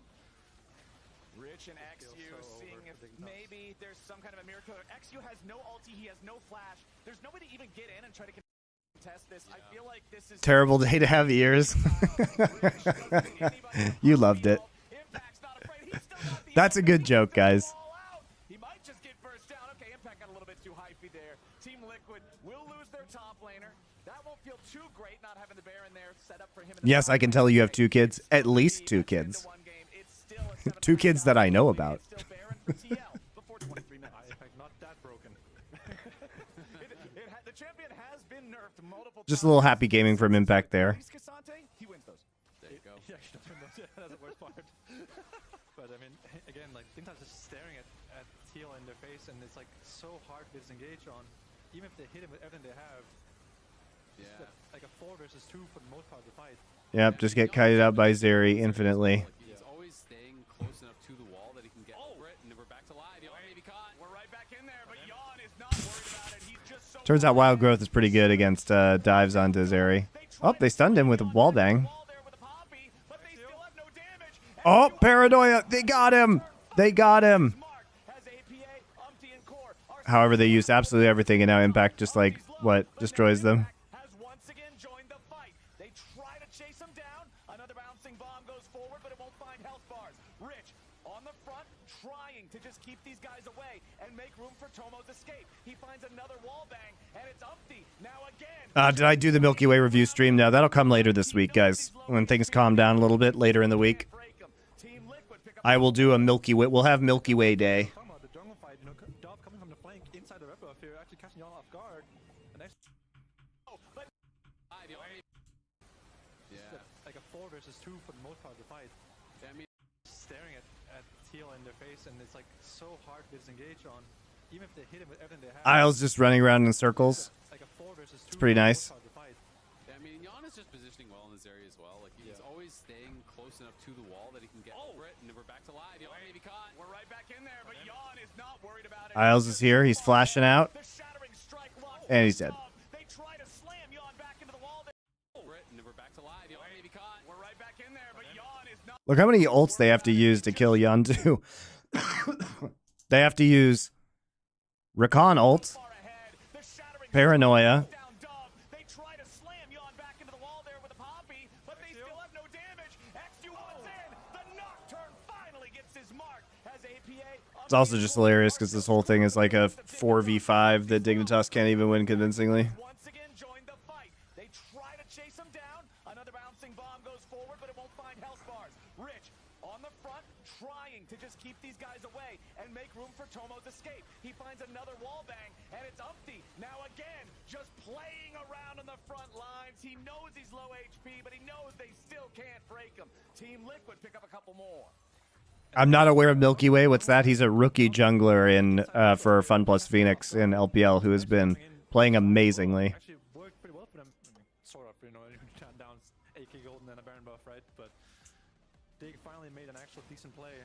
Rich and XU seeing if maybe there's some kind of a miracle. XU has no ulti, he has no flash. There's no way to even get in and try to contest this. I feel like this is Terrible day to have ears. You loved it. That's a good joke, guys. He might just get first down. Okay, Impact got a little bit too hypey there. Team Liquid will lose their top laner. That won't feel too great not having the Baron there set up for him. Yes, I can tell you have 2 kids. At least 2 kids. 2 kids that I know about. not that broken. The champion has been nerfed multiple Just a little happy gaming from Impact there. He wins those. There you go. Yeah, that's the worst part. But I mean, again, like Dignitas just staring at Teal in their face, and it's like so hard to disengage on. Even if they hit him with everything they have, Yeah. like a 4 versus 2 for the most part of the fight. Yep, just get kited out by Zeri infinitely. He's always staying close enough to the wall that he can get over it, and we're back to live. Yo, maybe caught. We're right back in there, but Yawn Turns out Wild Growth is pretty good against dives onto Zeri. Oh, they stunned him with a wall bang. Oh, Paranoia. They got him. They got him. However, they used absolutely everything, and now Impact just like, what, destroys them. To just keep these guys away and make room for Tomo's escape. He finds another wall bang, and it's Umpty now again. Did I do the Milky Way review stream? No, that'll come later this week, guys. When things calm down a little bit later in the week. I will do a Milky Way. We'll have Milky Way Day. Talking about the jungle fight, you know, Dove coming from the flank inside the rep buff here, actually catching y'all off guard. And next, like a 4 versus 2 for the most part of the fight. Yeah, I mean, staring at Teal in their face, and it's like so hard to disengage on. Even if they hit him with everything they have. Isles just running around in circles. Like a 4 versus 2. It's pretty nice. Yeah, I mean, Jan is just positioning well in this area as well. Like he's always staying close enough to the wall that he can get over it, and we're back to live. Jan may be caught. We're right back in there, but Jan is not worried about it. Isles is here. He's flashing out. And he's dead. They try to slam Jan back into the wall. And we're back to live. Jan may be caught. We're right back in there, but Jan is not. Look how many ults they have to use to kill Yondu. They have to use Rakan ult, Paranoia, They try to slam Jan back into the wall there with a poppy, but they still have no damage. XQ wants in. The Nocturne finally gets his mark as APA. It's also just hilarious because this whole thing is like a 4v5 that Dignitas can't even win convincingly. Once again joined the fight. They try to chase him down. Another bouncing bomb goes forward, but it won't find health bars. Rich on the front, trying to just keep these guys away and make room for Tomo's escape. He finds another wall bang, and it's Umpty now again, just playing around on the front lines. He knows he's low HP, but he knows they still can't break him. Team Liquid pick up a couple more. I'm not aware of Milky Way. What's that? He's a rookie jungler in for Fun Plus Phoenix in LPL who has been playing amazingly. Actually worked pretty well for them. I mean, sort of, you know, down AK Golden and a Baron buff, right? But they finally made an actual decent play,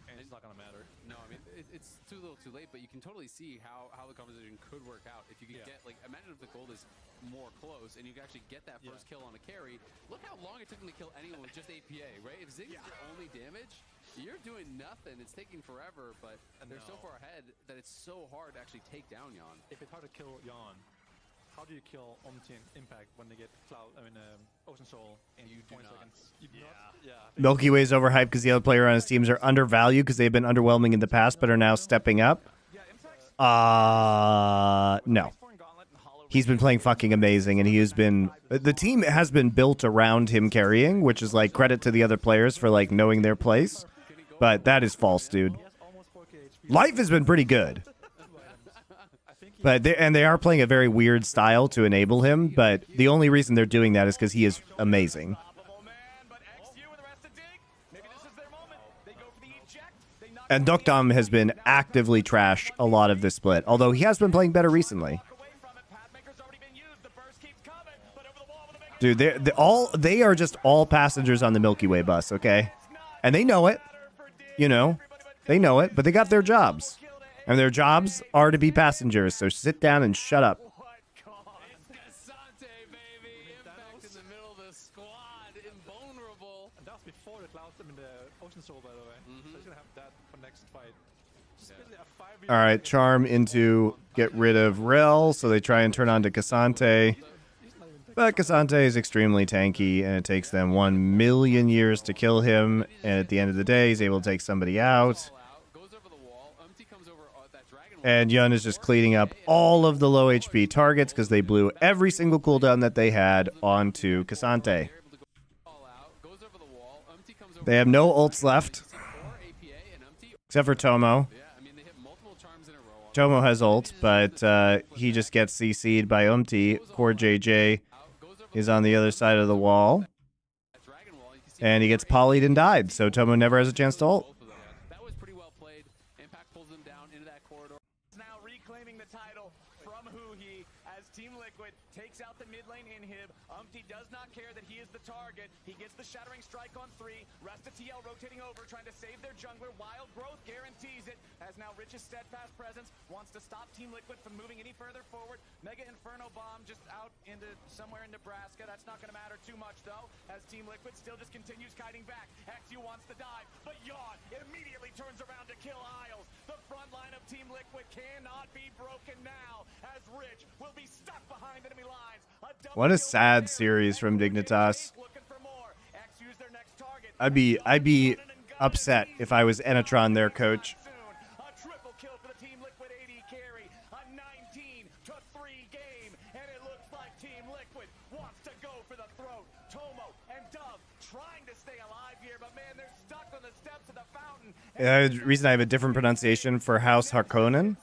and it's not gonna matter. No, I mean it's too little, too late. But you can totally see how the conversation could work out if you could get like imagine if the gold is more close and you can actually get that first kill on a carry. Look how long it took them to kill anyone with just APA, right? If Ziggs is your only damage, you're doing nothing. It's taking forever, but they're so far ahead that it's so hard to actually take down Jan. If it's hard to kill Jan, how do you kill Omti and Impact when they get Ocean Soul in 20 seconds? You do not? Yeah. Milky Way's overhyped because the other player on his teams are undervalued because they've been underwhelming in the past but are now stepping up. No. He's been playing fucking amazing, and he has been... The team has been built around him carrying, which is like credit to the other players for like knowing their place. But that is false, dude. Life has been pretty good. But they are playing a very weird style to enable him, but the only reason they're doing that is because he is amazing. And Dokdam has been actively trash a lot of this split, although he has been playing better recently. Dude, they are just all passengers on the Milky Way bus, okay? And they know it. You know, they know it, but they got their jobs. And their jobs are to be passengers, so sit down and shut up. And that's before the Cloud, I mean the Ocean Soul, by the way. So he's gonna have that for next fight. All right, Charm into get rid of Rel, so they try and turn on to Cassante. But Cassante is extremely tanky, and it takes them 1 million years to kill him. And at the end of the day, he's able to take somebody out. And Yun is just cleaning up all of the low HP targets because they blew every single cooldown that they had onto Cassante. They have no ults left, except for Tomo. Tomo has ult, but he just gets CC'd by Umti. Core JJ is on the other side of the wall. And he gets polyed and died, so Tomo never has a chance to ult. That was pretty well played. Impact pulls them down into that corridor. Now reclaiming the title from Huhi as Team Liquid takes out the mid lane inhib. Umpty does not care that he is the target. He gets the shattering strike on 3. Rest of TL rotating over, trying to save their jungler. Wild Growth guarantees it, as now Rich's steadfast presence wants to stop Team Liquid from moving any further forward. Mega Inferno Bomb just out into somewhere in Nebraska. That's not going to matter too much, though, as Team Liquid still just continues kiting back. XU wants to dive, but Yawn immediately turns around to kill Isles. The front line of Team Liquid cannot be broken now, as Rich will be stuck behind enemy lines. What a sad series from Dignitas. I'd be upset if I was Enetron, their coach. A triple kill for the Team Liquid AD carry. A 19-3 game, and it looks like Team Liquid wants to go for the throat. Tomo and Dove trying to stay alive here, but man, they're stuck on the steps of the fountain. The reason I have a different pronunciation for House Harkonnen.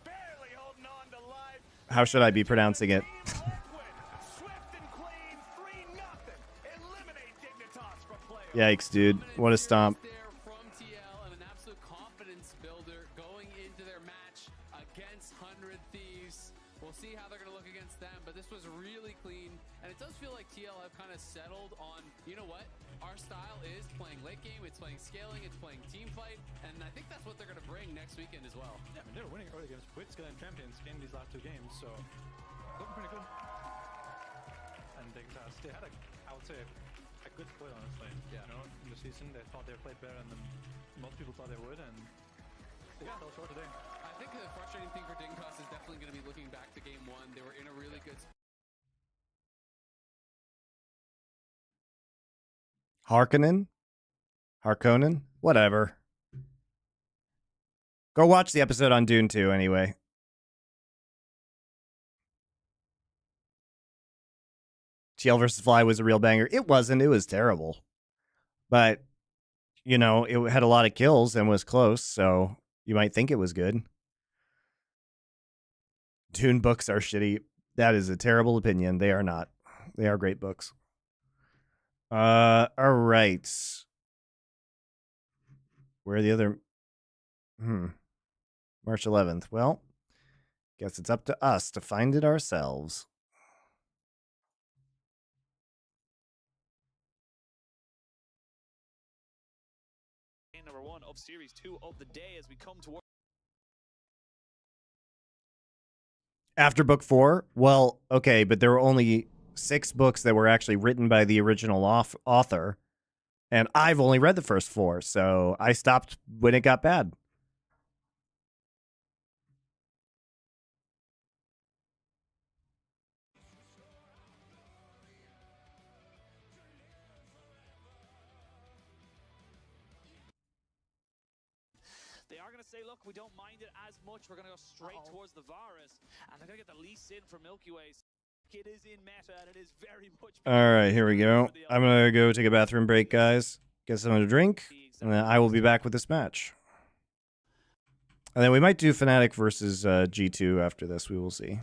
Barely holding on to life. How should I be pronouncing it? Yikes, dude. What a stomp. There from TL and an absolute confidence builder going into their match against 100 Thieves. We'll see how they're going to look against them, but this was really clean. And it does feel like TL have kind of settled on, you know what? Our style is playing late game, it's playing scaling, it's playing team fight, and I think that's what they're going to bring next weekend as well. Yeah, I mean, they were winning early against Blitzscaling and Champions in these last 2 games, so looking pretty good. And they had I would say, a good play, honestly. Yeah. You know, in the season, they thought they played better than most people thought they would, and they got fell short today. I think the frustrating thing for Dignitas is definitely going to be looking back to game 1. They were in a really good spot. Harkonnen? Whatever. Go watch the episode on Dune 2 anyway. TL versus Fly was a real banger. It wasn't. It was terrible. But, you know, it had a lot of kills and was close, so you might think it was good. Dune books are shitty. That is a terrible opinion. They are not. They are great books. All right. Where are the other... March 11th. Well, guess it's up to us to find it ourselves. Number 1 of Series 2 of the day as we come toward... After book 4? Well, okay, but there were only 6 books that were actually written by the original author, and I've only read the first 4, so I stopped when it got bad. They are going to say, look, we don't mind it as much. We're going to go straight towards the Varus, and they're going to get the lease in for Milky Way. It is in meta, and it is very much... All right, here we go. I'm going to go take a bathroom break, guys. Get something to drink, and then I will be back with this match. And then we might do Fnatic versus G2 after this. We will see.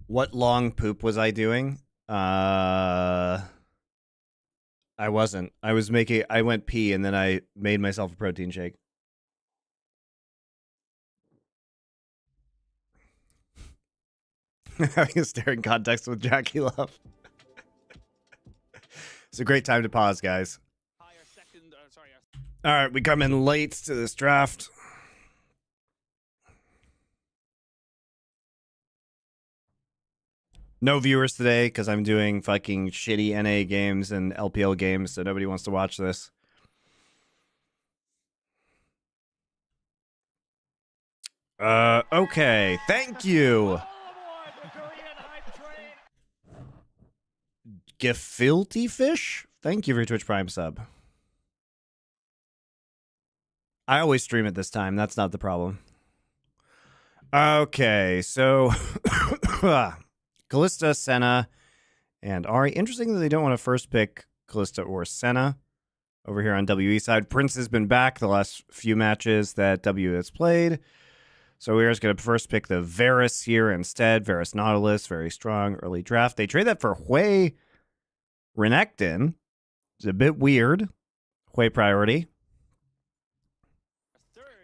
What long poop was I doing? I wasn't. I went pee and then I made myself a protein shake. Having a staring contest with Jackie Love. It's a great time to pause, guys. All right, we come in late to this draft. No viewers today because I'm doing fucking shitty NA games and LPL games, so nobody wants to watch this. Okay. Thank you. Gefilte Fish? Thank you for your Twitch Prime sub. I always stream it this time. That's not the problem. Okay, so Kalista, Senna, and Ari. Interesting that they don't want to first pick Kalista or Senna over here on WE side. Prince has been back the last few matches that W has played. So we're just going to first pick the Varus here instead. Varus Nautilus, very strong early draft. They trade that for Hui Renekton. It's a bit weird. Hui priority.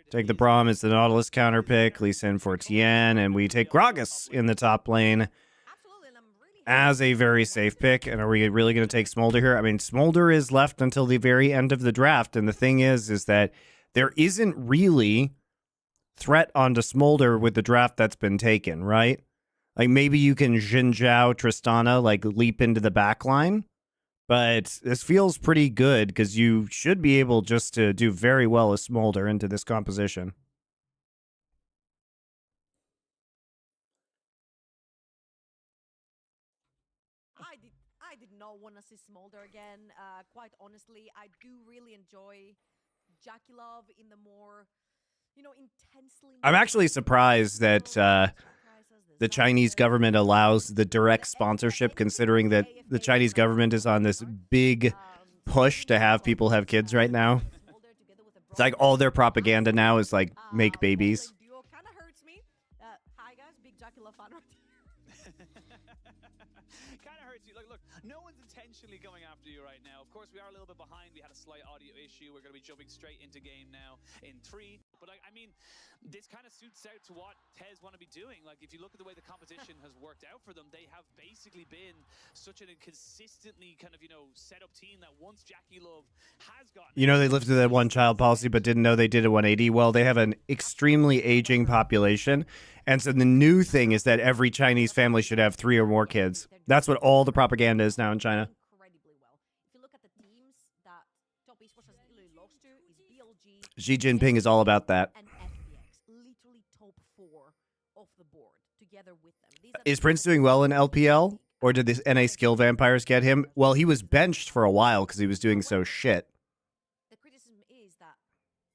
Take the Braum as the Nautilus counter pick. Lee Sin for Tien. And we take Gragas in the top lane as a very safe pick. And are we really going to take Smolder here? I mean, Smolder is left until the very end of the draft. And the thing is that there isn't really threat onto Smolder with the draft that's been taken, right? Like maybe you can Xin Zhao Tristana like leap into the back line, but this feels pretty good because you should be able just to do very well as Smolder into this composition. I did not want to see Smolder again. Quite honestly, I do really enjoy Jackie Love in the more, intensely. I'm actually surprised that the Chinese government allows the direct sponsorship, considering that the Chinese government is on this big push to have people have kids right now. It's like all their propaganda now is like make babies. Kind of hurts me. Hi guys, big Jackie Love fan. Kind of hurts you. Look, no one's intentionally going after you right now. Of course, we are a little bit behind. We had a slight audio issue. We're going to be jumping straight into game now in 3. But I mean, this kind of suits out to what TES want to be doing. Like, if you look at the way the competition has worked out for them, they have basically been such an inconsistently kind of, set up team that once Jackie Love has gotten... They lifted that one-child policy, but didn't know they did a 180. Well, they have an extremely aging population. And so the new thing is that every Chinese family should have 3 or more kids. That's what all the propaganda is now in China. Incredibly well. If you look at the teams that top esports has literally lost to, is BLG, Xi Jinping is all about that. and FPX, literally top 4 off the board together with them. Is Prince doing well in LPL? Or did this NA skill vampires get him? Well, he was benched for a while because he was doing so shit. The criticism is that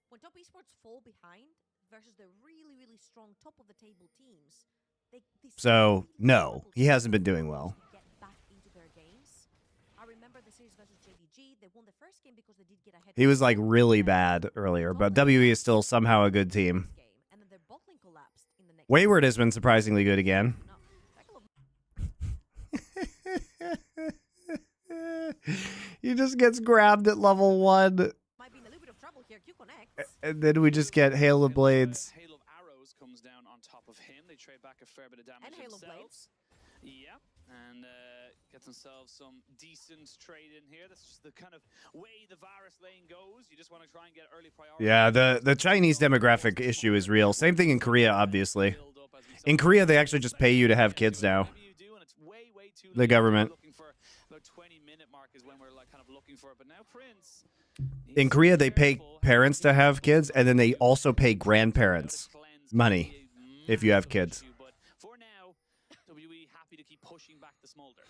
when top esports fall behind versus the really, really strong top of the table teams, they So, no, he hasn't been doing well. get back into their games. I remember the series versus JDG. They won the first game because they did get ahead. He was like really bad earlier, but WE is still somehow a good team. And then their bot lane collapsed in the next Wayward has been surprisingly good again. He just gets grabbed at level 1. Might be in a little bit of trouble here. Q connects. And then we just get Hail of Blades. Hail of Arrows comes down on top of him. They trade back a fair bit of damage And Hail of themselves. Yeah, and get themselves some decent trade in here. That's just the kind of way the Varus lane goes. You just want to try and get early priority. Yeah, the Chinese demographic issue is real. Same thing in Korea, obviously. In Korea, they actually just pay you to have kids now. The government. In Korea, they pay parents to have kids, and then they also pay grandparents money if you have kids. But for now, WE happy to keep pushing back the Smolder.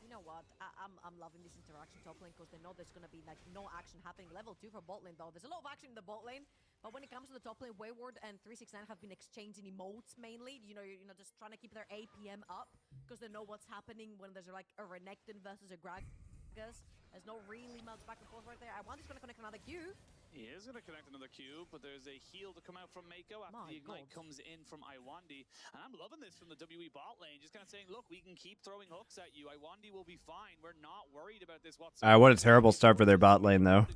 You know what? I'm loving this interaction top lane because they know there's gonna be like no action happening. Level 2 for bot lane though. There's a lot of action in the bot lane, but when it comes to the top lane, Wayward and 369 have been exchanging emotes mainly. You're just trying to keep their APM up because they know what's happening when there's like a Renekton versus a Gragas. There's no really much back and forth right there. I want this gonna connect another Q. He is going to connect another cube, but there's a heal to come out from Mako after the Ignite comes in from Iwandi. And I'm loving this from the WE bot lane, just kind of saying, look, we can keep throwing hooks at you. Iwandi will be fine. We're not worried about this whatsoever. What a terrible start for their bot lane, though.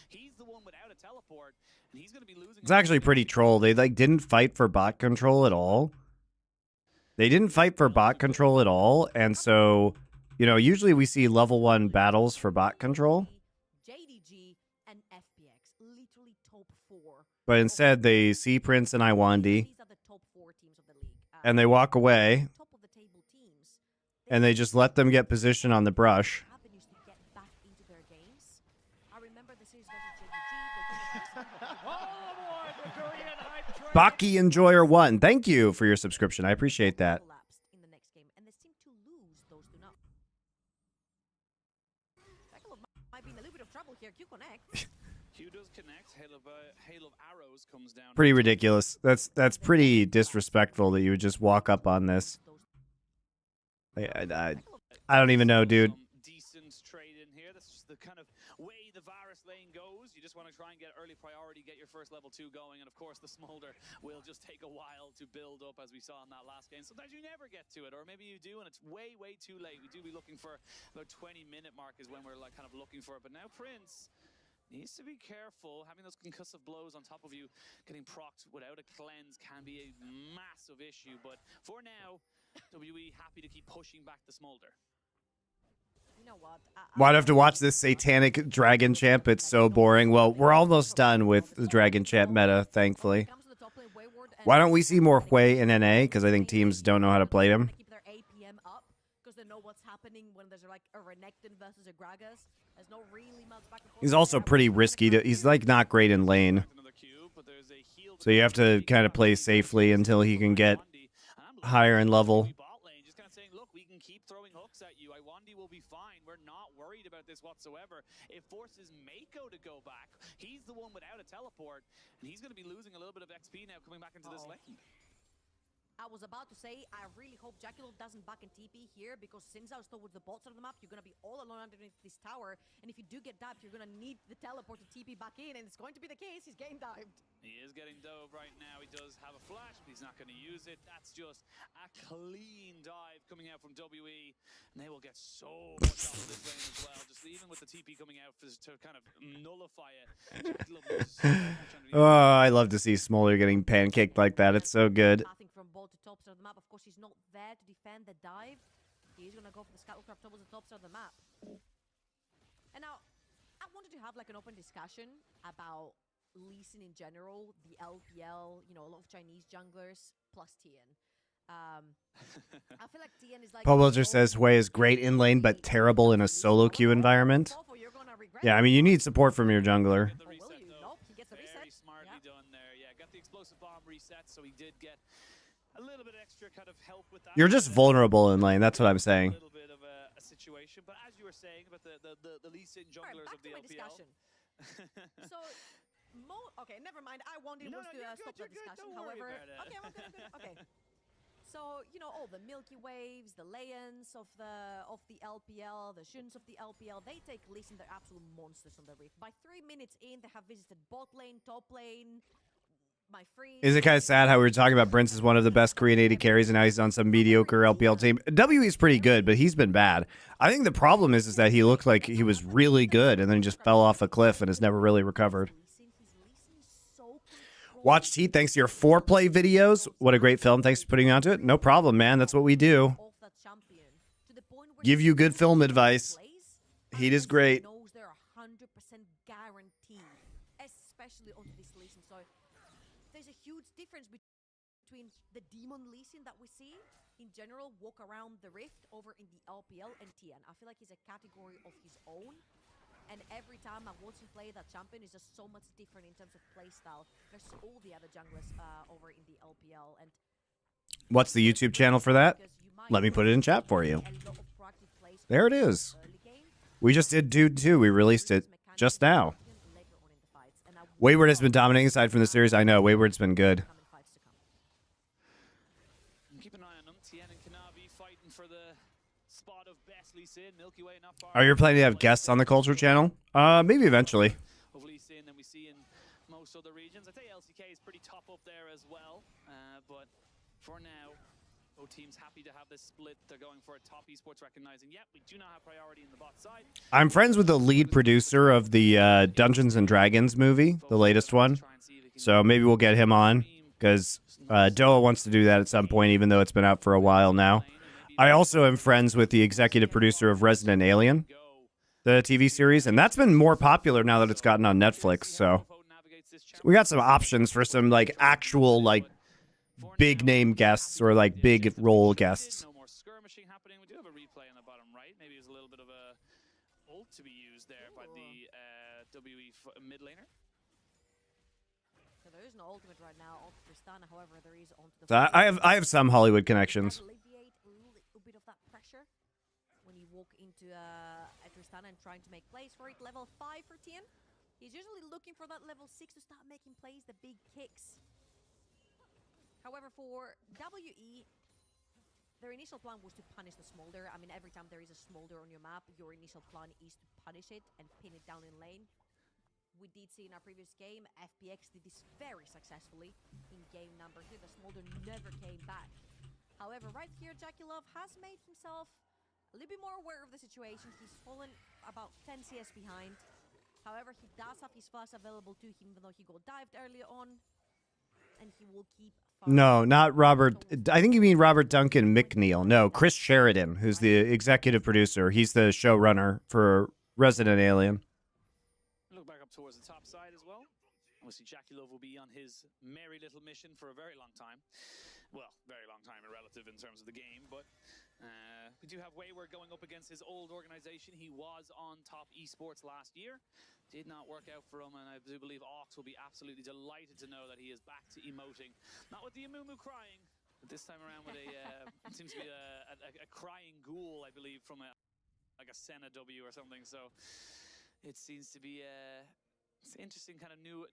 He's the one without a teleport, and he's going to be losing. It's actually pretty troll. They like didn't fight for bot control at all. They didn't fight for bot control at all, and so, you know, usually we see level 1 battles for bot control. JDG and FPX, literally top 4. But instead, they see Prince and Iwandi, These are the top 4 teams of the league. and they walk away, Top of the table teams. and they just let them get position on the brush. Avenues to get back into their games. I remember the series versus JDG. Baki Enjoyer 1, thank you for your subscription. I appreciate that. Collapsed in the next game, and they seem to lose those two now. Jackal might be in a little bit of trouble here. Q connect. Q does connect. Hail of arrows comes down. Pretty ridiculous. That's pretty disrespectful that you would just walk up on this. I don't even know, dude. Decent trade in here. That's just the kind of way the Varus lane goes. You just want to try and get early priority, get your first level 2 going, and of course the Smolder will just take a while to build up, as we saw in that last game. Sometimes you never get to it, or maybe you do, and it's way too late. We do be looking for about 20-minute mark is when we're like kind of looking for it. But now Prince needs to be careful. Having those concussive blows on top of you, getting procced without a cleanse can be a massive issue. But for now, WE happy to keep pushing back the Smolder. You know what? Why do I have to watch this satanic dragon champ? It's so boring. Well, we're almost done with the dragon champ meta, thankfully. Why don't we see more Hui in NA? Because I think teams don't know how to play him. Keep their APM up because they know what's happening when there's like a Renekton versus a Gragas. There's no really much back and forth. He's also pretty risky. He's like not great in lane. So you have to kind of play safely until he can get higher in level. Just kind of saying, look, we can keep throwing hooks at you. Iwandi will be fine. We're not worried about this whatsoever. It forces Mako to go back. He's the one without a teleport, and he's going to be losing a little bit of XP now coming back into this lane. I was about to say, I really hope Jackal doesn't back in TP here, because since I was towards the bottom of the map, you're going to be all alone underneath this tower, and if you do get dived, you're going to need the teleport to TP back in, and it's going to be the case. He's getting dived. He is getting dove right now. He does have a flash, but he's not going to use it. That's just a clean dive coming out from WE, and they will get so much off of this lane as well. Just even with the TP coming out to kind of nullify it. Oh, I love to see Smolder getting pancaked like that. It's so good. Passing from ball to top side of the map. Of course, he's not there to defend the dive. He's going to go for the Scuttlecraft towards the top side of the map. And now, I wanted to have like an open discussion about Lee Sin in general, the LPL, you know, a lot of Chinese junglers, plus TN. I feel like TN is like... Poblager says Hui is great in lane, but terrible in a solo queue environment. Yeah, I mean, you need support from your jungler. Very smartly done there. Yeah, got the explosive bomb reset, so he did get a little bit extra kind of help with that. You're just vulnerable in lane. That's what I'm saying. A little bit of a situation, but as you were saying about the Lee Sin junglers of the LPL. So, okay, never mind. I wanted to stop the discussion. However, okay, I'm good. Okay. So, you know, all the Milky Waves, the Leons of the LPL, the Shuns of the LPL, they take Lee Sin. They're absolute monsters on the Rift. By 3 minutes in, they have visited bot lane, top lane. Is it kind of sad how we were talking about Prince is one of the best Korean 80 carries, and now he's on some mediocre LPL team? WE's pretty good, but he's been bad. I think the problem is that he looked like he was really good, and then he just fell off a cliff and has never really recovered. Watched Heat, thanks to your foreplay videos. What a great film. Thanks for putting me onto it. No problem, man. That's what we do. Give you good film advice. Heat is great. Knows they're 100% guaranteed, especially on this Lee Sin. So there's a huge difference between the Demon Lee Sin that we see in general walk around the Rift over in the LPL and TN. I feel like he's a category of his own. And every time I watch him play that champion, is just so much different in terms of playstyle versus all the other junglers over in the LPL. And what's the YouTube channel for that? Let me put it in chat for you. There it is. We just did Dude 2. We released it just now. Wayward has been dominating aside from the series. I know. Wayward's been good. Keep an eye on them. TN and Kanavi fighting for the spot of best Lee Sin. Milky Way not far. Are you planning to have guests on the Culture channel? Maybe eventually. Of Lee Sin, then we see most other regions. I'd say LCK is pretty top up there as well, but for now, both teams happy to have this split. They're going for a top esports, recognizing, yep, we do not have priority in the bot side. I'm friends with the lead producer of the Dungeons and Dragons movie, the latest one. So maybe we'll get him on, because Doa wants to do that at some point, even though it's been out for a while now. I also am friends with the executive producer of Resident Alien, the TV series, and that's been more popular now that it's gotten on Netflix. So we got some options for some like actual like big name guests or like big role guests. No more skirmishing happening. We do have a replay on the bottom right. Maybe it's a little bit of a ult to be used there by the WE mid laner. So there is no ultimate right now on Tristana, however, there is onto the So I have some Hollywood connections. Alleviate a little bit of that pressure when you walk into Tristana and trying to make plays for it. Level 5 for Tien. He's usually looking for that level 6 to start making plays, the big kicks. However, for WE, their initial plan was to punish the Smolder. I mean, every time there is a Smolder on your map, your initial plan is to punish it and pin it down in lane. We did see in our previous game, FPX did this very successfully in game number 2. The Smolder never came back. However, right here, Jakilov has made himself a little bit more aware of the situation. He's fallen about 10 CS behind. However, he does have his flash available to him, even though he got dived earlier on. And he will keep... No, not Robert. I think you mean Robert Duncan McNeil. No, Chris Sheridan, who's the executive producer. He's the showrunner for Resident Alien. Look back up towards the top side as well. Obviously, Jakilov will be on his merry little mission for a very long time. Well, very long time, relative in terms of the game, but we do have Wayward going up against his old organization. He was on top esports last year. Did not work out for him, and I do believe Ox will be absolutely delighted to know that he is back to emoting. Not with the Amumu crying, but this time around with a, it seems to be a crying ghoul, I believe, from like a Senna W or something. So it seems to be it's interesting kind of new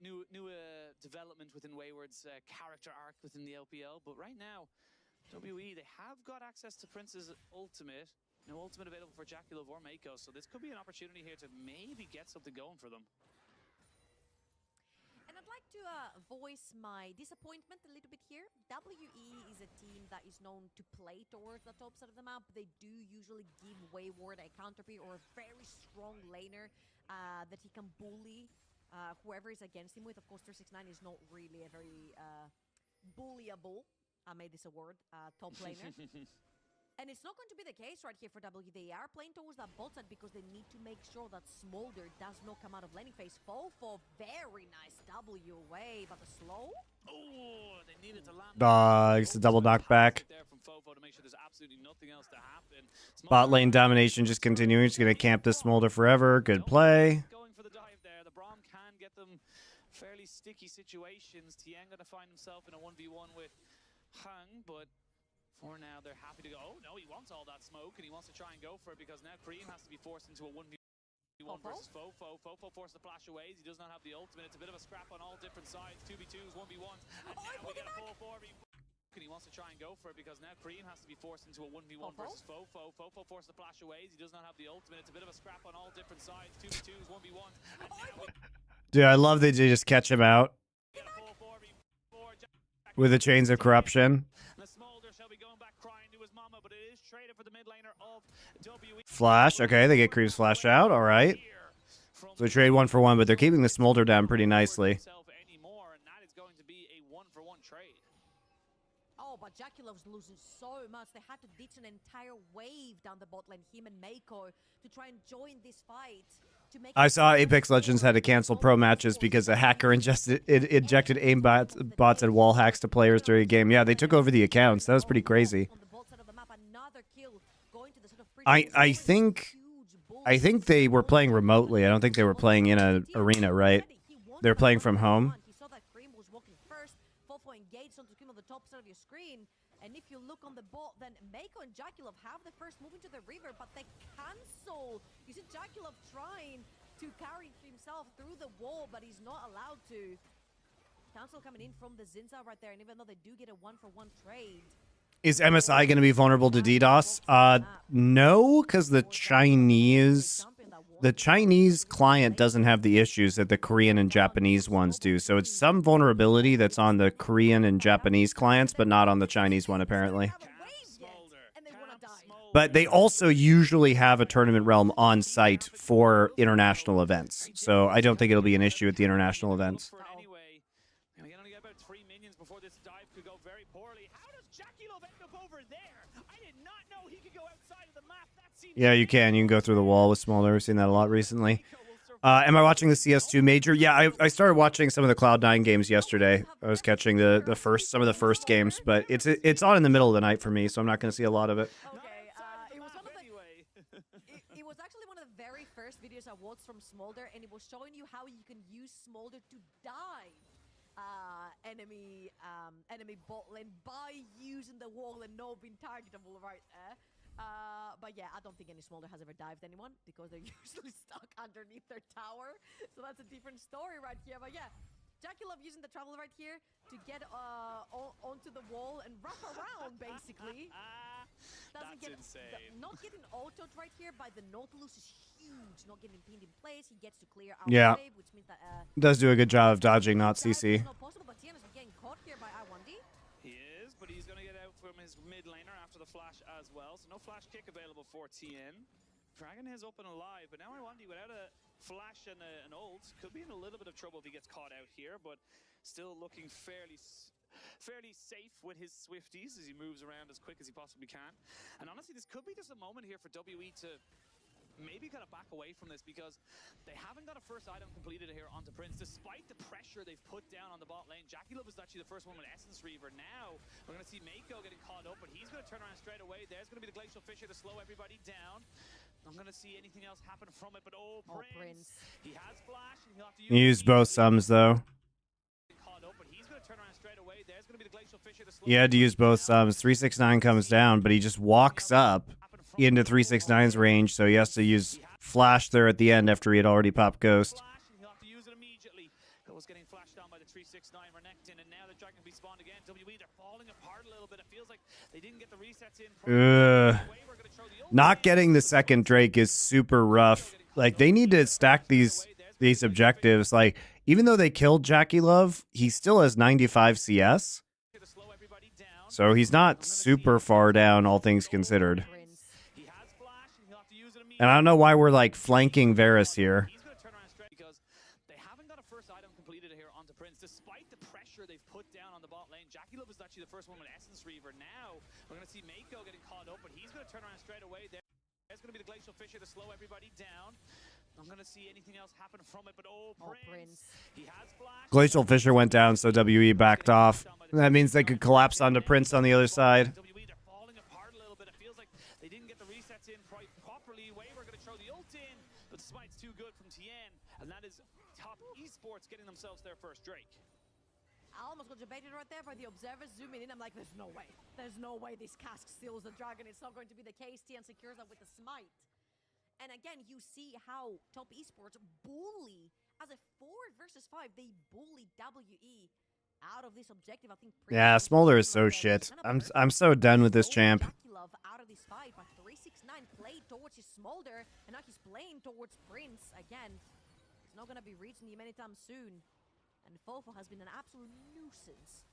development within Wayward's character arc within the LPL. But right now, WE, they have got access to Prince's ultimate. No ultimate available for Jakilov or Mako, so this could be an opportunity here to maybe get something going for them. And I'd like to voice my disappointment a little bit here. WE is a team that is known to play towards the top side of the map. They do usually give Wayward a counterpick or a very strong laner that he can bully whoever is against him with. Of course, 369 is not really a very bullyable, I made this a word, top laner. And it's not going to be the case right here for WE. They are playing towards that bot side because they need to make sure that Smolder does not come out of laning phase. Fofo, very nice W away, but the slow? Oh, they needed to land. It's a double knockback. There from Fofo to make sure there's absolutely nothing else to happen. Bot lane domination just continuing. He's going to camp this Smolder forever. Good play. Going for the dive there. The Braum can get them fairly sticky situations. Tien going to find himself in a 1v1 with Hung, but for now, they're happy to go. Oh, no, he wants all that smoke, and he wants to try and go for it, because now Cream has to be forced into a 1v1 versus Fofo. Fofo forced to flash away. He does not have the ultimate. It's a bit of a scrap on all different sides. 2v2s, 1v1s, and now we get a 4-4v. And he wants to try and go for it, because now Cream has to be forced into a 1v1 versus Fofo. Fofo forced to flash away. He does not have the ultimate. It's a bit of a scrap on all different sides. 2v2s, 1v1s, and now Dude, I love that they just catch him out with the chains of corruption. Flash. Okay, they get Creep's flash out. All right. So trade 1-for-1, but they're keeping the Smolder down pretty nicely. Oh, but Jakilov's losing so much. They had to ditch an entire wave down the bot lane, him and Mako, to try and join this fight. I saw Apex Legends had to cancel pro matches because a hacker injected aimbots and wall hacks to players during a game. Yeah, they took over the accounts. That was pretty crazy. I think they were playing remotely. I don't think they were playing in an arena, right? They're playing from home. He saw that Cream was walking first. Fofo engaged onto Cream on the top side of your screen. And if you look on the bot, then Mako and Jakilov have the first move into the river, but they cancel. You see Jakilov trying to carry himself through the wall, but he's not allowed to. Cancel coming in from the Zinza right there, and even though they do get a 1-for-1 trade. Is MSI going to be vulnerable to DDoS? No, because the Chinese client doesn't have the issues that the Korean and Japanese ones do. So it's some vulnerability that's on the Korean and Japanese clients, but not on the Chinese one, apparently. But they also usually have a tournament realm on site for international events. So I don't think it'll be an issue at the international events. And we only got about 3 minions before this dive could go very poorly. How does Jackie Love end up over there? I did not know he could go outside of the map. That seems Yeah, you can. You can go through the wall with Smolder. We've seen that a lot recently. Am I watching the CS2 major? Yeah, I started watching some of the Cloud9 games yesterday. I was catching some of the first games, but it's on in the middle of the night for me, so I'm not going to see a lot of it. It was actually one of the very first videos I watched from Smolder, and it was showing you how you can use Smolder to dive enemy bot lane by using the wall and not being targetable right there. But yeah, I don't think any Smolder has ever dived anyone because they're usually stuck underneath their tower. So that's a different story right here. But yeah, Jackie Love using the travel right here to get onto the wall and wrap around basically. That's insane. Not getting autoed right here by the Nautilus is huge. Not getting pinned in place. He gets to clear out wave, which means that Does do a good job of dodging, not CC. it's not possible, but Tiana's getting caught here by I1D. He is, but he's going to get out from his mid laner after the flash as well. So no flash kick available for TN. Dragon is up and alive, but now I1D without a flash and an ult could be in a little bit of trouble if he gets caught out here, but still looking fairly safe with his Swifties as he moves around as quick as he possibly can. And honestly, this could be just a moment here for WE to maybe kind of back away from this because they haven't got a first item completed here onto Prince, despite the pressure they've put down on the bot lane. Jackie Love is actually the first one with Essence Reaver. Now we're going to see Mako getting caught up, but he's going to turn around straight away. There's going to be the Glacial Fissure to slow everybody down. I'm going to see anything else happen from it, but Prince. He has flash, and he'll have to Use both sums, though. He had to use both sums. 369 comes down, but he just walks up into 369's range, so he has to use flash there at the end after he had already popped Ghost. Was getting flashed down by the 369 Renekton, and now the Dragon can be spawned again. WE, they're falling apart a little bit. It feels like they didn't get the resets in. Not getting the second Drake is super rough. Like, they need to stack these objectives. Like, even though they killed Jackie Love, he still has 95 CS. So he's not super far down, all things considered. And I don't know why we're, like, flanking Varus here. Despite the pressure they've put down on the bot lane, Jackie Love is actually the first one with Essence Reaver. Now we're going to see Mako getting caught up, but he's going to turn around straight away. There's going to be the Glacial Fissure to slow everybody down. I'm going to see anything else happen from it, but Prince. He has flash. Glacial Fissure went down, so WE backed off. That means they could collapse onto Prince on the other side. WE, they're falling apart a little bit. It feels like they didn't get the resets in properly. We're going to throw the ult in, but the smite's too good from TN, and that is top esports getting themselves their first Drake. I almost got debated right there by the observers zooming in. I'm like, there's no way. There's no way this cask steals the dragon. It's not going to be the case. TN secures that with the smite. And again, you see how top esports bully, as a 4 versus 5, they bully WE out of this objective. I think. Yeah, Smolder is so shit. I'm so done with this champ. Love out of this fight, but 369 played towards his Smolder, and now he's playing towards Prince again. He's not gonna be reaching him anytime soon. And Fofo has been an absolute nuisance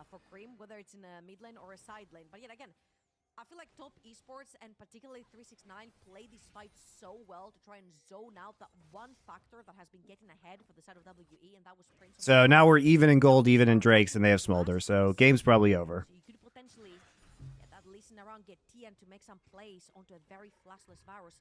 for Cream, whether it's in a mid lane or a side lane. But yet again, I feel like top esports and particularly 369 play this fight so well to try and zone out that one factor that has been getting ahead for the side of WE, and that was Prince. So now we're even in gold, even in Drakes, and they have Smolder. So game's probably over. So you could potentially get that listen around, get TN to make some plays onto a very flashless Varus.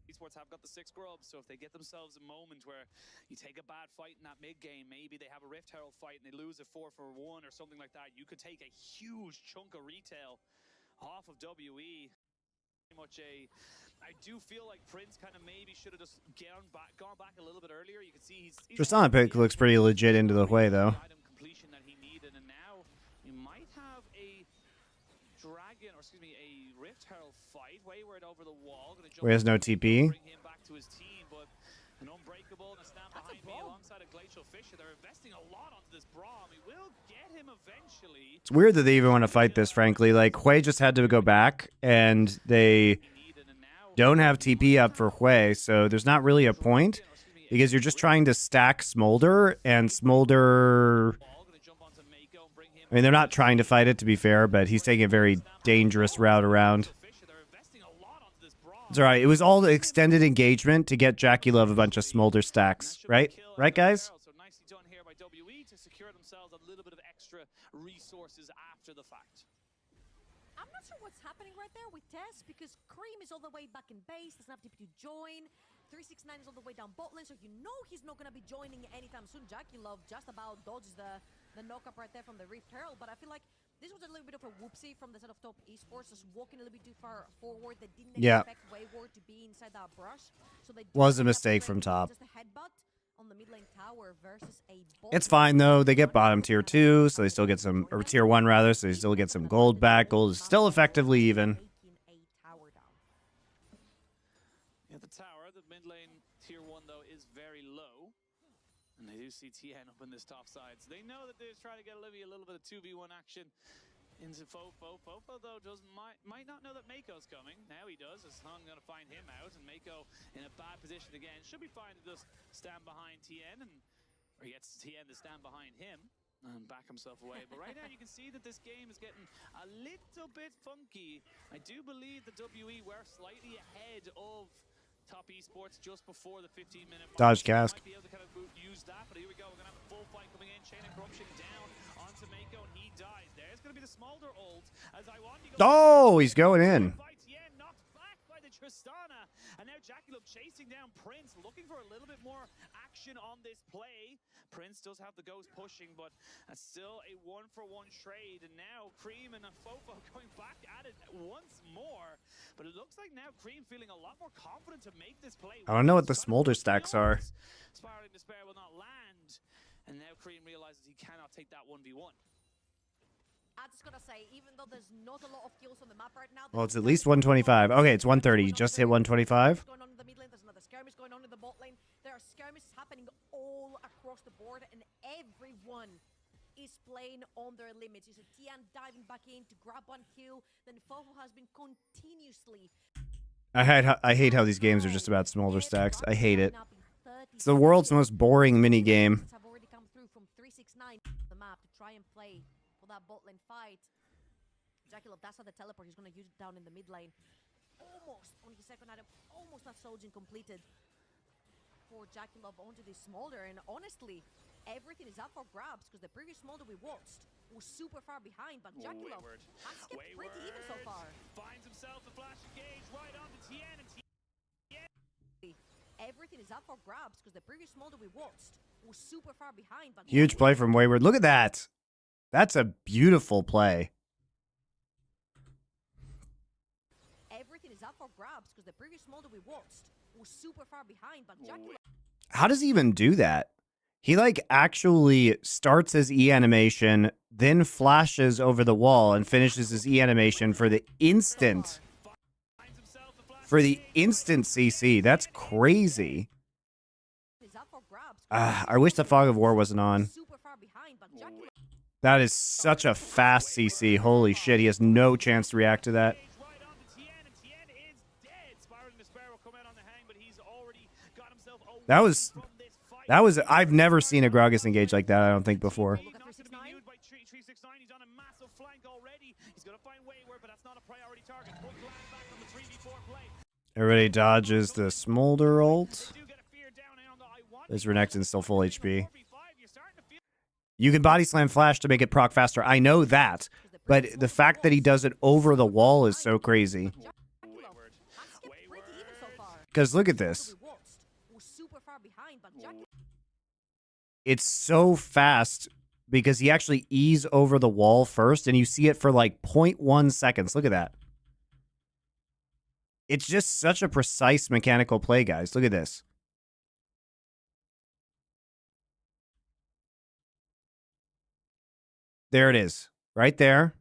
Esports have got the 6 grubs, so if they get themselves a moment where you take a bad fight in that mid game, maybe they have a Rift Herald fight and they lose a 4-for-1 or something like that, you could take a huge chunk of retail off of WE. I do feel like Prince kind of maybe should have just gone back a little bit earlier. You can see he's Tristana pick looks pretty legit into the way though. Completion that he needed, and now you might have a dragon, or excuse me, a Rift Herald fight. Wayward over the wall. Where he has no TP. Bring him back to his team, but an Unbreakable and a snap behind me alongside a Glacial Fissure. They're investing a lot onto this Braum. He will get him eventually. It's weird that they even want to fight this, frankly. Like, Hui just had to go back, and they don't have TP up for Hui, so there's not really a point, because you're just trying to stack Smolder, and Smolder... I mean, they're not trying to fight it, to be fair, but he's taking a very dangerous route around. It's alright, it was all the extended engagement to get Jackie Love a bunch of Smolder stacks, right? Right, guys? So nicely done here by WE to secure themselves a little bit of extra resources after the fact. I'm not sure what's happening right there with TES, because Cream is all the way back in base, doesn't have TP to join. 369 is all the way down bot lane, so you know he's not going to be joining anytime soon. Jackie Love just about dodges the knock-up right there from the Rift Herald, but I feel like this was a little bit of a whoopsie from the set of top esports, just walking a little bit too far forward. They didn't expect Wayward to be inside that brush, so they Was a mistake from top. just a headbutt on the mid lane tower versus a bot It's fine, though. They get bottom tier 2, so they still get some... Or tier 1, rather, so they still get some gold back. Gold is still effectively even. Yeah, the tower, the mid lane tier 1, though, is very low. And they do see TN up in this top side. So they know that they're trying to get Olivia a little bit of 2v1 action into Fofo. Fofo, though, might not know that Mako's coming. Now he does, as Hung going to find him out. And Mako in a bad position again. Should be fine to just stand behind TN. Or he gets TN to stand behind him and back himself away. But right now you can see that this game is getting a little bit funky. I do believe the WE were slightly ahead of Top Esports just before the 15-minute mark. Dodge cast. Might be able to kind of use that, but here we go. We're going to have a full fight coming in. Chain of Corruption down onto Mako, and he dies. There's going to be the Smolder ult as I want to go. Oh, he's going in. Knocked back by the Tristana, and now Jackie Love chasing down Prince, looking for a little bit more action on this play. Prince does have the ghost pushing, but that's still a 1-for-1 trade. And now Cream and Fofo going back at it once more. But it looks like now Cream feeling a lot more confident to make this play. I don't know what the Smolder stacks are. Spiraling Despair will not land. And now Cream realizes he cannot take that 1v1. I'm just gonna say, even though there's not a lot of kills on the map right now. Well, it's at least 125. Okay, it's 130. You just hit 125. Going on in the mid lane, there's another skirmish going on in the bot lane. There are skirmishes happening all across the board, and everyone is playing on their limits. You see Tian diving back in to grab one kill. Then Fofo has been continuously. I hate how these games are just about Smolder stacks. I hate it. It's the world's most boring mini game. Have already come through from 369 the map to try and play for that bot lane fight. Jackie Love, that's how the teleport. He's going to use it down in the mid lane. Almost on his second item. Almost that Soljin completed for Jackie Love onto this Smolder. And honestly, everything is up for grabs because the previous Smolder we watched was super far behind. But Jackie Love has kept pretty even so far. Finds himself the flash engage right onto Tien, and everything is up for grabs because the previous Smolder we watched was super far behind. But Huge play from Wayward. Look at that. That's a beautiful play. Everything is up for grabs because the previous Smolder we watched was super far behind. But Jackie Love. How does he even do that? He like actually starts his E animation, then flashes over the wall and finishes his E animation for the instant. For the instant CC. That's crazy. I wish the Fog of War wasn't on. That is such a fast CC. Holy shit, he has no chance to react to that. That was I've never seen a Gragas engage like that, I don't think, before. Everybody dodges the Smolder ult. This Renekton's still full HP. You can body slam flash to make it proc faster. I know that. But the fact that he does it over the wall is so crazy. Because look at this. It's so fast because he actually ease over the wall first, and you see it for like 0.1 seconds. Look at that. It's just such a precise mechanical play, guys. Look at this. There it is. Right there.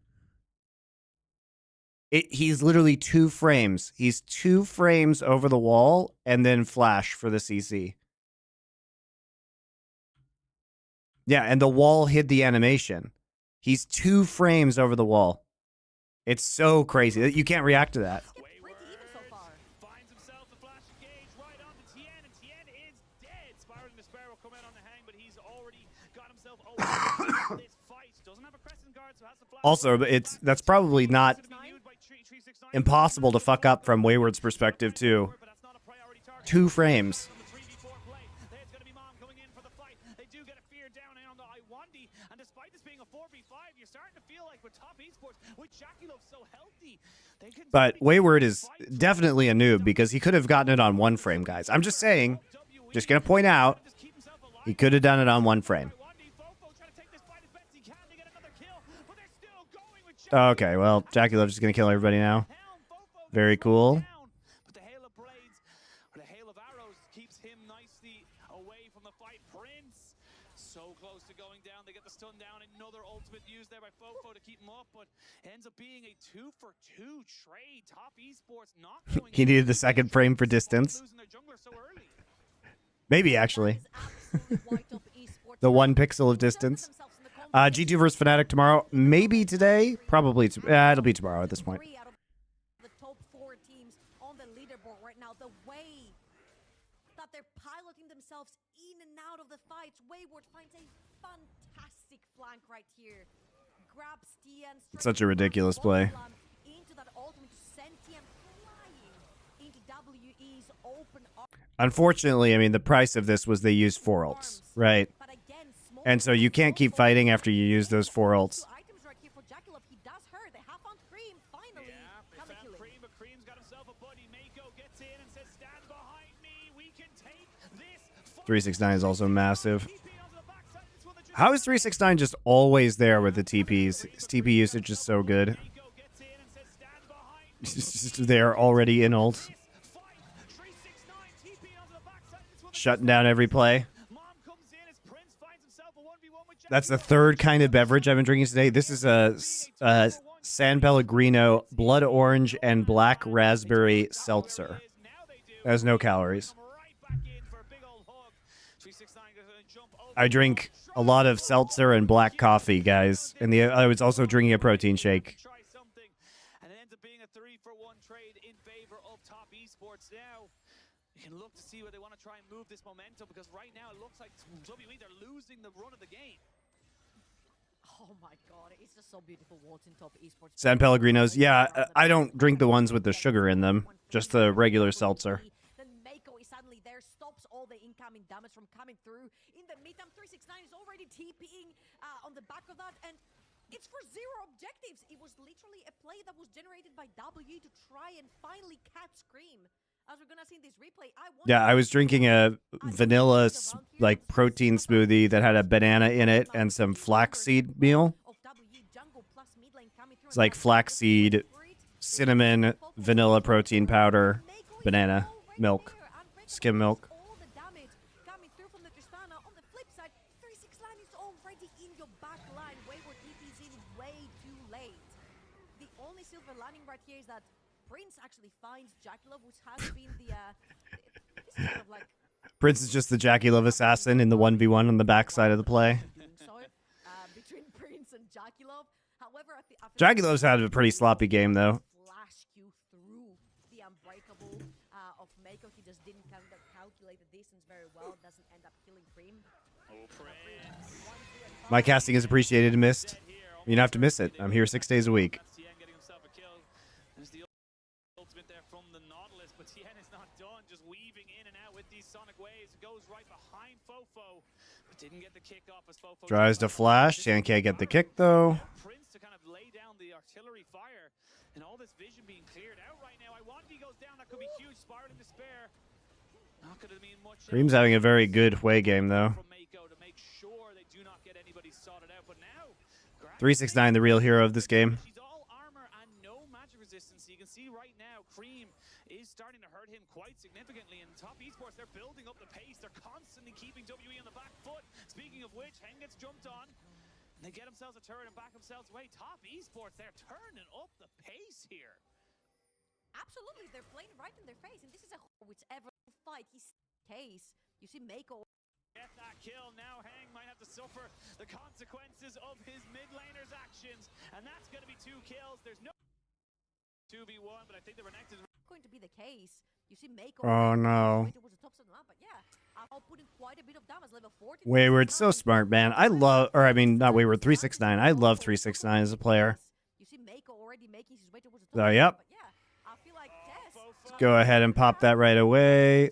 He's literally 2 frames. He's 2 frames over the wall and then flash for the CC. Yeah, and the wall hid the animation. He's 2 frames over the wall. It's so crazy that you can't react to that. Wayward finds himself a flash engage right on the TN, and TN is dead. Spiraling Despair will come out on the hang, but he's already got himself over this fight. Doesn't have a crescent guard, so has to flash. Also, that's probably not impossible to fuck up from Wayward's perspective too. 2 frames. And despite this being a 4v5, you're starting to feel like with top esports, with Jackie Love so healthy, they can. But Wayward is definitely a noob because he could have gotten it on 1 frame, guys. I'm just saying, just gonna point out, he could have done it on 1 frame. Okay, well, Jackie Love's just gonna kill everybody now. Very cool. But the hail of blades, or the hail of arrows, keeps him nicely away from the fight. Prince, so close to going down. They get the stun down. Another ultimate used there by Fofo to keep him up, but ends up being a 2-for-2 trade. Top esports not going. He needed the 2nd frame for distance. Losing their jungler so early. Maybe actually. The 1 pixel of distance. G2 versus Fnatic tomorrow. Maybe today. Probably. It'll be tomorrow at this point. The top 4 teams on the leaderboard right now. The way that they're piloting themselves in and out of the fights. Wayward finds a fantastic flank right here. Grabs TN. Such a ridiculous play. Into that ultimate to send TN flying into WE's open. Unfortunately, I mean, the price of this was they used 4 ults, right? And so you can't keep fighting after you use those 4 ults. He does her. They have found Cream finally. Yeah, they found Cream, but Cream's got himself a buddy. Mako gets in and says, "Stand behind me. We can take this." 369 is also massive. How is 369 just always there with the TPs? His TP usage is so good. They're already in ult. Shutting down every play. That's the 3rd kind of beverage I've been drinking today. This is a San Pellegrino blood orange and black raspberry seltzer. It has no calories. I drink a lot of seltzer and black coffee, guys. And I was also drinking a protein shake. And it ends up being a 3-for-1 trade in favor of top esports. Now you can look to see where they want to try and move this momentum, because right now it looks like WE, they're losing the run of the game. Oh my god, it's just so beautiful watching top esports. San Pellegrinos. Yeah, I don't drink the ones with the sugar in them. Just the regular seltzer. Then Mako is suddenly there, stops all the incoming damage from coming through. In the meantime, 369 is already TPing on the back of that, and it's for 0 objectives. It was literally a play that was generated by W to try and finally catch Scream. As we're gonna see in this replay, I was drinking a vanilla like protein smoothie that had a banana in it and some flaxseed meal. It's like flaxseed, cinnamon, vanilla protein powder, banana, milk, skim milk. all the damage coming through from the Tristana. On the flip side, 369 is already in your back line. Wayward TP's in way too late. The only silver lining right here is that Prince actually finds Jackie Love, which has been the this is kind of like Prince is just the Jackie Love assassin in the 1v1 on the backside of the play. between Prince and Jackie Love. However, I feel Jackie Love's had a pretty sloppy game though. flash you through the unbreakable of Mako. He just didn't kind of calculate the distance very well. Doesn't end up killing Cream. Oh, Prince. My casting is appreciated and missed. You don't have to miss it. I'm here 6 days a week. TN getting himself a kill. There's the ultimate there from the Nautilus, but TN is not done. Just weaving in and out with these sonic waves. Goes right behind Fofo, but didn't get the kick off as Fofo Tries to flash. TN can't get the kick though. Prince to kind of lay down the artillery fire, and all this vision being cleared out right now. Iwanti goes down. That could be huge. Spiraling Despair. Not gonna mean much. Cream's having a very good Hwei game though. From Mako to make sure they do not get anybody sorted out, but now 369, the real hero of this game. she's all armor and no magic resistance. You can see right now Cream is starting to hurt him quite significantly. And top esports, they're building up the pace. They're constantly keeping WE on the back foot. Speaking of which, Heng gets jumped on. They get themselves a turret and back themselves away. Top esports, they're turning up the pace here. Absolutely, they're playing right in their face, and this is a whichever fight he's case. You see Mako Get that kill. Now Hang might have to suffer the consequences of his mid laner's actions, and that's going to be 2 kills. There's no 2v1, but I think the Renekton is going to be the case. You see Mako. Oh no. Towards the top side of the map, but yeah, I'll put in quite a bit of damage. Level 40. Wayward, so smart, man. I love, or I mean, not Wayward, 369. I love 369 as a player. You see Mako already making his way towards the Oh, top. yep. But yeah, I feel like TES. Let's go ahead and pop that right away.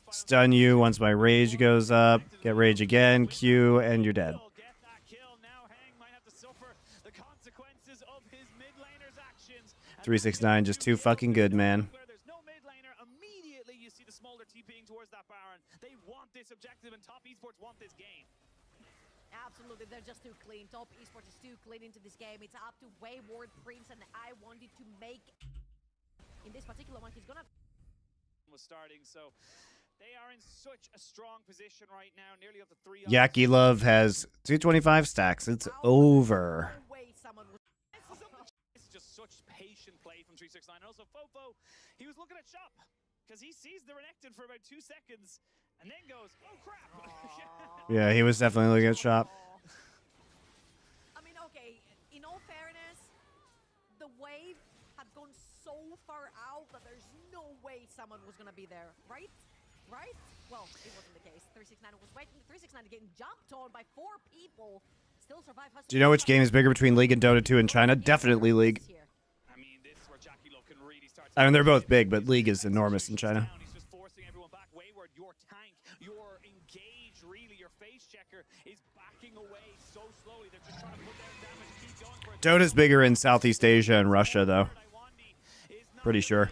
Stun you once my rage goes up. Get rage again. Q, and you're dead. get that kill. Now Hang might have to suffer the consequences of his mid laner's actions. 369, just too fucking good, man. Where there's no mid laner, immediately you see the Smolder TPing towards that Baron. They want this objective, and Top Esports want this game. Absolutely, they're just too clean. Top Esports is too clean into this game. It's up to Wayward, Prince, and I wanted to make. In this particular one, he's gonna. Was starting, so they are in such a strong position right now. Nearly up to 3. Yaki Love has 225 stacks. It's over. It's just such patient play from 369. And also Fofo, he was looking at shop because he sees the Renekton for about 2 seconds and then goes, oh crap. Yeah, he was definitely looking at shop. I mean, okay, in all fairness, the wave had gone so far out that there's no way someone was gonna be there, right? Right? Well, it wasn't the case. 369 was waiting. 369 getting jumped on by 4 people. Still survive. Do you know which game is bigger between League and Dota 2 in China? Definitely League. I mean, this is where Jackie Love can really start. I mean, they're both big, but League is enormous in China. He's just forcing everyone back. Wayward, your tank, your engage, really, your face checker is backing away so slowly. They're just trying to put down damage, keep going for it. Dota's bigger in Southeast Asia and Russia, though. Pretty sure.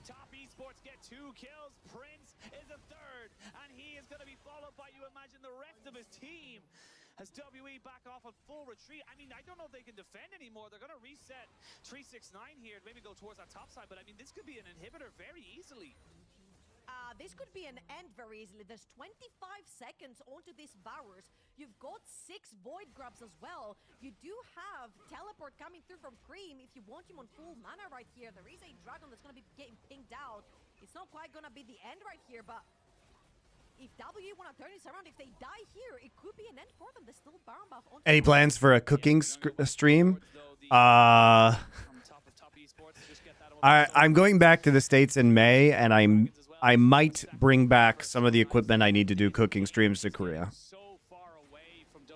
Top Esports get 2 kills. Prince is a 3rd, and he is going to be followed by, you imagine, the rest of his team. As WE back off on full retreat. I mean, I don't know if they can defend anymore. They're going to reset 369 here, maybe go towards that top side, but I mean, this could be an inhibitor very easily. This could be an end very easily. There's 25 seconds onto these Bowers. You've got 6 Void Grabs as well. You do have Teleport coming through from Cream if you want him on full mana right here. There is a Dragon that's going to be getting pinged out. It's not quite going to be the end right here, but if W want to turn this around, if they die here, it could be an end for them. There's still Baron buff on. Any plans for a cooking stream? I'm going back to the States in May, and I might bring back some of the equipment I need to do cooking streams to Korea.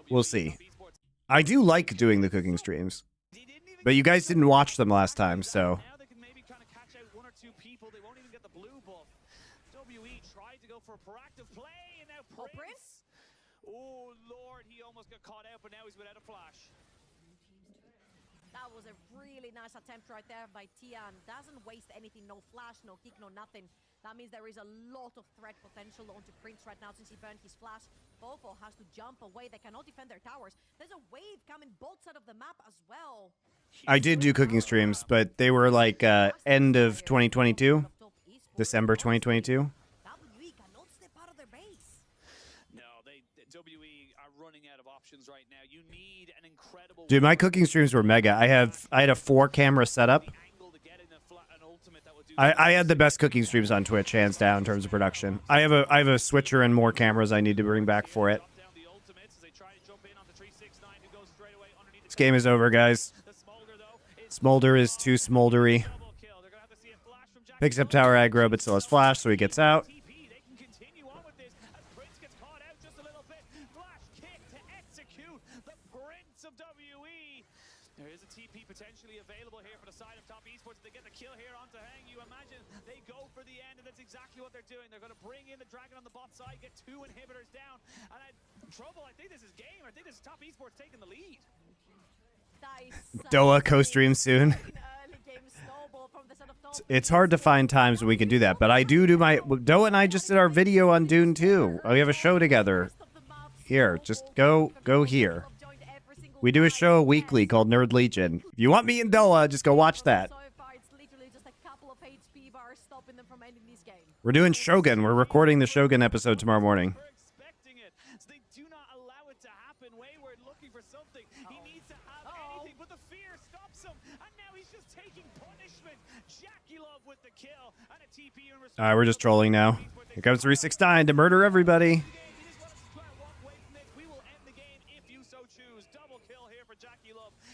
We'll see. I do like doing the cooking streams, but you guys didn't watch them last time, so. Now they can maybe kind of catch out 1 or 2 people. They won't even get the blue buff. WE tried to go for a proactive play, and now Prince. Oh, Lord, he almost got caught out, but now he's without a flash. That was a really nice attempt right there by Tian. Doesn't waste anything, no flash, no kick, no nothing. That means there is a lot of threat potential onto Prince right now since he burned his flash. Fofo has to jump away. They cannot defend their towers. There's a wave coming both sides of the map as well. I did do cooking streams, but they were like end of 2022, December 2022. WE cannot step out of their base. No, WE are running out of options right now. You need an incredible. Dude, my cooking streams were mega. I had a 4-camera setup. I had the best cooking streams on Twitch, hands down, in terms of production. I have a switcher and more cameras I need to bring back for it. This game is over, guys. Smolder is too smoldery. Picks up tower aggro, but still has flash, so he gets out. There is a TP potentially available here for the side of Top Esports. They get the kill here onto Hang. You imagine they go for the end, and that's exactly what they're doing. They're going to bring in the Dragon on the bot side, get 2 inhibitors down. And Trouble, I think this is game. I think this is Top Esports taking the lead. Doa co-stream soon. It's hard to find times when we can do that, but I do my... Doa and I just did our video on Dune 2. We have a show together. Here, just go here. We do a show weekly called Nerd Legion. If you want me and Doa, just go watch that. We're doing Shogun. We're recording the Shogun episode tomorrow morning. They do not allow it to happen. Wayward looking for something. He needs to have anything, but the fear stops him. And now he's just taking punishment. Jackie Love with the All right, we're just trolling now. Here comes 369 to murder everybody.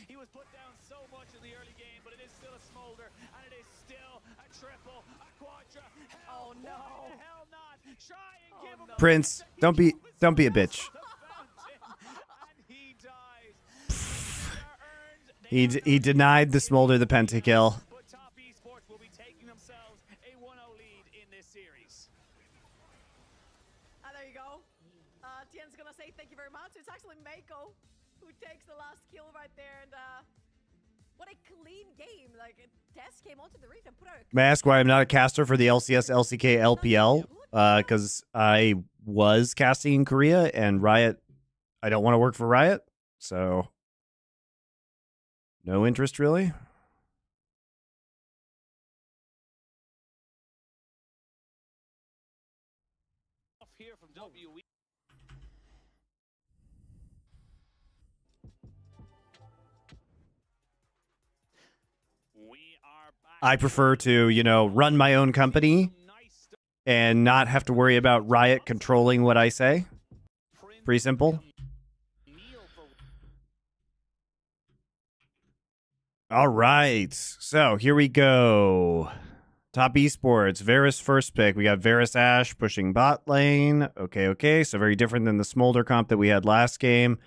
He was put down so much in the early game, but it is still a smolder, and it is still a triple, a quadra. Hell, Oh, no. why the hell not? Try and give him the Prince, don't be a bitch. and he dies. He denied the smolder the pentakill. But Top Esports will be taking themselves a 1-0 lead in this series. And there you go. Tien's gonna say thank you very much. It's actually Mako who takes the last kill right there, and what a clean game. Like, TES came onto the reef and put out a... May I ask why I'm not a caster for the LCS, LCK, LPL? Because I was casting in Korea, and Riot, I don't want to work for Riot, so no interest really. Here from WE. I prefer to, you know, run my own company and not have to worry about Riot controlling what I say. Pretty simple. All right. So here we go. Top Esports, Varus first pick. We got Varus Ashe pushing bot lane. Okay. So very different than the Smolder comp that we had last game.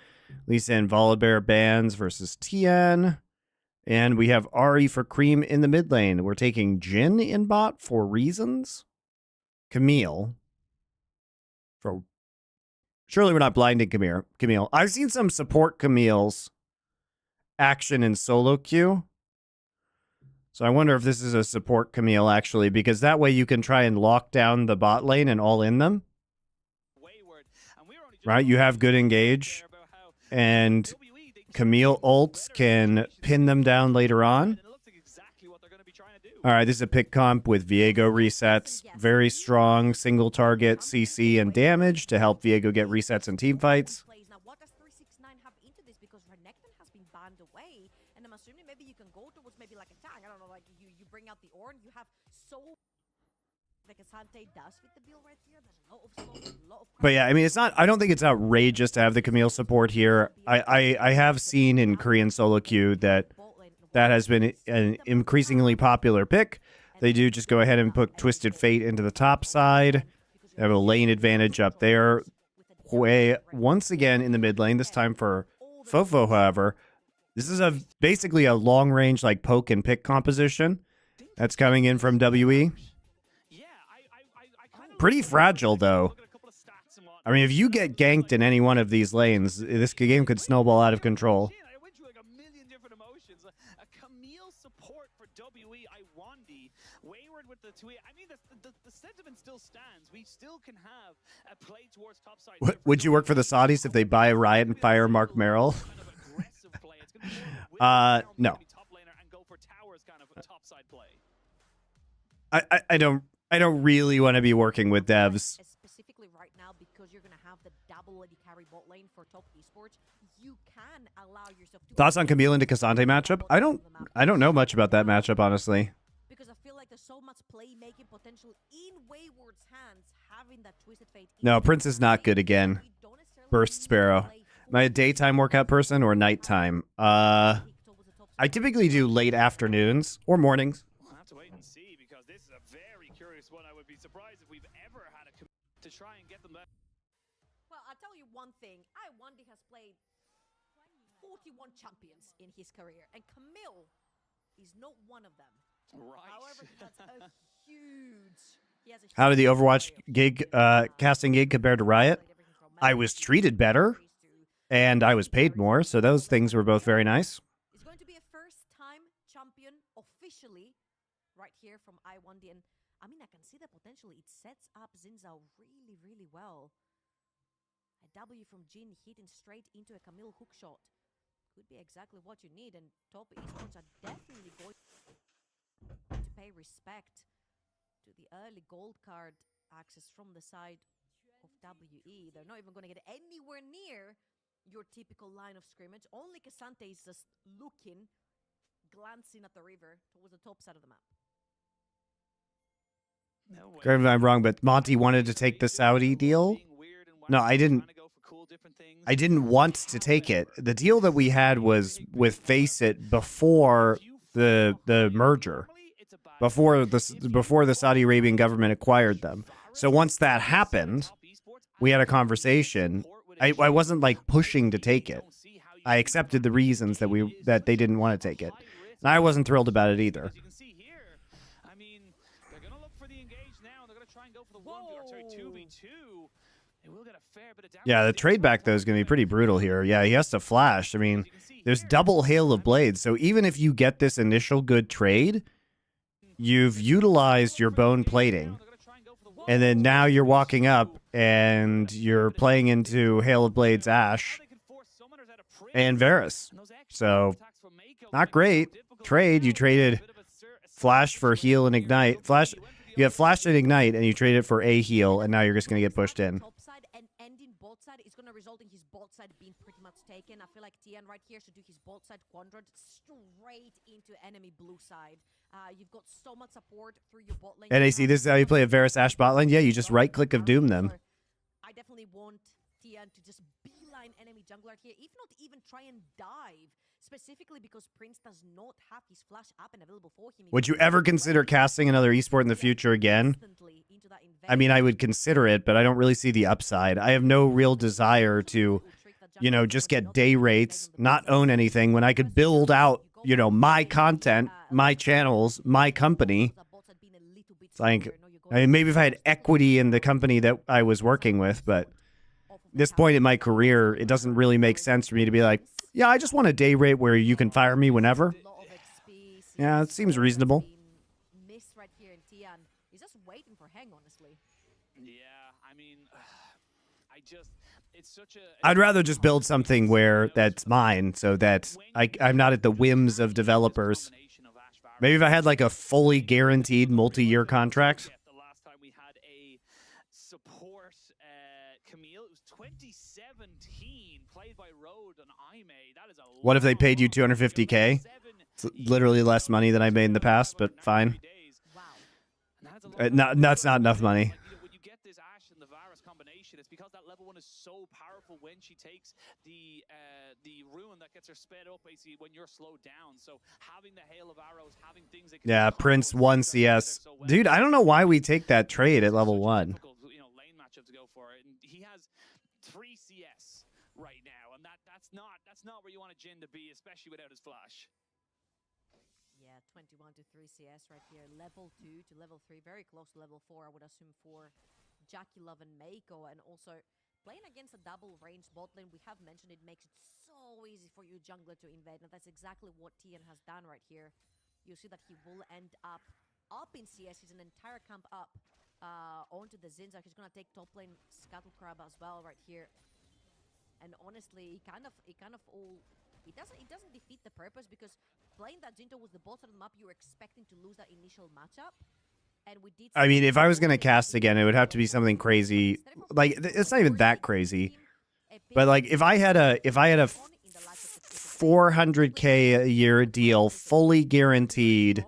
Lisa and Volibear bans versus TN. And we have Ari for Cream in the mid lane. We're taking Jhin in bot for reasons. Camille. For surely we're not blinding Camille. I've seen some support Camille's action in solo queue. So I wonder if this is a support Camille actually, because that way you can try and lock down the bot lane and all in them. Right? You have good engage. And Camille ults can pin them down later on. All right, this is a pick comp with Viego resets. Very strong single target CC and damage to help Viego get resets in team fights. Now, what does 369 have into this? Because Renekton has been banned away, and I'm assuming maybe you can go towards maybe like a tag. I don't know, like you bring out the Ornn, you have so... Like Asante does fit the bill right here. There's a lot of slow, a lot of... But yeah, I mean, it's not. I don't think it's outrageous to have the Camille support here. I have seen in Korean solo queue that has been an increasingly popular pick. They do just go ahead and put Twisted Fate into the top side. They have a lane advantage up there. Hwei once again in the mid lane. This time for Fofo, however, this is basically a long range like poke and pick composition that's coming in from WE. Pretty fragile, though. I mean, if you get ganked in any one of these lanes, this game could snowball out of control. I went through like a million different emotions. A Camille support for WE, Iwandi, Wayward with the tweet. I mean, the sentiment still stands. We still can have a play towards topside. Would you work for the Saudis if they buy Riot and fire Mark Merrill? No. I don't really want to be working with devs. Specifically right now, because you're going to have the double AD carry bot lane for Top Esports, you can allow yourself to... Thoughts on Camille into Cassante matchup? I don't know much about that matchup, honestly. Because I feel like there's so much playmaking potential in Wayward's hands, having that Twisted Fate... No, Prince is not good again. Burst Sparrow. Am I a daytime workout person or nighttime? I typically do late afternoons or mornings. We'll have to wait and see, because this is a very curious one. I would be surprised if we've ever had a to try and get them back. Well, I'll tell you one thing. Iwandi has played 41 champions in his career, and Camille is not one of them. Right. However, that's a huge... How did the Overwatch gig, casting gig compare to Riot? I was treated better, and I was paid more, so those things were both very nice. It's going to be a first-time champion officially right here from Iwandi, and I mean, I can see the potential. It sets up Zinzao really, really well. A W from Jhin hitting straight into a Camille hookshot could be exactly what you need, and Top Esports are definitely going to pay respect to the early gold card access from the side of WE. They're not even going to get anywhere near your typical line of scrimmage. Only Cassante is just looking, glancing at the river towards the top side of the map. Correct me if I'm wrong, but Monty wanted to take the Saudi deal. No, I didn't. I didn't want to take it. The deal that we had was with Face It before the merger, before the Saudi Arabian government acquired them. So once that happened, we had a conversation. I wasn't like pushing to take it. I accepted the reasons that they didn't want to take it. And I wasn't thrilled about it either. Yeah, the trade back, though, is going to be pretty brutal here. Yeah, he has to flash. I mean, there's double Hail of Blades. So even if you get this initial good trade, you've utilized your bone plating. And then now you're walking up and you're playing into Hail of Blades Ashe and Varus. So, not great. Trade, you traded Flash for Heal and Ignite. You have Flash and Ignite, and you traded for a heal, and now you're just going to get pushed in. Is going to result in his bot side being pretty much taken. I feel like Tian right here should do his bot side quadrant straight into enemy blue side. You've got so much support through your bot lane. NAC, this is how you play a Varus Ashe bot lane? Yeah, you just right-click of Doom them. I definitely want Tian to just beeline enemy jungler here, if not even try and dive, specifically because Prince does not have his flash up and available for him. Would you ever consider casting another esport in the future again? I mean, I would consider it, but I don't really see the upside. I have no real desire to, just get day rates, not own anything, when I could build out, my content, my channels, my company. It's like, I mean, maybe if I had equity in the company that I was working with, but at this point in my career, it doesn't really make sense for me to be like, yeah, I just want a day rate where you can fire me whenever. Yeah, it seems reasonable. I'd rather just build something where that's mine so that I'm not at the whims of developers. Maybe if I had like a fully guaranteed multi-year contract. The last time we had a support Camille, it was 2017, played by Road and Aime. That is a What if they paid you 250K? It's literally less money than I made in the past, but fine. That's not enough money. When you get this Ashe and the Varus combination, it's because that level 1 is so powerful when she takes the ruin that gets her sped up basically when you're slowed down. So having the hail of arrows, having things that Yeah, Prince 1 CS. Dude, I don't know why we take that trade at level 1. Lane matchup to go for it. And he has 3 CS right now, and that's not where you want a Jhin to be, especially without his flash. Yeah, 21 to 3 CS right here. Level 2 to level 3. Very close to level 4, I would assume, for Jackie Love and Mako. And also, playing against a double range bot lane, we have mentioned it makes it so easy for you jungler to invade. And that's exactly what Tian has done right here. You see that he will end up in CS. He's an entire camp up onto the Zinza. He's going to take top lane Scuttle Crab as well right here. And honestly, it doesn't defeat the purpose, because playing that Jinto with the bot side of the map, you were expecting to lose that initial matchup. And we did. I mean, if I was going to cast again, it would have to be something crazy. Like, it's not even that crazy. But like, if I had a 400K a year deal, fully guaranteed,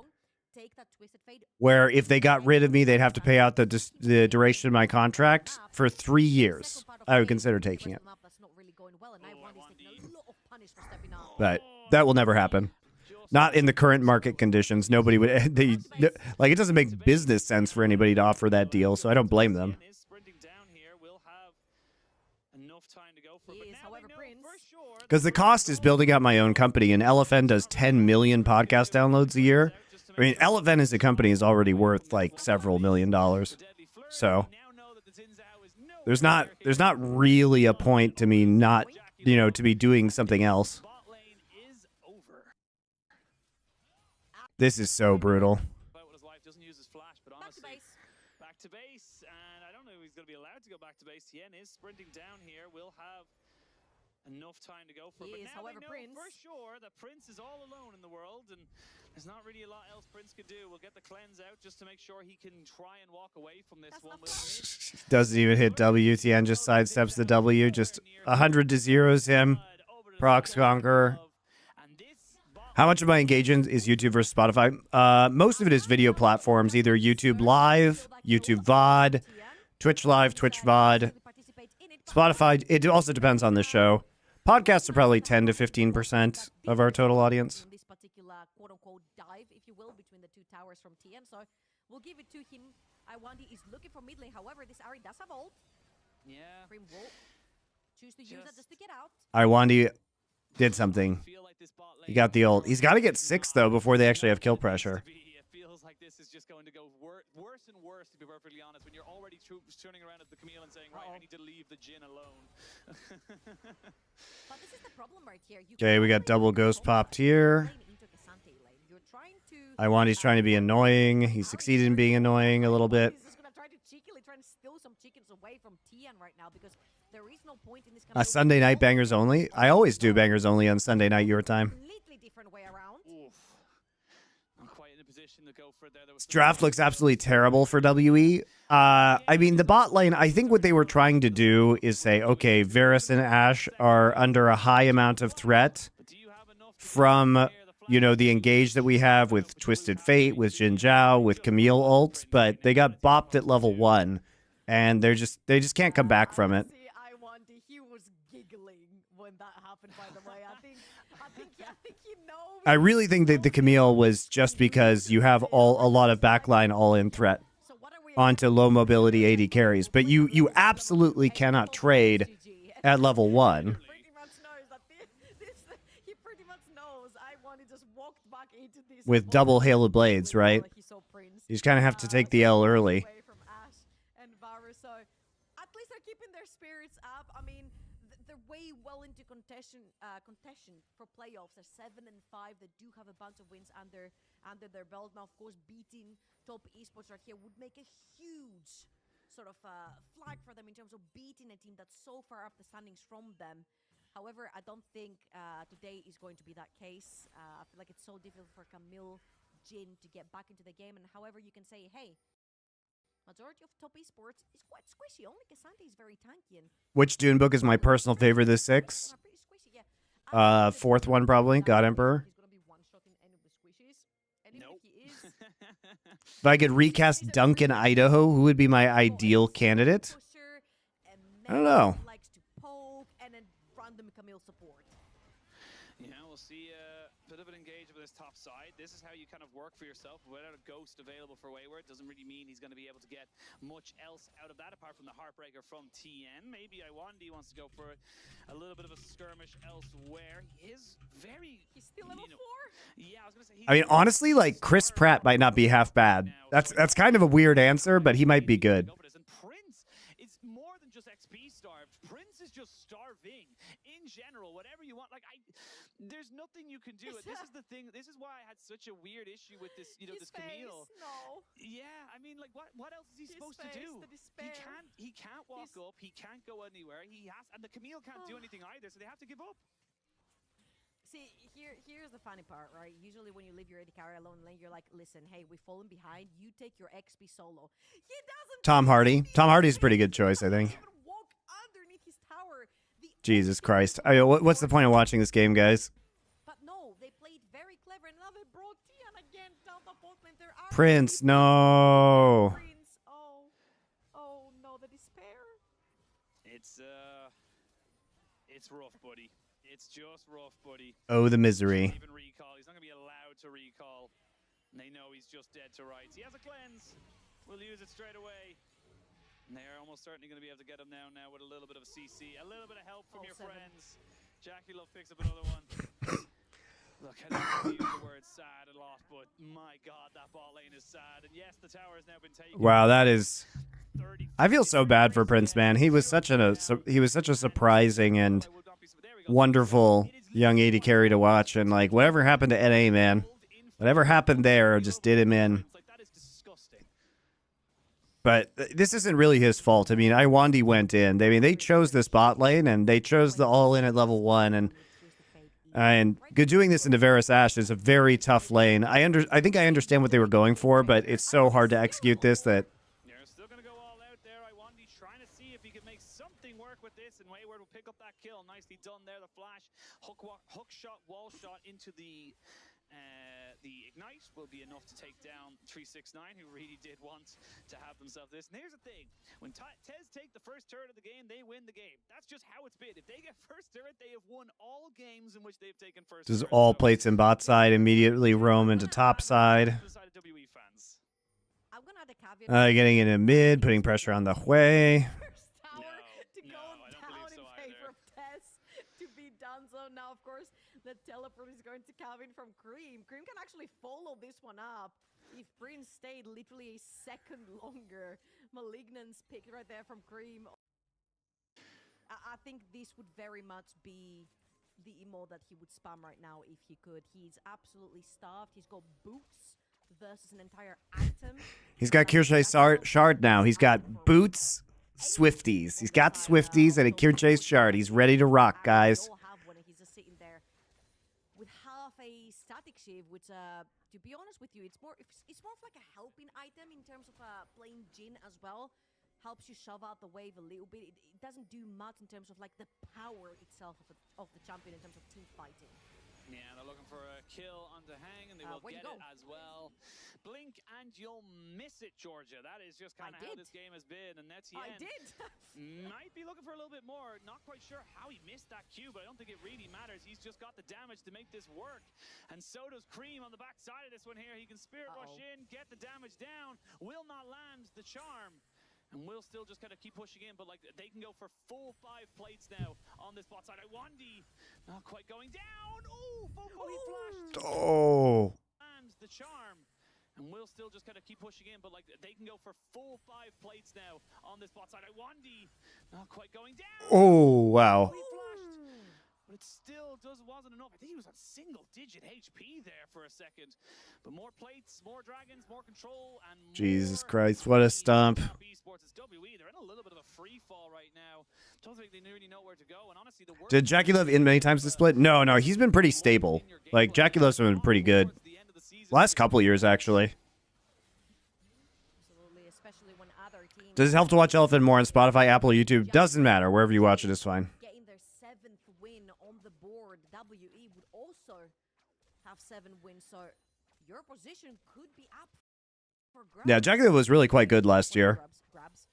where if they got rid of me, they'd have to pay out the duration of my contract for 3 years, I would consider taking it. But that will never happen. Not in the current market conditions. Nobody would. Like, it doesn't make business sense for anybody to offer that deal, so I don't blame them. Because the cost is building out my own company, and Elephant does 10 million podcast downloads a year. I mean, Elephant as a company is already worth like several $1 million. So there's not really a point to me not, to be doing something else. This is so brutal. Back to base, and I don't know if he's going to be allowed to go back to base. Tien is sprinting down here. We'll have enough time to go for it. But now they know for sure that Prince is all alone in the world, and there's not really a lot else Prince could do. We'll get the cleanse out just to make sure he can try and walk away from this one. Doesn't even hit W. Tien just sidesteps the W. Just 100 to 0s him. Procs Conqueror. How much of my engagement is YouTube versus Spotify? Most of it is video platforms, either YouTube Live, YouTube VOD, Twitch Live, Twitch VOD. Spotify, it also depends on the show. Podcasts are probably 10 to 15% of our total audience. This particular quote-unquote dive, if you will, between the two towers from TN. So we'll give it to him. Iwandi is looking for mid lane. However, this Ari does have ult. Yeah. Prim will choose to use that just to get out. Iwandi did something. He got the ult. He's got to get 6, though, before they actually have kill pressure. It feels like this is just going to go worse and worse, to be perfectly honest, when you're already turning around at the Camille and saying, right, I need to leave the Jhin alone. But this is the problem right here. Okay, we got double ghost popped here. Iwandi's trying to be annoying. He succeeded in being annoying a little bit. He's just going to try to cheekily try and steal some chickens away from TN right now because there is no point in this kind of Sunday night bangers only. I always do bangers only on Sunday night your time. completely different way around. I'm quite in a position to go for it there. This draft looks absolutely terrible for WE. I mean, the bot lane, I think what they were trying to do is say, okay, Varus and Ashe are under a high amount of threat from, you know, the engage that we have with Twisted Fate, with Jin Zhao, with Camille ult, but they got bopped at level 1, and they just can't come back from it. See, Iwandi, he was giggling when that happened, by the way. I think he knows. I really think that the Camille was just because you have a lot of backline all-in threat onto low mobility AD carries, but you absolutely cannot trade at level 1. He pretty much knows Iwandi just walked back into this With double Hail of Blades, right? You just kind of have to take the L early. away from Ashe and Varus, so at least they're keeping their spirits up. I mean, they're way well into contention for playoffs. They're 7-5. They do have a bunch of wins under their belt. Now, of course, beating top esports right here would make a huge sort of flag for them in terms of beating a team that's so far up the standings from them. However, I don't think today is going to be that case. I feel like it's so difficult for Camille, Jhin to get back into the game. And however, you can say, hey, majority of top esports is quite squishy. Only Cassandra is very tanky. And Which Dune book is my personal favorite of the 6? pretty squishy, yeah. Fourth one probably, God Emperor. He's gonna be one-shotting any of the squishies. And even if he is, If I could recast Duncan Idaho, who would be my ideal candidate? pusher, and I don't know. likes to poke, and then random Camille support. Yeah, we'll see a bit of an engagement with this top side. This is how you kind of work for yourself. Without a ghost available for Wayward, doesn't really mean he's going to be able to get much else out of that apart from the Heartbreaker from TN. Maybe Iwandi wants to go for a little bit of a skirmish elsewhere. He is very... He's still level 4? Yeah, I was going to say... I mean, honestly, like Chris Pratt might not be half bad. That's kind of a weird answer, but he might be good. And Prince is more than just XP starved. Prince is just starving in general. Whatever you want, like there's nothing you can do. This is the thing. This is why I had such a weird issue with this. You know, this Camille. No. Yeah, I mean, like what else is he supposed to do? He can't walk up. He can't go anywhere. He has, and the Camille can't do anything either. So they have to give up. See, here's the funny part, right? Usually when you leave your AD carry alone in lane, you're like, listen, hey, we've fallen behind. You take your XP solo. He doesn't. Tom Hardy. Tom Hardy's a pretty good choice, I think. Even walk underneath his tower. Jesus Christ. I mean, what's the point of watching this game, guys? But no, they played very clever. And now they brought Tian again down the bot lane. There are Prince, no. Prince. Oh no, the despair. It's rough, buddy. It's just rough, buddy. Oh, the misery. Even recall. He's not going to be allowed to recall. And they know he's just dead to rights. He has a cleanse. We'll use it straight away. And they're almost certainly going to be able to get him now with a little bit of a CC. A little bit of help from your friends. Jackie Love picks up another one. Look, I don't use the word sad a lot, but my God, that bot lane is sad. And yes, the tower has now been taken. Wow, that is... I feel so bad for Prince, man. He was such a surprising and wonderful young AD carry to watch, and like whatever happened to NA, man, whatever happened there just did him in. But this isn't really his fault. I mean, Iwandi went in. I mean, they chose this bot lane and they chose the all in at level 1, and doing this into Varus Ashe is a very tough lane. I think I understand what they were going for, but it's so hard to execute this that something work with this, and Wayward will pick up that kill. Nicely done there. The flash, hook shot, wall shot into the ignite will be enough to take down 369, who really did want to have themselves this. And here's the thing: when TES take the first turret of the game, they win the game. That's just how it's been. If they get first turret, they have won all games in which they've taken first. Does turret. all plates in bot side immediately roam into top side? WE fans. I'm gonna add a caveat. Getting into mid, putting pressure on the Hwei. First tower to go down in favor of TES to beat Danzo. Now, of course, the teleport is going to Calvin from Cream. Cream can actually follow this one up. If Prince stayed literally a second longer, Malignance picked right there from Cream. I think this would very much be the emo that he would spam right now if he could. He's absolutely starved. He's got boots versus an entire item. He's got Kirche Shard now. He's got boots, Swifties. He's got Swifties and a Kirche Shard. He's ready to rock, guys. He's just sitting there with half a static shiv, which, to be honest with you, it's more of like a helping item in terms of playing Jhin as well. Helps you shove out the wave a little bit. It doesn't do much in terms of like the power itself of the champion in terms of team fighting. Yeah, they're looking for a kill onto Hang, and they will get it as well. Blink, and you'll miss it, Georgia. That is just kind of how this game has been, and that's the end. I did! Might be looking for a little bit more. Not quite sure how he missed that Q, but I don't think it really matters. He's just got the damage to make this work. And so does Cream on the back side of this one here. He can Spirit Rush in, get the damage down, will not land the charm. And we'll still just kind of keep pushing in, but like they can go for full 5 plates now on this bot side. Iwandi not quite going down. Oh, Fofo, he flashed. Oh. And the charm. And we'll still just kind of keep pushing in, but like they can go for full 5 plates now on this bot side. Iwandi not quite going down. Oh, wow. He flashed. But it still wasn't enough. I think he was on single-digit HP there for a second. But more plates, more dragons, more control, and Jesus Christ, what a stomp. Esports, it's WE. They're in a little bit of a free fall right now. Don't think they really know where to go. And honestly, the Did Jackie Love in many times to split? No, he's been pretty stable. Like, Jackie Love's been pretty good. Last couple of years, actually. Absolutely, especially when other teams... Does it help to watch Elephant more on Spotify, Apple, YouTube? Doesn't matter. Wherever you watch it is fine. Getting their 7th win on the board, WE would also have 7 wins, so your position could be up for grabs. Yeah, Jackie Love was really quite good last year. Grabs.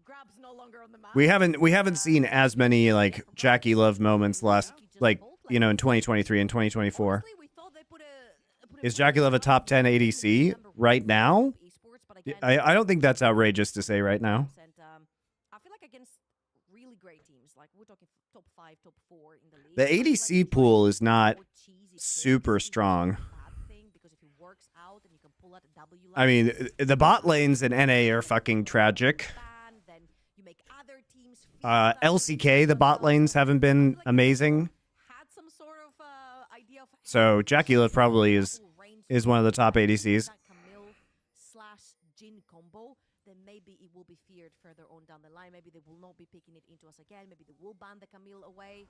Grabs no longer on the map. We haven't seen as many like Jackie Love moments last in 2023 and 2024. Is Jackie Love a top 10 ADC right now? I don't think that's outrageous to say right now. I feel like against really great teams, like we're talking top 5, top 4 in the league. The ADC pool is not super strong. I mean, the bot lanes in NA are fucking tragic. LCK, the bot lanes haven't been amazing. So Jackie Love probably is one of the top ADCs. Jhin combo, then maybe it will be feared further on down the line. Maybe they will not be picking it into us again. Maybe they will ban the Camille away.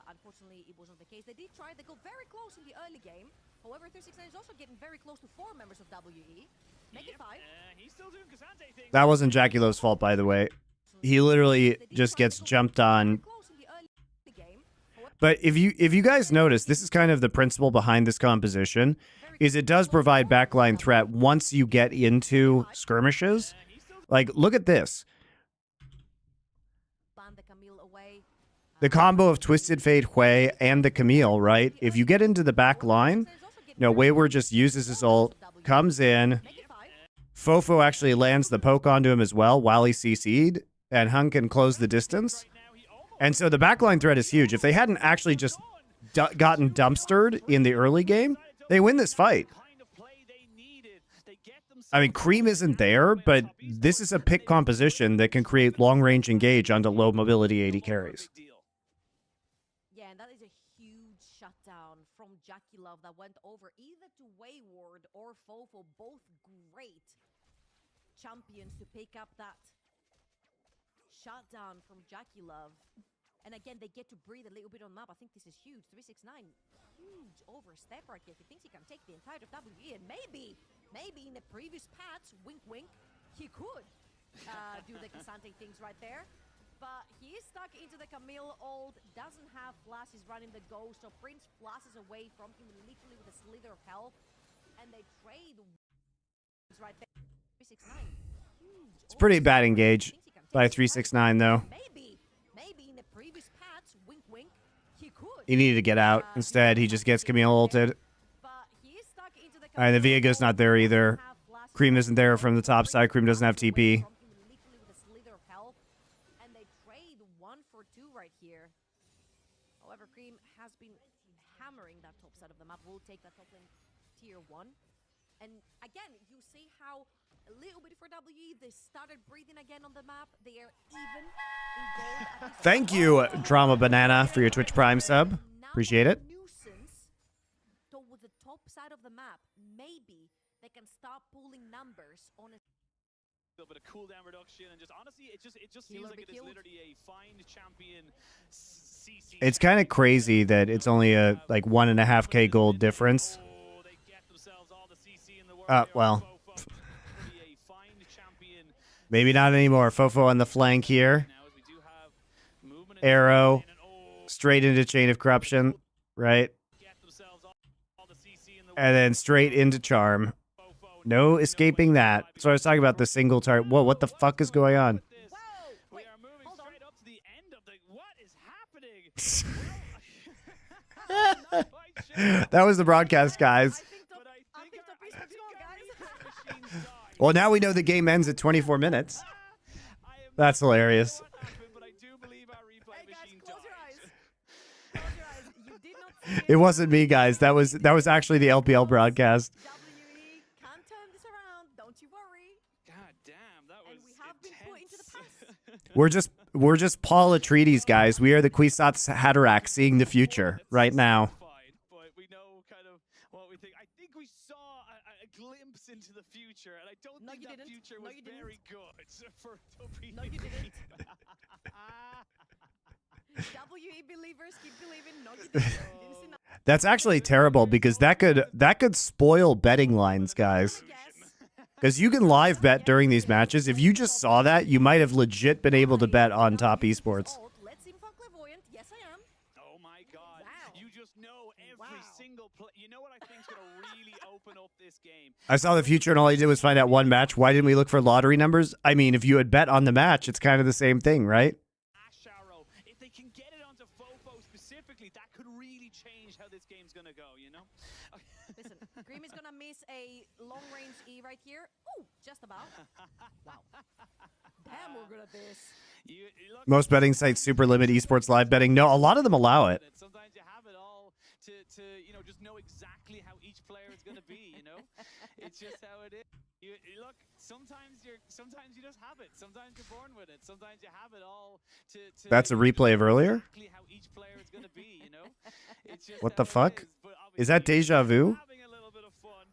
Unfortunately, it wasn't the case. They did try. They got very close in the early game. However, 369 is also getting very close to 4 members of WE. Make it 5. He's still doing Kazante things. That wasn't Jackie Love's fault, by the way. He literally just gets jumped on. But if you guys notice, this is kind of the principle behind this composition, is it does provide backline threat once you get into skirmishes. Like, look at this. The combo of Twisted Fate, Hwei, and the Camille, right? If you get into the back line, Wayward just uses his ult, comes in. Fofo actually lands the poke onto him as well while he CC'd, and Hung can close the distance. And so the backline threat is huge. If they hadn't actually just gotten dumpstered in the early game, they win this fight. I mean, Cream isn't there, but this is a pick composition that can create long-range engage onto low mobility AD carries. Yeah, and that is a huge shutdown from Jackie Love that went over either to Wayward or Fofo, both great champions to pick up that shutdown from Jackie Love. And again, they get to breathe a little bit on map. I think this is huge. 369, huge overstep right here. If he thinks he can take the entire WE, and maybe in the previous patch, wink wink, he could. do the Casante things right there. But he is stuck into the Camille ult, doesn't have flash, he's running the ghost, so Prince flashes away from him literally with a slither of health, and they trade right there. 369. It's pretty bad engage by 369 though. Maybe in the previous patch, wink wink, he could. He needed to get out. Instead, he just gets Camille ulted. Alright, the Viego's not there either. Cream isn't there from the top side. Cream doesn't have TP. And they trade 1 for 2 right here. However, Cream has been hammering that top side of the map. We'll take that top lane tier 1. And again, you see how a little bit for WE, they started breathing again on the map. They are even in gold. Thank you, Drama Banana, for your Twitch Prime sub. Appreciate it. Towards the top side of the map, maybe they can start pulling numbers on a little bit of cooldown reduction, and just honestly, it just seems like it is literally a find champion CC. It's kind of crazy that it's only a like 1.5k gold difference. Well, maybe not anymore. Fofo on the flank here. Arrow straight into Chain of Corruption, right? And then straight into Charm. No escaping that. So I was talking about the single target. Whoa, what the fuck is going on? We are moving straight up to the end of the... What is happening? That was the broadcast, guys. Well, now we know the game ends at 24 minutes. That's hilarious. It wasn't me, guys. That was actually the LPL broadcast. WE can't turn this around. Don't you worry. God damn, that was and we have been put into the past. We're just Paul Atreides, guys. We are the Kwisatz Haderach seeing the future right now. But we know kind of what we think. I think we saw a glimpse into the future, and I don't think that future was very good for WE. No, you didn't. WE believers keep believing. No, you didn't. That's actually terrible because that could spoil betting lines, guys. Because you can live bet during these matches. If you just saw that, you might have legit been able to bet on top esports. Let's see if I'm clairvoyant. Yes, I am. Oh my god. Wow. You just know every single play. You know what I think is going to really open up this game? I saw the future and all I did was find out one match. Why didn't we look for lottery numbers? I mean, if you had bet on the match, it's kind of the same thing, right? If they can get it onto Fofo specifically, that could really change how this game's going to go, you know? Listen, Grim is going to miss a long-range E right here. Ooh, just about. Wow. Damn, we're good at this. Most betting sites super limit esports live betting. No, a lot of them allow it. Sometimes you have it all to you know, just know exactly how each player is going to be, you know? It's just how it is. Look, sometimes you just have it. Sometimes you're born with it. Sometimes you have it all to That's a replay of earlier? Exactly how each player is going to be, you know? It's just What the fuck? Is that deja vu? Having a little bit of fun.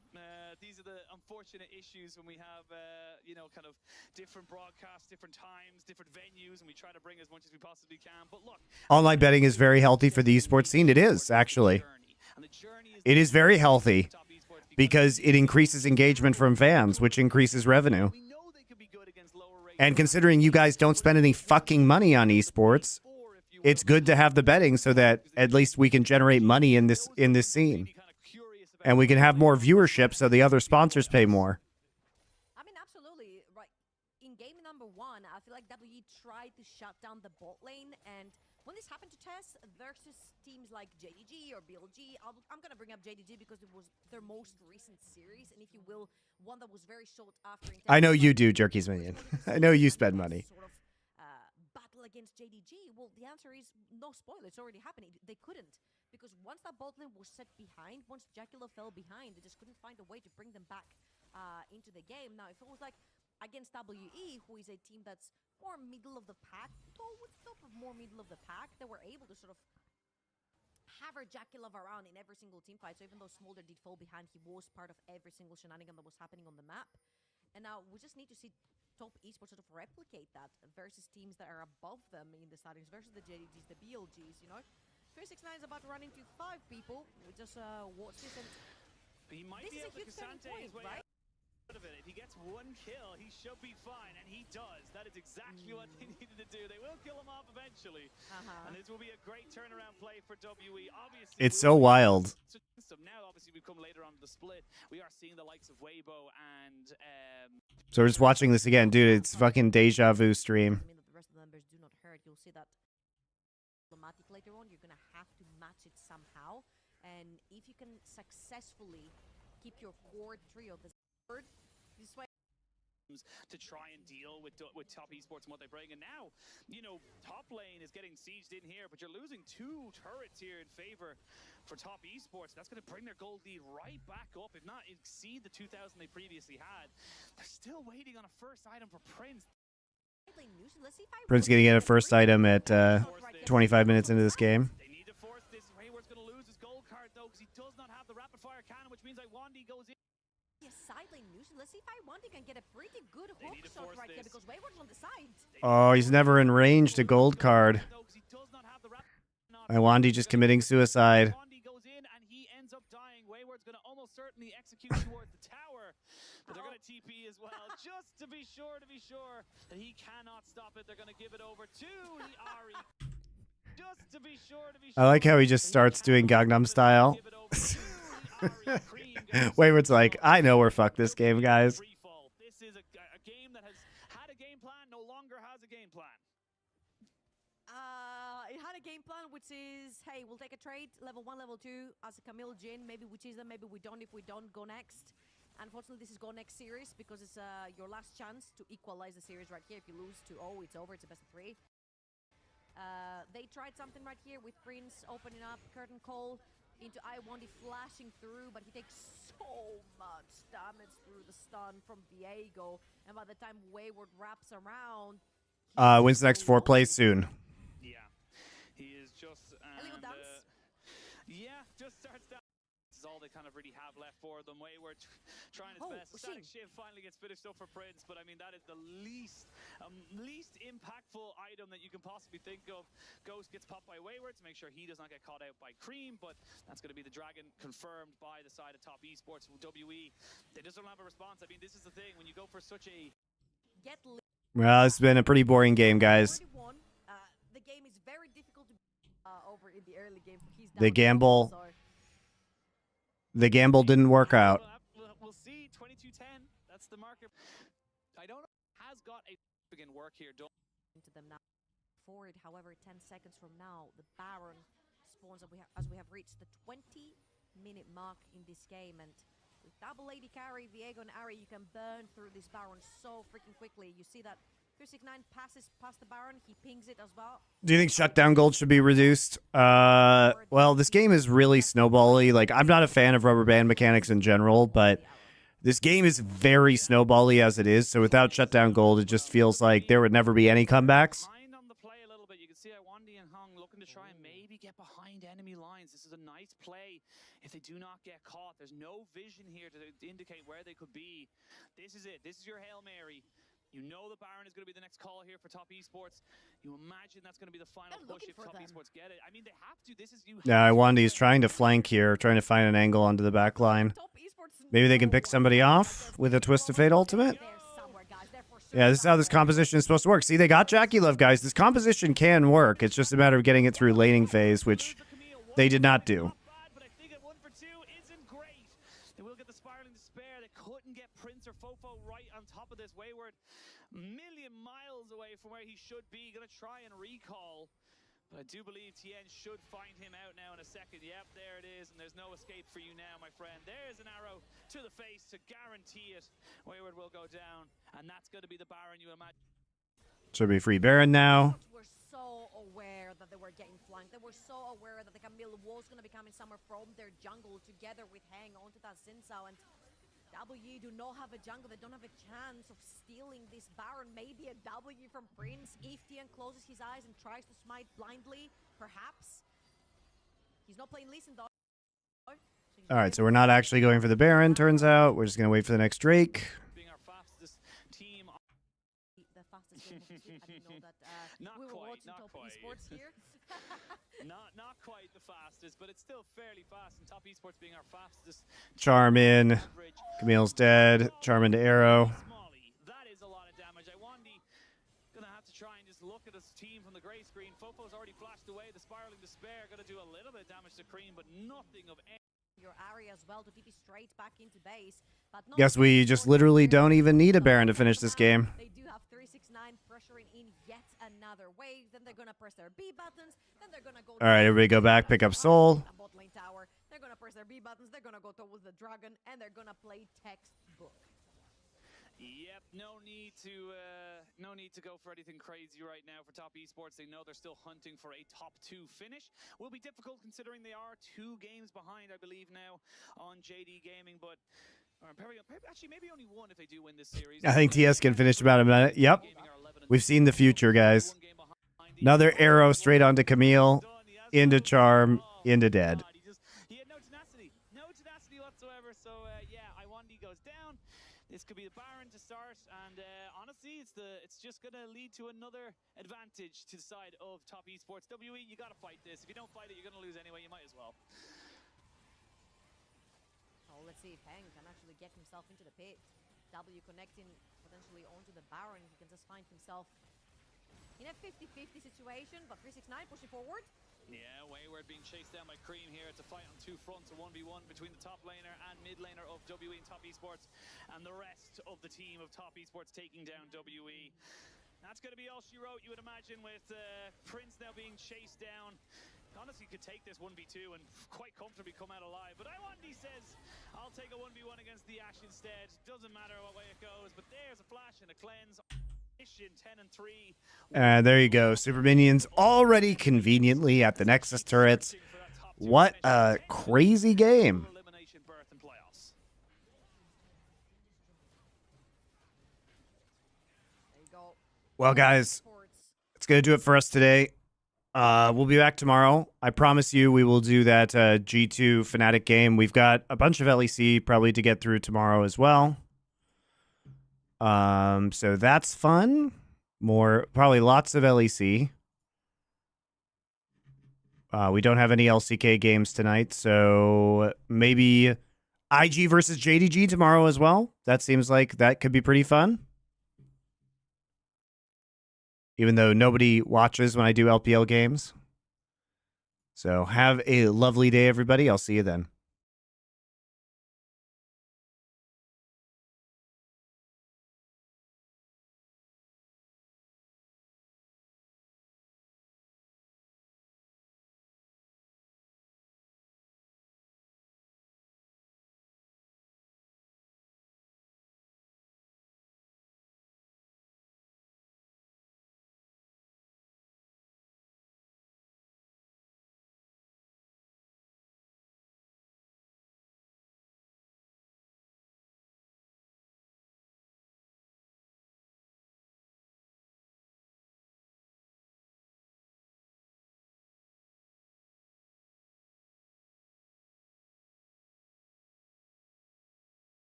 These are the unfortunate issues when we have, you know, kind of different broadcasts, different times, different venues, and we try to bring as much as we possibly can. But look, Online betting is very healthy for the esports scene. It is, actually. It is very healthy because it increases engagement from fans, which increases revenue. And considering you guys don't spend any fucking money on esports, it's good to have the betting so that at least we can generate money in this scene. And we can have more viewership so the other sponsors pay more. I mean, absolutely. Right. In game number 1, I feel like WE tried to shut down the bot lane, and when this happened to TES versus teams like JDG or BLG, I'm going to bring up JDG because it was their most recent series, and if you will, one that was very short after. I know you do, Jerky's Minion. I know you spend money. Sort of battle against JDG. Well, the answer is no spoiler. It's already happening. They couldn't. Because once that bot lane was set behind, once Jackula fell behind, they just couldn't find a way to bring them back into the game. Now, if it was like against WE, who is a team that's more middle of the pack, towards the top of more middle of the pack, they were able to sort of have her Jackula around in every single team fight. So even though Smolder did fall behind, he was part of every single shenanigan that was happening on the map. And now we just need to see top esports sort of replicate that versus teams that are above them in the standings, versus the JDGs, the BLGs, you know? 369 is about to run into 5 people. We just watch this, and he might this be is a able to huge turning Casante his point, way right? If he gets one kill, he should be fine, and he does. That is exactly what they needed to do. They will kill him off eventually, and this will be a great turnaround play for WE. Obviously, It's so wild. So now, obviously, we come later on to the split. We are seeing the likes of Weibo and. So we're just watching this again, dude. It's fucking deja vu stream. I mean, that the rest of the members do not hurt. You'll see that problematic later on. You're gonna have to match it somehow, and if you can successfully keep your core trio the third, this way. To try and deal with top esports and what they bring, and now, you know, top lane is getting sieged in here, but you're losing 2 turrets here in favor for top esports. That's going to bring their gold lead right back up, if not exceed the 2,000 they previously had. They're still waiting on a first item for Prince. Prince gonna get a first item at 25 minutes into this game. They need to force this. Hayward's going to lose his gold card though, because he does not have the rapid fire cannon, which means Iwandi goes in. Yes, side lane news. Let's see if Iwandi can get a pretty good hook shot right here, because Wayward's on the side. Oh, he's never in range to gold card. Iwandi just committing suicide. Iwandi goes in and he ends up dying. Wayward's going to almost certainly execute towards the tower, but they're going to TP as well, just to be sure that he cannot stop it. They're going to give it over to the Ari. Just to be sure. I like how he just starts doing Gangnam Style. Wayward's like, I know we're fucked this game, guys. This is a game that has had a game plan, no longer has a game plan. It had a game plan, which is, hey, we'll take a trade, level 1, level 2, as a Camille Jin. Maybe we cheese them, maybe we don't. If we don't, go next. Unfortunately, this is go next series, because it's your last chance to equalize the series right here. If you lose 2-0, it's over. It's a best of 3. They tried something right here with Prince opening up, curtain call into Iwandi flashing through, but he takes so much damage through the stun from Viego, and by the time Wayward wraps around, Wins the next 4 plays soon. Yeah, he is just just starts down. This is all they kind of really have left for them. Wayward trying his best. The static shift finally gets finished up for Prince, but I mean, that is the least impactful item that you can possibly think of. Ghost gets popped by Wayward to make sure he does not get caught out by Cream, but that's going to be the dragon confirmed by the side of top esports. WE, they just don't have a response. I mean, this is the thing when you go for such a Well, it's been a pretty boring game, guys. the game is very difficult to over in the early game. The gamble. The gamble didn't work out. We'll see. 22-10. That's the marker. I don't know. Has got a begin work here. Don't into them now. Forward, however, 10 seconds from now, the Baron spawns as we have reached the 20-minute mark in this game, and with double AD carry, Viego and Ari, you can burn through this Baron so freaking quickly. You see that 369 passes past the Baron, he pings it as well. Do you think shutdown gold should be reduced? Well, this game is really snowbally. Like, I'm not a fan of rubber band mechanics in general, but this game is very snowbally as it is. So without shutdown gold, it just feels like there would never be any comebacks. on the play a little bit. You can see Iwandi and Hung looking to try and maybe get behind enemy lines. This is a nice play if they do not get caught. There's no vision here to indicate where they could be. This is it. This is your Hail Mary. You know the Baron is going to be the next call here for top esports. You imagine that's going to be the final push if top esports get it. I mean, they have to. This is you. Yeah, Iwandi's trying to flank here, trying to find an angle onto the back line. Maybe they can pick somebody off with a Twist of Fate ultimate. Yeah, this is how this composition is supposed to work. See, they got Jackie Love, guys. This composition can work. It's just a matter of getting it through laning phase, which they did not do. But I think at 1 for 2 isn't great. They will get the spiraling despair. They couldn't get Prince or Fofo right on top of this. Wayward, million miles away from where he should be. Gonna try and recall. But I do believe TN should find him out now in a second. Yep, there it is, and there's no escape for you now, my friend. There's an arrow to the face to guarantee it. Wayward will go down, and that's going to be the Baron you imagine. Should be free Baron now. Were so aware that they were getting flanked. They were so aware that the Camille was going to be coming somewhere from their jungle together with Hang onto that Sinsao, and W do not have a jungle. They don't have a chance of stealing this Baron. Maybe a W from Prince if Tian closes his eyes and tries to smite blindly, perhaps. He's not playing Lee Sin though. All right, so we're not actually going for the Baron, turns out. We're just going to wait for the next Drake. Being our fastest team. The fastest I didn't know that Not we were quite, watching not top quite. esports here. Not quite the fastest, but it's still fairly fast. And top esports being our fastest. Charmin. Camille's dead. Charmin to arrow. Smalley. That is a lot of damage. Iwandi gonna have to try and just look at his team from the gray screen. Fofo's already flashed away. The spiraling despair gonna do a little bit of damage to Cream, but nothing of any. Your area as well to TP straight back into base. But Guess we just literally don't even need a Baron to finish this game. They do have 369 pressuring in yet another wave. Then they're gonna press their B buttons. Then they're gonna go. All right, everybody go back, pick up Soul. Bot lane tower. They're gonna press their B buttons. They're gonna go towards the dragon, and they're gonna play textbook. Yep, no need to go for anything crazy right now for top esports. They know they're still hunting for a top 2 finish. Will be difficult considering they are 2 games behind, I believe, now on JD Gaming, but actually maybe only 1 if they do win this series. I think TS can finish about a minute. Yep. We've seen the future, guys. Another arrow straight onto Camille, into Charm, into dead. He had no tenacity whatsoever. So yeah, Iwandi goes down. This could be the Baron to start, and honestly, it's just gonna lead to another advantage to the side of top esports. WE, you gotta fight this. If you don't fight it, you're gonna lose anyway. You might as well. Oh, let's see if Heng can actually get himself into the pit. W connecting potentially onto the Baron. He can just find himself in a 50-50 situation, but 369 pushing forward. Yeah, Wayward being chased down by Cream here. It's a fight on 2 fronts, a 1v1 between the top laner and mid laner of WE and top esports, and the rest of the team of top esports taking down WE. That's going to be all she wrote, you would imagine, with Prince now being chased down. Honestly, could take this 1v2 and quite comfortably come out alive. But Iwandi says, I'll take a 1v1 against the Ashe instead. Doesn't matter what way it goes, but there's a flash and a cleanse. 10 and 3. There you go. Super Minions already conveniently at the Nexus turrets. What a crazy game. Well, guys, it's going to do it for us today. We'll be back tomorrow. I promise you we will do that G2 Fnatic game. We've got a bunch of LEC probably to get through tomorrow as well. So that's fun. Probably lots of LEC. We don't have any LCK games tonight, so maybe IG versus JDG tomorrow as well. That seems like that could be pretty fun. Even though nobody watches when I do LPL games. So have a lovely day, everybody. I'll see you then.